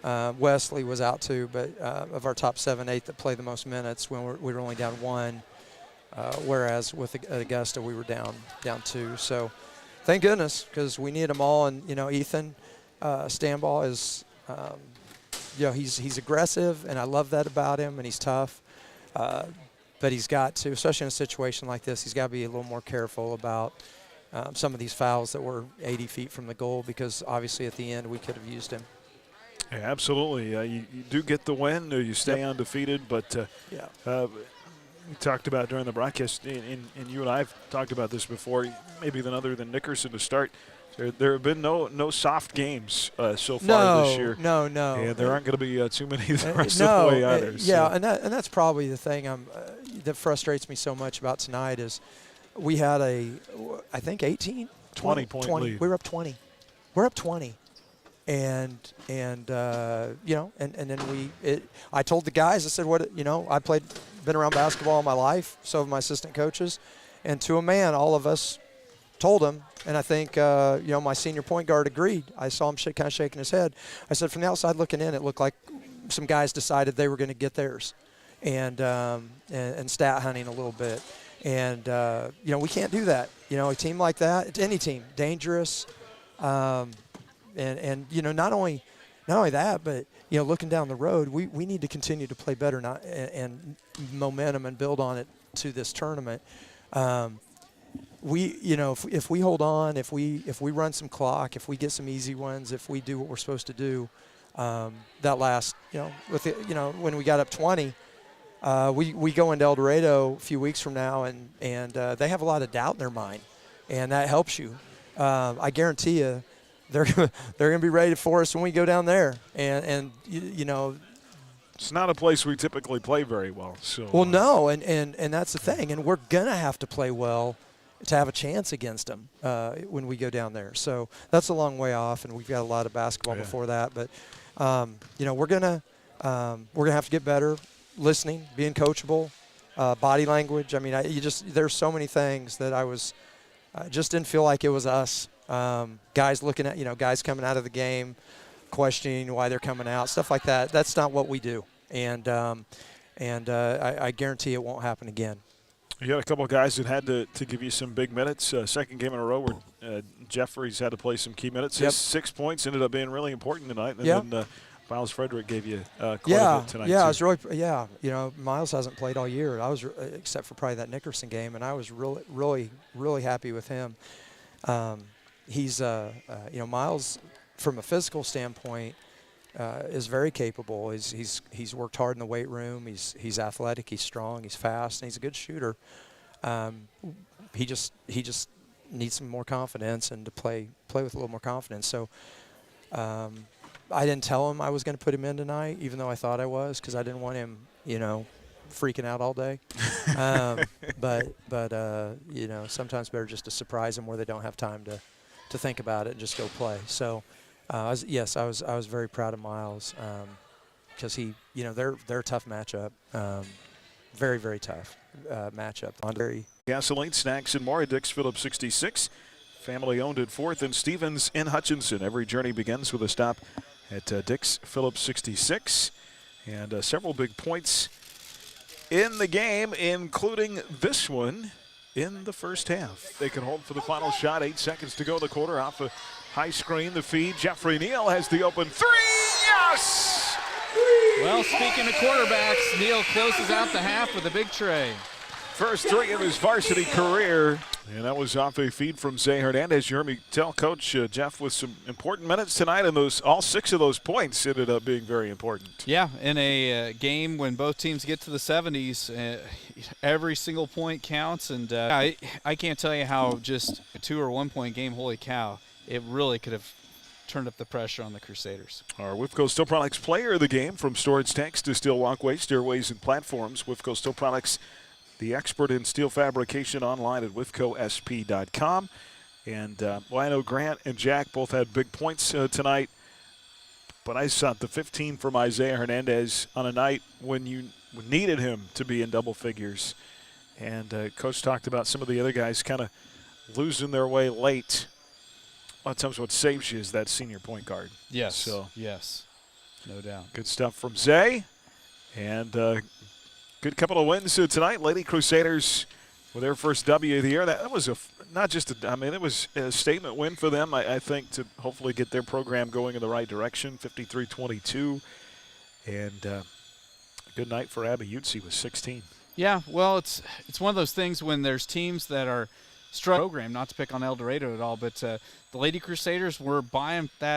Wesley was out too, but of our top 7, 8 that play the most minutes, when we were only down 1, whereas with Augusta we were down 2. So thank goodness, because we need them all. And Ethan Stanball is, he's aggressive, and I love that about him, and he's tough. But he's got to, especially in a situation like this, he's got to be a little more careful about some of these fouls that were 80 feet from the goal, because obviously at the end we could have used him.
Yeah, absolutely. You do get the win, or you stay undefeated, but we talked about during the broadcast, and you and I have talked about this before, maybe other than Nickerson to start. There have been no soft games so far this year.
No.
And there aren't going to be too many the rest of the way either.
Yeah, and that's probably the thing that frustrates me so much about tonight is we had I think 20-point lead. We were up 20. We're up 20. And then I told the guys, I said, been around basketball all my life, so have my assistant coaches, and to a man, all of us told him, and I think, my senior point guard agreed. I saw him kind of shaking his head. I said, from the outside looking in, it looked like some guys decided they were going to get theirs, and stat hunting a little bit. And, we can't do that. A team like that, any team, dangerous. And not only that, but looking down the road, we need to continue to play better and momentum and build on it to this tournament. If we hold on, if we run some clock, if we get some easy ones, if we do what we're supposed to do, that last when we got up 20, we go into Eldorado a few weeks from now, and they have a lot of doubt in their mind, and that helps you. I guarantee you. They're going to be ready for us when we go down there, and
it's not a place we typically play very well. So
well, no, and that's the thing, and we're gonna have to play well to have a chance against them when we go down there. So that's a long way off, and we've got a lot of basketball before that. But we're gonna have to get better, listening, being coachable, body language. I mean, there's so many things that I just didn't feel like it was us. Guys looking at, guys coming out of the game, questioning why they're coming out, stuff like that. That's not what we do. And I guarantee it won't happen again.
You had a couple of guys that had to give you some big minutes. Second game in a row where Jeffries had to play some key minutes. His 6 points ended up being really important tonight. And then Miles Frederick gave you quite a bit tonight.
Yeah, I was really, Miles hasn't played all year. I was, except for probably that Nickerson game, and I was really happy with him. He's, Miles, from a physical standpoint, is very capable. He's worked hard in the weight room. He's athletic. He's strong. He's fast, and he's a good shooter. He just needs some more confidence and to play with a little more confidence. So I didn't tell him I was going to put him in tonight, even though I thought I was, because I didn't want him, freaking out all day. But sometimes better just to surprise them where they don't have time to think about it and just go play. So. I was very proud of Miles because they're a tough matchup, very, very tough matchup.
Gasoline, snacks, and more at Dix Phillips 66. Family owned at 4th and Stevens in Hutchinson. Every journey begins with a stop at Dix Phillips 66. And several big points in the game, including this one in the first half. They can hold for the final shot. 8 seconds to go in the quarter. Off a high screen, the feed. Jeffrey Neal has the open three. Yes!
Well, speaking of quarterbacks, Neal closes out the half with a big tray.
First three of his varsity career. And that was off a feed from Zay Hernandez. You heard me tell Coach Jeff with some important minutes tonight, and all 6 of those points ended up being very important.
Yeah, in a game when both teams get to the 70s, every single point counts. And I can't tell you how just a 2 or 1 point game, holy cow, it really could have turned up the pressure on the Crusaders.
Our WIFCO Steel Products player of the game, from storage tanks to steel walkways, stairways, and platforms. WIFCO Steel Products, the expert in steel fabrication, online at WIFCOSP.com. And I know Grant and Jack both had big points tonight, but I saw the 15 from Isaiah Hernandez on a night when you needed him to be in double figures. And Coach talked about some of the other guys kind of losing their way late. A lot of times what saves you is that senior point guard.
Yes,
so
yes, no doubt.
Good stuff from Zay. And good couple of wins tonight. Lady Crusaders with their first W of the year. That was it was a statement win for them, I think, to hopefully get their program going in the right direction, 53-22. And good night for Abby Utsi with 16.
Yeah, well, it's one of those things when there's teams that are struggling program, not to pick on Eldorado at all, but the Lady Crusaders were buying that